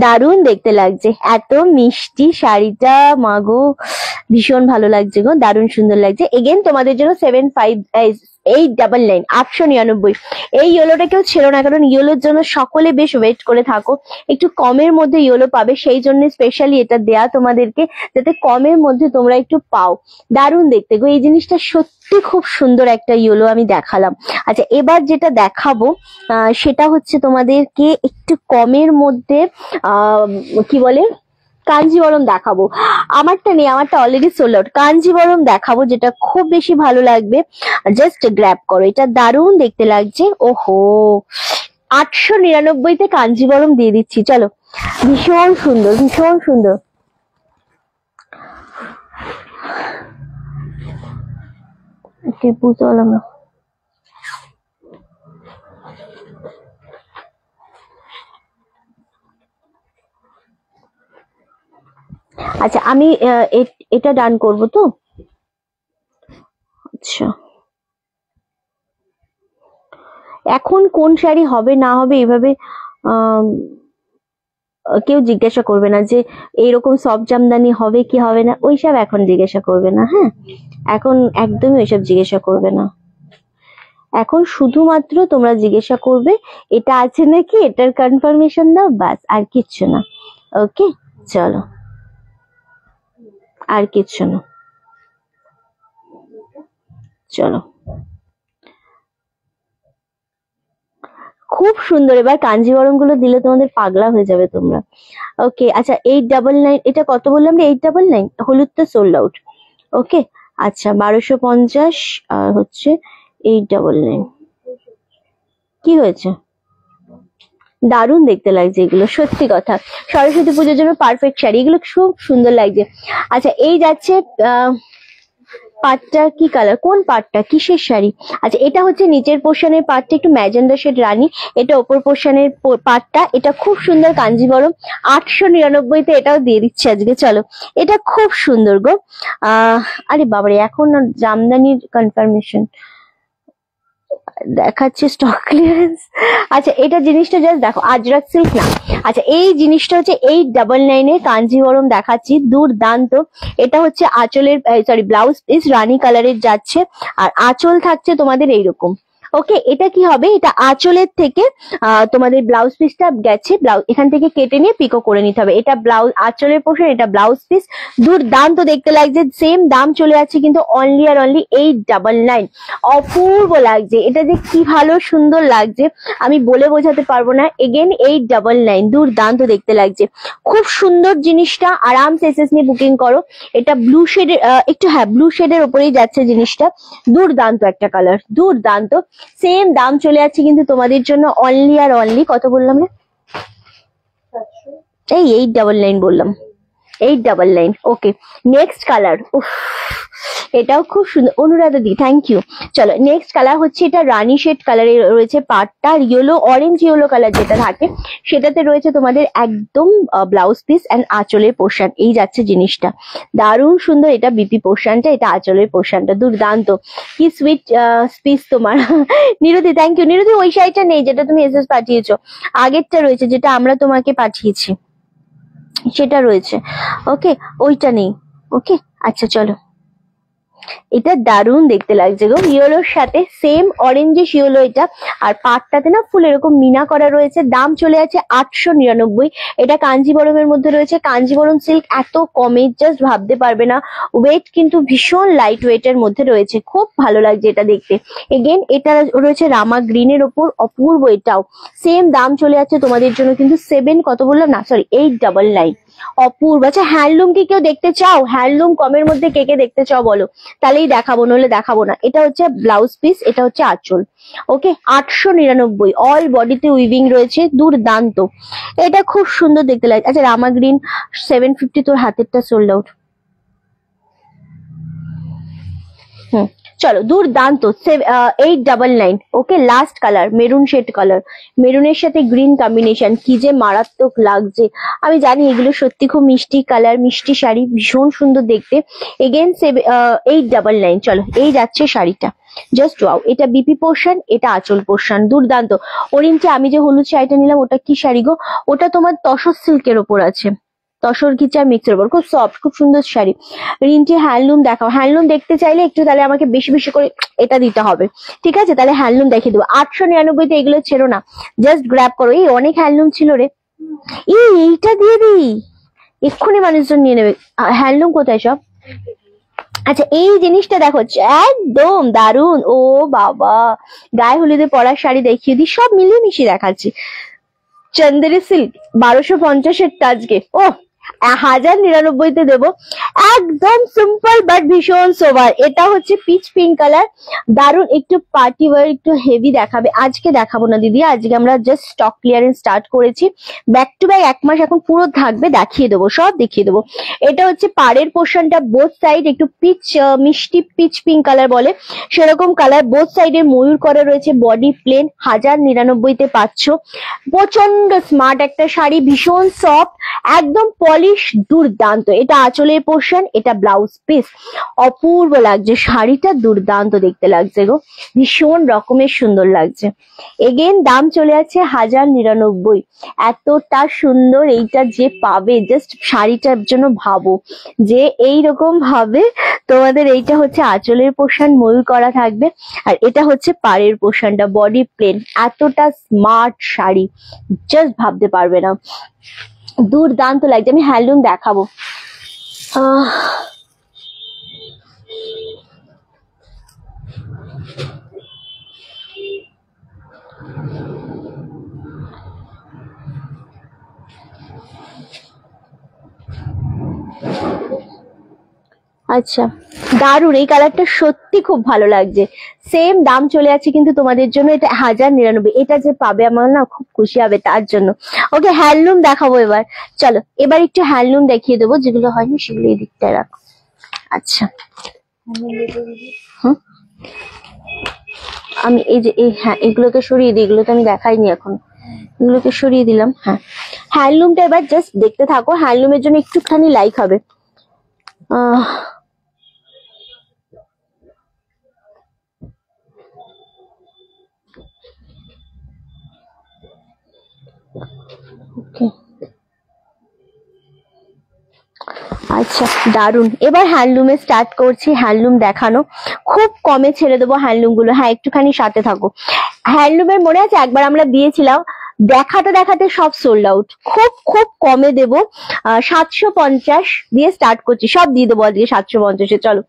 দারুণ দেখতে লাগছে, এত মিষ্টি শাড়িটা, মাগো ভীষণ ভালো লাগছে গো, দারুণ সুন্দর লাগছে। এগেন তোমাদের জন্য 899, 899। এই ইয়েলোটা কেউ ছিল না, কারণ ইয়েলোর জন্য সকলে বেশ ওয়েট করে থাকো। একটু কমের মধ্যে ইয়েলো পাবে, সেই জন্য স্পেশালি এটা দেয়া তোমাদেরকে, যাতে কমের মধ্যে তোমরা একটু পাও। দারুণ দেখতে গো, এই জিনিসটা সত্যি খুব সুন্দর একটা ইয়েলো আমি দেখালাম। আচ্ছা, এবার যেটা দেখাবো সেটা হচ্ছে তোমাদেরকে একটু কমের মধ্যে কি বলে কাঞ্জিবরম দেখাবো। আমারটা নেই, আমারটা অলরেডি সোল্ড আউট। কাঞ্জিবরম দেখাবো, যেটা খুব বেশি ভালো লাগবে, জাস্ট গ্র্যাব করো। এটা দারুণ দেখতে লাগছে। ওহো, 899-তে কাঞ্জিবরম দিয়ে দিচ্ছি, চলো। ভীষণ সুন্দর, ভীষণ সুন্দর। বুঝতে পারলাম না। আচ্ছা, আমি এটা ডান করবো তো। আচ্ছা, এখন কোন শাড়ি হবে না হবে এভাবে কেউ জিজ্ঞাসা করবে না যে এইরকম সব জামদানি হবে কি হবে না, ওইসব এখন জিজ্ঞাসা করবে না। হ্যাঁ, এখন একদমই ওইসব জিজ্ঞাসা করবে না। এখন শুধুমাত্র তোমরা জিজ্ঞাসা করবে এটা আছে নাকি, এটার কনফার্মেশন দাও, বাস, আর কিচ্ছু না। ওকে, চলো, আর কিচ্ছু না, চলো। খুব সুন্দর। এবার কাঞ্জিবরম গুলো দিলে তোমাদের পাগলা হয়ে যাবে তোমরা। ওকে, আচ্ছা, 899, এটা কত বললাম রে? 899। হলুদটা সোল্ড আউট। ওকে, আচ্ছা, 1250 আর হচ্ছে 899। কি হয়েছে? দারুণ দেখতে লাগছে এগুলো, সত্যি কথা। সরস্বতী পুজোর জন্য পারফেক্ট শাড়ি, এগুলো খুব সুন্দর লাগছে। আচ্ছা, এই যাচ্ছে পাটটা কি কালার, কোন পাটটা, কিসের শাড়ি? আচ্ছা, এটা হচ্ছে নিচের পোর্শনের পাটটা একটু ম্যাজেন্ডা শেড রানী, এটা ওপর পোর্শনের পাটটা। এটা খুব সুন্দর কাঞ্জিবরম, 899-তে এটাও দিয়ে দিচ্ছি আজকে, চলো। এটা খুব সুন্দর গো। আরে বাবারে, এখন জামদানির কনফার্মেশন, দেখাচ্ছে স্টক ক্লিয়ারেন্স। আচ্ছা এটা জিনিসটা জাস্ট দেখো, আজরাক সিল্ক না। আচ্ছা এই জিনিসটা হচ্ছে 899 এর কাঞ্জিবরম দেখাচ্ছি, দুর্দান্ত। এটা হচ্ছে আঁচলের সরি ব্লাউজ পিস রানী কালারের যাচ্ছে, আর আঁচল থাকছে তোমাদের এইরকম। ওকে, এটা কি হবে, এটা আঁচলের থেকে তোমাদের ব্লাউজ পিসটা গেছে, ব্লাউজ এখান থেকে কেটে নিয়ে পিকো করে নিতে হবে। এটা ব্লাউজ আঁচলের পোর্শন, এটা ব্লাউজ পিস, দুর্দান্ত দেখতে লাগছে। সেম দাম চলে যাচ্ছে কিন্তু অনলি আর অনলি 899। অপূর্ব লাগছে, এটা যে কি ভালো সুন্দর লাগছে আমি বলে বোঝাতে পারবো না। এগেন 899, দুর্দান্ত দেখতে লাগছে, খুব সুন্দর জিনিসটা। আরামসে এসএস নিয়ে বুকিং করো। এটা ব্লু শেডের একটু, হ্যাঁ ব্লু শেডের উপরেই যাচ্ছে জিনিসটা, দুর্দান্ত একটা কালার, দুর্দান্ত। সেম দাম চলে যাচ্ছে কিন্তু তোমাদের জন্য অনলি আর অনলি, কত বললাম রে, এই 899 বললাম, 899। ওকে, নেক্সট কালার, উফ এটাও খুব সুন্দর অনুরাধা দি, থ্যাংক ইউ। চলো নেক্সট কালার হচ্ছে এটা রানী শেড কালারে রয়েছে পাটটা, আর ইয়েলো অরেঞ্জ ইয়েলো কালার যেটা থাকে সেটাতে রয়েছে তোমাদের একদম ব্লাউজ পিস এন্ড আঁচলের পোর্শন। এই যাচ্ছে জিনিসটা, দারুণ সুন্দর। এটা বিপি পোর্শনটা, এটা আঁচলের পোর্শনটা, দুর্দান্ত। কি সুইট পিস তোমার নিরুতি, থ্যাংক ইউ। নিরুতি ওই শাড়িটা নেই যেটা তুমি এসএস পাঠিয়েছো, আগেরটা রয়েছে যেটা আমরা তোমাকে পাঠিয়েছি সেটা রয়েছে। ওকে, ওইটা নেই। ওকে আচ্ছা চলো, এটা দারুণ দেখতে লাগছে গো, ইয়েলোর সাথে সেম অরেঞ্জিশ ইয়েলো এটা, আর পাটটাতে না ফুল এরকম মিনা করা রয়েছে। দাম চলে আছে 899। এটা কাঞ্জিবরমের মধ্যে রয়েছে, কাঞ্জিবরম সিল্ক এত কমে জাস্ট ভাবতে পারবে না। ওয়েট কিন্তু ভীষণ লাইট ওয়েটের মধ্যে রয়েছে, খুব ভালো লাগছে এটা দেখতে। এগেন এটা রয়েছে রামা গ্রিনের ওপর, অপূর্ব। এটাও সেম দাম চলে যাচ্ছে তোমাদের জন্য কিন্তু 7 কত বললাম না, সরি 899। অপূর্ব। আচ্ছা হ্যান্ডলুম কি কেউ দেখতে চাও? হ্যান্ডলুম কমের মধ্যে কে কে দেখতে চাও বলো, তাহলেই দেখাবো, নইলে দেখাবো না। এটা হচ্ছে ব্লাউজ পিস, এটা হচ্ছে আঁচল। ওকে, 899, অল বডিতে উইভিং রয়েছে, দুর্দান্ত। এটা খুব সুন্দর দেখতে লাগে। আচ্ছা রামা গ্রিন 750, তোর হাতেরটা সোল্ড আউট। হুম, চলো দুর্দান্ত 899। Okay, last colour maroon shade colour, মেরুনের সাথে গ্রিন কম্বিনেশন, কি যে মারাত্মক লাগছে। আমি জানি এগুলো সত্যি খুব মিষ্টি কালার, মিষ্টি শাড়ি, ভীষণ সুন্দর দেখতে। এগেন 899। চলো এই যাচ্ছে শাড়িটা, জাস্ট ওয়াও। এটা বিপি পোর্শন, এটা আঁচল পোর্শন, দুর্দান্ত। ওরিনটি আমি যে হলুদ শাড়িটা নিলাম ওটা কি শাড়ি গো, ওটা তোমার তসর সিল্কের ওপর আছে, তসর ঘিচা মিক্সের উপর, খুব সফট, খুব সুন্দর শাড়ি। রিন্টি হ্যান্ডলুম দেখাও, হ্যান্ডলুম দেখতে চাইলে একটু তাহলে আমাকে বেশি বেশি করে এটা দিতে হবে, ঠিক আছে? তাহলে হ্যান্ডলুম দেখিয়ে দেবো। 899 তে এগুলো ছেড়ো না, জাস্ট গ্র্যাব করো। এই অনেক হ্যান্ডলুম ছিল রে, এইটা দিয়ে দিই, এক্ষুনি মানুষজন নিয়ে নেবে। হ্যান্ডলুম কোথায় সব? আচ্ছা এই জিনিসটা দেখো, একদম দারুণ। ও বাবা, গায়ে হলুদে পরার শাড়ি দেখিয়ে দিই, সব মিলিয়ে মিশিয়ে দেখাচ্ছি। চন্দেরি সিল্ক 1250 আজকে, ও 1099 দেবো। একদম সিম্পল বাট ভীষণ সোবার। এটা হচ্ছে পিচ পিঙ্ক কালার, দারুন। একটু পার্টি ওয়্যার, একটু হেভি দেখাবে। আজকে দেখাবো না দিদি, আজকে আমরা জাস্ট স্টক ক্লিয়ারেন্স স্টার্ট করেছি। ব্যাক টু ব্যাক 1 মাস এখন পুরো থাকবে, দেখিয়ে দেবো, সব দেখিয়ে দেবো। এটা হচ্ছে পাড়ের পোর্শনটা, বোথ সাইড একটু পিচ মিষ্টি পিচ পিঙ্ক কালার বলে সেরকম কালার, বোথ সাইডে ময়ূর করা রয়েছে, বডি প্লেন। 1099 পাচ্ছ। প্রচন্ড স্মার্ট একটা শাড়ি, ভীষণ সফট, একদম পলিশ, দুর্দান্ত। এটা আঁচলের পোর্শন, এটা ব্লাউজ পিস, অপূর্ব লাগছে শাড়িটা, দুর্দান্ত দেখতে লাগছে গো, ভীষণ রকমের সুন্দর লাগছে। এগেন দাম চলে যাচ্ছে 1099। এতটা সুন্দর এইটা যে পাবে, জাস্ট শাড়িটার জন্য ভাবো যে এইরকম ভাবে তোমাদের। এইটা হচ্ছে আঁচলের পোর্শন, ময়ূর করা থাকবে, আর এটা হচ্ছে পাড়ের পোর্শনটা, বডি প্লেন। এতটা স্মার্ট শাড়ি জাস্ট ভাবতে পারবে না, দুর্দান্ত লাগছে। আমি হ্যান্ডলুম দেখাবো। আচ্ছা দারুন, এই কালারটা সত্যি খুব ভালো লাগছে। সেম দাম চলে যাচ্ছে কিন্তু তোমাদের জন্য, এটা 1099। এটা যে পাবে আমার না খুব খুশি হবে তার জন্য। ওকে হ্যান্ডলুম দেখাবো এবার, চলো এবার একটু হ্যান্ডলুম দেখিয়ে দেবো, যেগুলো হয়নি সেগুলো এই দিকটায় রাখো। আচ্ছা হুম, আমি এই যে হ্যাঁ এগুলোকে সরিয়ে দিই, এগুলো তো আমি দেখাইনি এখন, এগুলোকে সরিয়ে দিলাম। হ্যাঁ হ্যান্ডলুমটা এবার জাস্ট দেখতে থাকো, হ্যান্ডলুমের জন্য একটুখানি লাইক হবে। ওকে, আচ্ছা দারুন। এবার হ্যান্ডলুমে স্টার্ট করছি, হ্যান্ডলুম দেখানো। খুব কমে ছেড়ে দেবো হ্যান্ডলুম গুলো, হ্যাঁ একটুখানি সাথে থাকো। হ্যান্ডলুমের মনে আছে একবার আমরা দিয়েছিলাম, দেখাতে দেখাতে সব সোল্ড আউট। খুব খুব কমে দেবো, 750 দিয়ে স্টার্ট করছি, সব দিয়ে দেবো আজকে 750-এ। চলো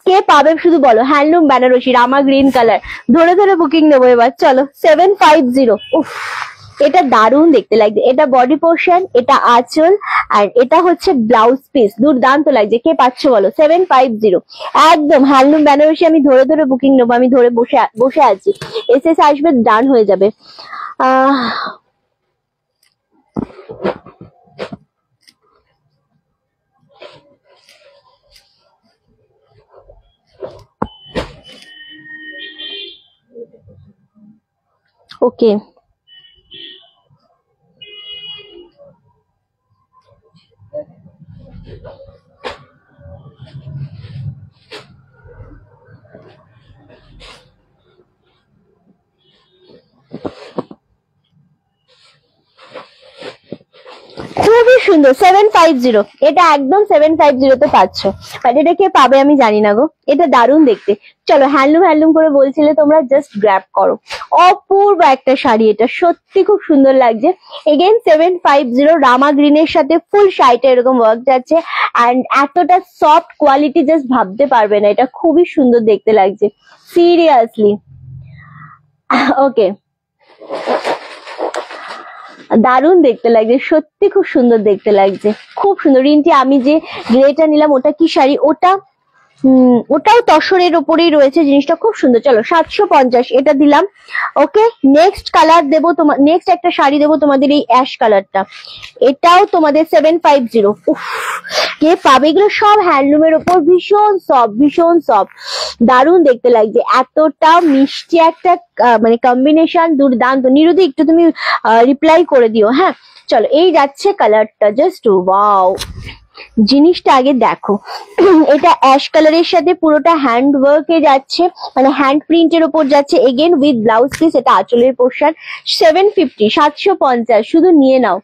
কে পাবে শুধু বলো। হ্যান্ডলুম বেনারসি রামা গ্রিন কালার, ধরে ধরে বুকিং নেবো এবার। চলো 750। উফ, এটা দারুণ দেখতে লাগছে। এটা বডি পোর্শন, এটা আঁচল, আর এটা হচ্ছে ব্লাউজ পিস। দুর্দান্ত লাগছে। কে পাচ্ছ বলো? 750 একদম হ্যান্ডলুম বেনারসি। আমি ধরে ধরে বুকিং নেবো, আমি ধরে বসে আছি। এসএস আসবে, ডান হয়ে যাবে। ওকে, খুবই সুন্দর। 750, এটা একদম 750-তে পাচ্ছ। বাট এটা কে পাবে আমি জানি না গো। এটা দারুণ দেখতে। চলো হ্যান্ডলুম হ্যান্ডলুম করে বলছিলে তোমরা, জাস্ট গ্র্যাব করো। অপূর্ব একটা শাড়ি, এটা সত্যি খুব সুন্দর লাগছে। এগেন 750, রামা গ্রিনের সাথে ফুল শাড়িটা এরকম ওয়ার্ক যাচ্ছে। অ্যান্ড এতটা সফট কোয়ালিটি জাস্ট ভাবতে পারবে না, এটা খুবই সুন্দর দেখতে লাগছে সিরিয়াসলি। ওকে, দারুণ দেখতে লাগছে, সত্যি খুব সুন্দর দেখতে লাগছে, খুব সুন্দর। রিন্টি আমি যে গ্রেটা নিলাম ওটা কি শাড়ি? ওটাও তসরের ওপরেই রয়েছে, জিনিসটা খুব সুন্দর। চলো 750 এটা দিলাম। ওকে, নেক্সট কালার দেবো তোমার, নেক্সট একটা শাড়ি দেবো তোমাদের, এই অ্যাশ কালারটা। এটাও তোমাদের 750। উফ, কে পাবে? এগুলো সব হ্যান্ডলুমের ওপর, ভীষণ সফট, ভীষণ সফট, দারুণ দেখতে লাগছে। এতটা মিষ্টি একটা মানে কম্বিনেশন, দুর্দান্ত। নিরুদি একটু তুমি রিপ্লাই করে দিও, হ্যাঁ। চলো এই যাচ্ছে কালারটা, জাস্ট ওয়াও। জিনিসটা আগে দেখো। এটা অ্যাশ কালারের সাথে পুরোটা হ্যান্ড ওয়ার্কে যাচ্ছে, মানে হ্যান্ড প্রিন্টের উপর যাচ্ছে। এগেন উইথ ব্লাউজ পিস, এটা আঁচলের পোর্শন। 750, 750 শুধু নিয়ে নাও।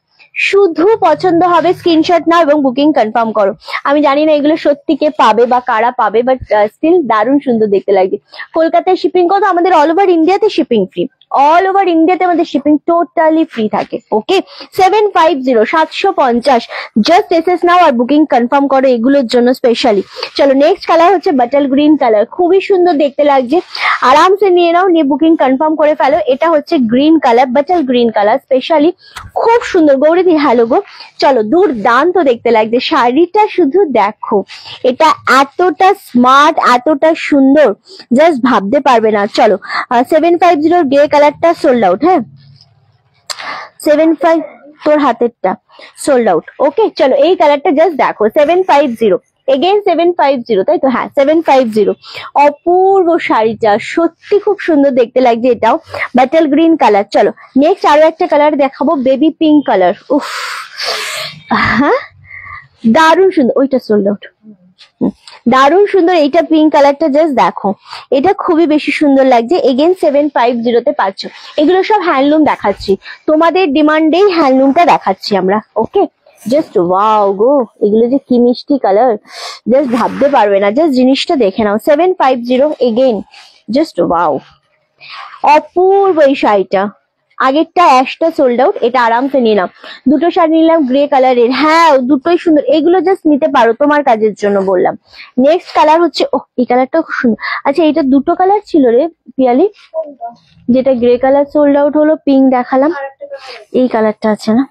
শুধু পছন্দ হবে স্ক্রিনশট নাও এবং বুকিং কনফার্ম করো। আমি জানি না এগুলো সত্যি কে পাবে বা কারা পাবে, বাট স্টিল দারুণ সুন্দর দেখতে লাগছে। কলকাতায় শিপিং কত? আমাদের অল ওভার ইন্ডিয়াতে শিপিং ফ্রি। অল ওভার ইন্ডিয়াতে আমাদের শিপিং টোটালি ফ্রি থাকে। ওকে, 750, 750 জাস্ট এসএস নাও আর বুকিং কনফার্ম করো এগুলোর জন্য স্পেশালি। চলো নেক্সট কালার হচ্ছে বাটল গ্রিন কালার, খুবই সুন্দর দেখতে লাগছে। আরামসে নিয়ে নাও, নিয়ে বুকিং কনফার্ম করে ফেলো। এটা হচ্ছে green colour, bottle green colour specially, খুব সুন্দর। গৌরীদি হ্যালো গো। চলো দুর্দান্ত দেখতে লাগছে শাড়িটা, শুধু দেখো। এটা এতটা স্মার্ট, এতটা সুন্দর, জাস্ট ভাবতে পারবে না। চলো 750 গ্রে কালারটা সোল্ড আউট। হ্যাঁ 75 তোর হাতেরটা সোল্ড আউট। ওকে, চলো এই কালারটা জাস্ট দেখো। 750 এগেন 750, তাই তো? হ্যাঁ 750। অপূর্ব শাড়িটা, সত্যি খুব সুন্দর দেখতে লাগছে। এটাও বাটল গ্রিন কালার। চলো নেক্সট আরো একটা কালার দেখাবো, বেবি পিঙ্ক কালার। উফ, হ্যাঁ দারুণ সুন্দর। ওইটা সোল্ড আউট, দারুণ সুন্দর। এইটা পিঙ্ক কালারটা জাস্ট দেখো, এটা খুবই বেশি সুন্দর লাগছে। এগেন 750-তে পাচ্ছ। এগুলো সব হ্যান্ডলুম দেখাচ্ছি, তোমাদের ডিমান্ডেই হ্যান্ডলুমটা দেখাচ্ছি আমরা। ওকে, জাস্ট ওয়াও গো, এগুলো যে কি মিষ্টি কালার, জাস্ট ভাবতে পারবে না। জাস্ট জিনিসটা দেখে নাও। 750 এগেন, জাস্ট ওয়াও, অপূর্ব এই শাড়িটা। আগেরটা অ্যাশটা সোল্ড আউট, এটা আরামসে নিলাম। দুটো শাড়ি নিলাম গ্রে কালারের, হ্যাঁ দুটোই সুন্দর। এগুলো জাস্ট নিতে পারো, তোমার কাজের জন্য বললাম। নেক্সট কালার হচ্ছে, ও এই কালারটা খুব সুন্দর। আচ্ছা এটা দুটো কালার ছিল রে পিয়ালি, যেটা গ্রে কালার সোল্ড আউট হলো, পিঙ্ক দেখালাম, এই কালারটা আছে না,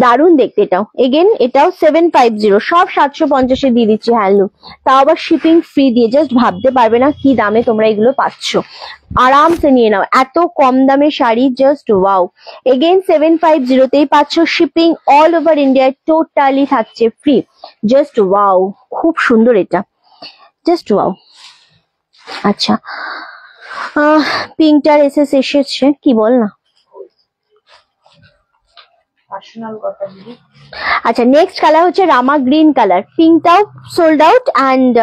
দারুণ দেখতে। এটাও এগেন, এটাও 750, সব 750-এ দিয়ে দিচ্ছি হ্যান্ডলুম, তাও আবার শিপিং ফ্রি দিয়ে। জাস্ট ভাবতে পারবে না কি দামে তোমরা এগুলো পাচ্ছ। আরামসে নিয়ে নাও, এত কম দামে শাড়ি, জাস্ট ওয়াও। এগেন 750-তেই পাচ্ছ, shipping all over India totally থাকছে ফ্রি। জাস্ট ওয়াও, খুব সুন্দর এটা, জাস্ট ওয়াও। আচ্ছা পিঙ্কটার এসেছে, কি বল না। আচ্ছা নেক্সট কালার হচ্ছে রামা গ্রিন কালার। পিঙ্কটাও সোল্ড আউট অ্যান্ড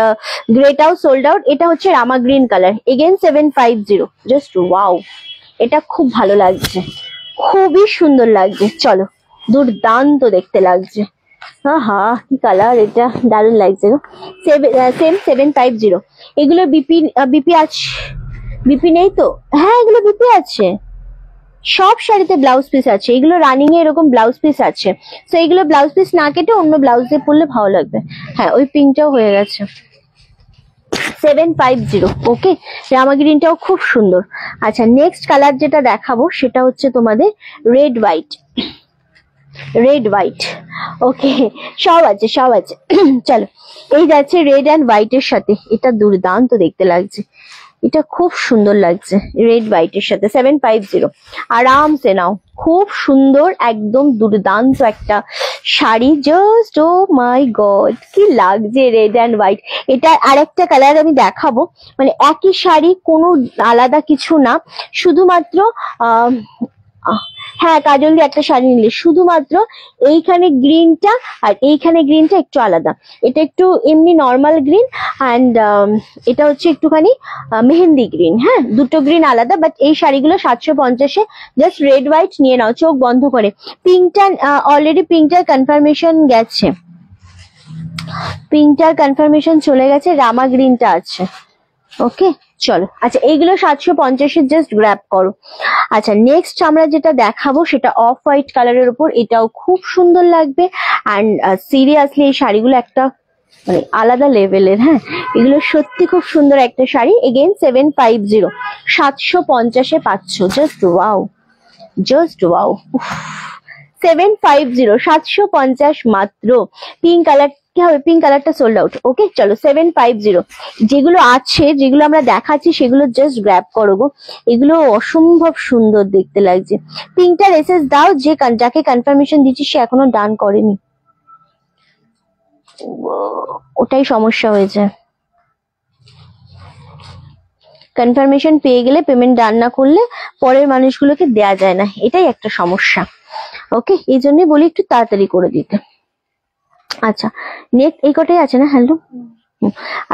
গ্রেটাও সোল্ড আউট। এটা হচ্ছে rama green colour. Again 750, just wow, এটা খুব ভালো লাগছে, খুবই সুন্দর লাগছে। চলো দুর্দান্ত দেখতে লাগছে। হা কি কালার, এটা দারুণ লাগছে গো। সেম 750। এগুলো বিপি আছে? বিপি নেই তো? হ্যাঁ এগুলো বিপি আছে, সব শাড়িতে ব্লাউজ পিস আছে। এগুলো রানিং এ এরকম ব্লাউজ পিস আছে, তো এগুলো ব্লাউজ পিস না কেটে অন্য ব্লাউজ দিয়ে পরলে ভালো লাগবে। হ্যাঁ ওই পিঙ্কটাও হয়ে গেছে। 750। ওকে, রামা গ্রিনটাও খুব সুন্দর। আচ্ছা নেক্সট কালার যেটা দেখাবো সেটা হচ্ছে তোমাদের রেড হোয়াইট। রেড হোয়াইট, ওকে সব আছে সব আছে। চলো এই যাচ্ছে রেড অ্যান্ড হোয়াইটের সাথে, এটা দুর্দান্ত দেখতে লাগছে, এটা খুব সুন্দর লাগছে রেড হোয়াইটের সাথে। 750, আরামসে নাও, খুব সুন্দর একদম দুর্দান্ত একটা শাড়ি। জাস্ট ও মাই গড কি লাগছে রেড অ্যান্ড হোয়াইট। এটা আরেকটা কালার আমি দেখাবো, মানে একই শাড়ি, কোনো আলাদা কিছু না, শুধুমাত্র হ্যাঁ কাজল দিয়ে একটা শাড়ি নিলে শুধুমাত্র এইখানে গ্রিনটা আর এইখানে গ্রিনটা একটু আলাদা। এটা একটু এমনি নর্মাল গ্রিন অ্যান্ড এটা হচ্ছে একটুখানি মেহেন্দি গ্রিন। হ্যাঁ দুটো গ্রিন আলাদা, বাট এই শাড়িগুলো 750-এ জাস্ট রেড হোয়াইট নিয়ে নাও চোখ বন্ধ করে। পিঙ্কটা অলরেডি পিঙ্কটার কনফার্মেশন গেছে, পিঙ্কটার কনফার্মেশন চলে গেছে, রামা গ্রিনটা আছে। ওকে চলো, আচ্ছা এইগুলো 750-এ জাস্ট গ্র্যাব করো। আচ্ছা নেক্সট আমরা যেটা দেখাবো সেটা অফ হোয়াইট কালারের উপর, এটাও খুব সুন্দর লাগবে অ্যান্ড সিরিয়াসলি এই শাড়িগুলো একটা মানে আলাদা লেভেলের। হ্যাঁ এগুলো সত্যি খুব সুন্দর একটা শাড়ি। এগেইন 750, 750-এ পাচ্ছ। Just wow, just wow. 750, 750 মাত্র। পিঙ্ক কালার কি হবে? পিঙ্ক কালারটা সোল্ড আউট। ওকে চলো 750, যেগুলো আছে যেগুলো আমরা দেখাচ্ছি সেগুলো জাস্ট গ্র্যাব করো গো, এগুলো অসম্ভব সুন্দর দেখতে লাগছে। পিঙ্কটার এসএস দাও, যাকে কনফার্মেশন দিচ্ছি সে এখনো ডান করেনি, ওটাই সমস্যা হয়েছে। কনফার্মেশন পেয়ে গেলে পেমেন্ট ডান না করলে পরের মানুষগুলোকে দেয়া যায় না, এটাই একটা সমস্যা। ওকে এই জন্যই বলি একটু তাড়াতাড়ি করে দিতে। আচ্ছা নেক্সট এই কটাই আছে না? হ্যালো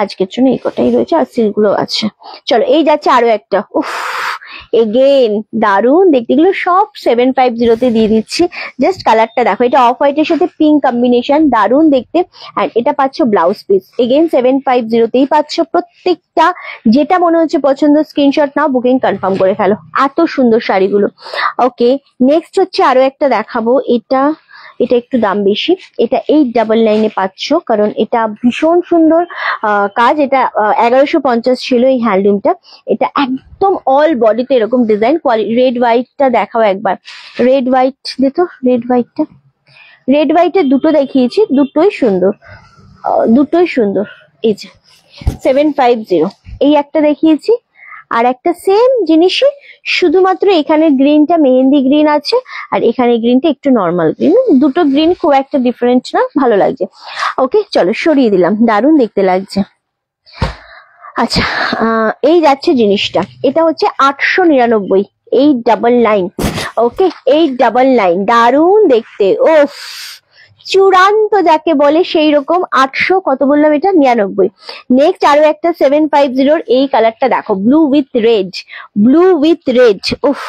আজকের জন্য এই কটাই রয়েছে, আর সিলগুলো আছে। চলো এই যাচ্ছে আরো একটা, উফ এগেন দারুন দেখতে। এগুলো সব 750-তে দিয়ে দিচ্ছি। জাস্ট কালারটা দেখো, এটা অফ হোয়াইটের সাথে পিঙ্ক কম্বিনেশন, দারুন দেখতে। আর এটা পাচ্ছ ব্লাউজ পিস, এগেন 750-তেই পাচ্ছ প্রত্যেকটা। যেটা মনে হচ্ছে পছন্দ স্ক্রিনশট নাও, বুকিং কনফার্ম করে ফেলো, এত সুন্দর শাড়িগুলো। ওকে নেক্সট হচ্ছে আরো একটা দেখাবো, এটা একটু দাম বেশি, এটা 899-এ পাচ্ছ, কারণ এটা ভীষণ সুন্দর কাজ। এটা 1150 ছিল এই হ্যান্ডলুমটা। এটা একদম অল বডিতে এরকম ডিজাইন। রেড হোয়াইটটা দেখাও একবার, রেড হোয়াইট দিত, রেড হোয়াইটটা, রেড হোয়াইটের দুটো দেখিয়েছি, দুটোই সুন্দর, দুটোই সুন্দর। এই যে 750, এই একটা দেখিয়েছি, আর একটা সেম জিনিসই, শুধুমাত্র এখানে গ্রিনটা মেহেন্দি গ্রিন আছে আর এখানে গ্রিনটা একটু নর্মাল গ্রিন। দুটো গ্রিন খুব একটা ডিফারেন্ট না, ভালো লাগছে। ওকে চলো সরিয়ে দিলাম, দারুণ দেখতে লাগছে। আচ্ছা এই যাচ্ছে জিনিসটা, এটা হচ্ছে 899, 899। ওকে 899, দারুণ দেখতে। ওফ চূড়ান্ত যাকে বলে সেই রকম। 800 কত বললাম? এটা 99। নেক্সট আরো একটা 750-র এই কালারটা দেখো, blue with red, blue with red. উফ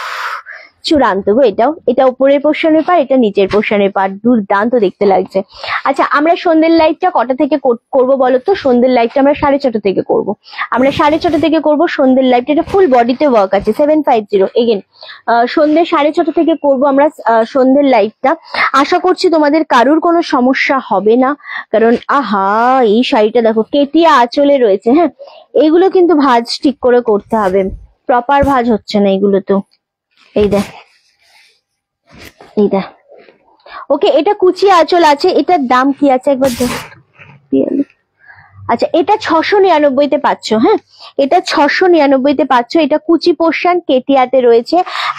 চূড়ান্ত গো এটাও। এটা উপরের পোর্শনের পার, এটা নিচের পোর্শনের পার, দুর্দান্ত দেখতে লাগছে। আচ্ছা আমরা সন্ধ্যের লাইটটা কটা থেকে করবো বলো তো? সন্ধ্যের লাইটটা আমরা 6:30 থেকে করবো, আমরা 6:30 থেকে করবো সন্ধ্যের লাইট। এটা ফুল বডিতে ওয়ার্ক আছে। 750 এগেন সন্ধ্যে 6:30 থেকে করবো আমরা সন্ধ্যের লাইটটা। আশা করছি তোমাদের কারুর কোনো সমস্যা হবে না, কারণ আহা এই শাড়িটা দেখো কেটিয়া আঁচলে রয়েছে। হ্যাঁ এগুলো কিন্তু ভাঁজ ঠিক করে করতে হবে, প্রপার ভাঁজ হচ্ছে না এগুলো তো। এই দেখ, এই দেখ। ওকে এটা কুচি আঁচল আছে, এটার দাম কি আছে একবার দেখ। আচ্ছা এটা 699-তে পাচ্ছ। হ্যাঁ এটা 699-তে পাচ্ছ। এটা কুচি পোর্শন কেটিয়াতে রয়েছে,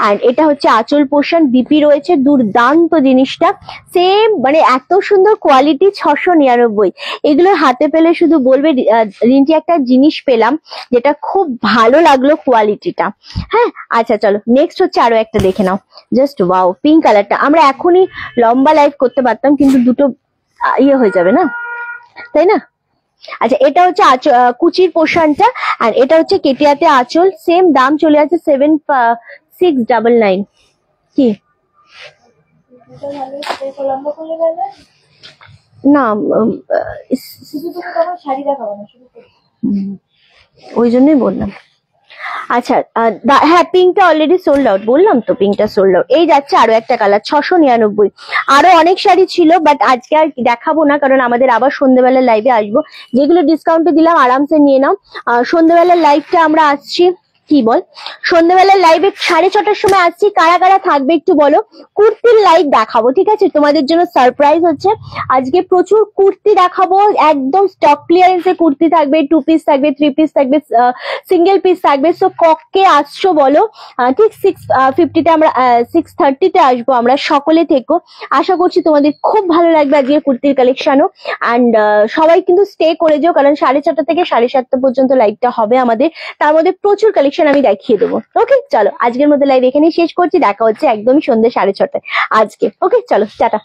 এন্ড এটা হচ্ছে আঁচল পোর্শন, বিপি রয়েছে। দুর্দান্ত জিনিসটা, সেম মানে এত সুন্দর কোয়ালিটি। 699, এগুলো হাতে পেলে শুধু বলবে রিন্টি একটা জিনিস পেলাম, যেটা খুব ভালো লাগলো কোয়ালিটিটা। হ্যাঁ আচ্ছা চলো নেক্সট হচ্ছে আরো একটা দেখে নাও। জাস্ট ওয়াও পিঙ্ক কালারটা। আমরা এখনই লম্বা লাইভ করতে পারতাম, কিন্তু দুটো ইয়ে হয়ে যাবে না, তাই না? আচ্ছা এটা হচ্ছে কুচির পোর্শনটা, আর এটা হচ্ছে কেটিয়াতে আঁচল। সেম দাম চলে আছে 7699। কি এটা ভালো সেটাই লম্বা করলে গেলে না শুধু তুমি তখন শাড়ি দেখাবো না শুরু করি ওই জন্যই বললাম। আচ্ছা হ্যাঁ, পিঙ্কটা অলরেডি সোল্ড আউট, বললাম তো পিঙ্কটা সোল্ড আউট। এই যাচ্ছে আরো একটা কালার 699। আরো অনেক শাড়ি ছিল, বাট আজকে আর দেখাবো না, কারণ আমাদের আবার সন্ধ্যেবেলার লাইভে আসবো। যেগুলো ডিসকাউন্টে দিলাম আরামসে নিয়ে নাও। সন্ধ্যেবেলার লাইভটা আমরা আসছি, কি বল, সন্ধ্যেবেলার লাইভে 6:30টার সময় আসছি। কারা কারা থাকবে একটু বলো। কুর্তির লাইভ দেখাবো, ঠিক আছে, তোমাদের জন্য সারপ্রাইজ হচ্ছে আজকে। প্রচুর কুর্তি দেখাবো, একদম স্টক ক্লিয়ারেন্সে কুর্তি থাকবে, 2 পিস থাকবে, 3 পিস থাকবে, সিঙ্গেল পিস থাকবে। সো ককে আসছো বলো। ঠিক 6:50-তে আমরা 6:30-তে আসবো আমরা। সকলে থেকো, আশা করছি তোমাদের খুব ভালো লাগবে আজকে কুর্তির কালেকশনও। অ্যান্ড সবাই কিন্তু স্টে করে যাও, কারণ 6:30 থেকে 7:30 পর্যন্ত লাইভটা হবে আমাদের। তার মধ্যে প্রচুর কালেকশন আমি দেখিয়ে দেবো। ওকে চলো, আজকের মধ্যে লাইভ এখানেই শেষ করছি। দেখা হচ্ছে একদমই সন্ধ্যে 6:30টায় আজকে। ওকে চলো, টাটা।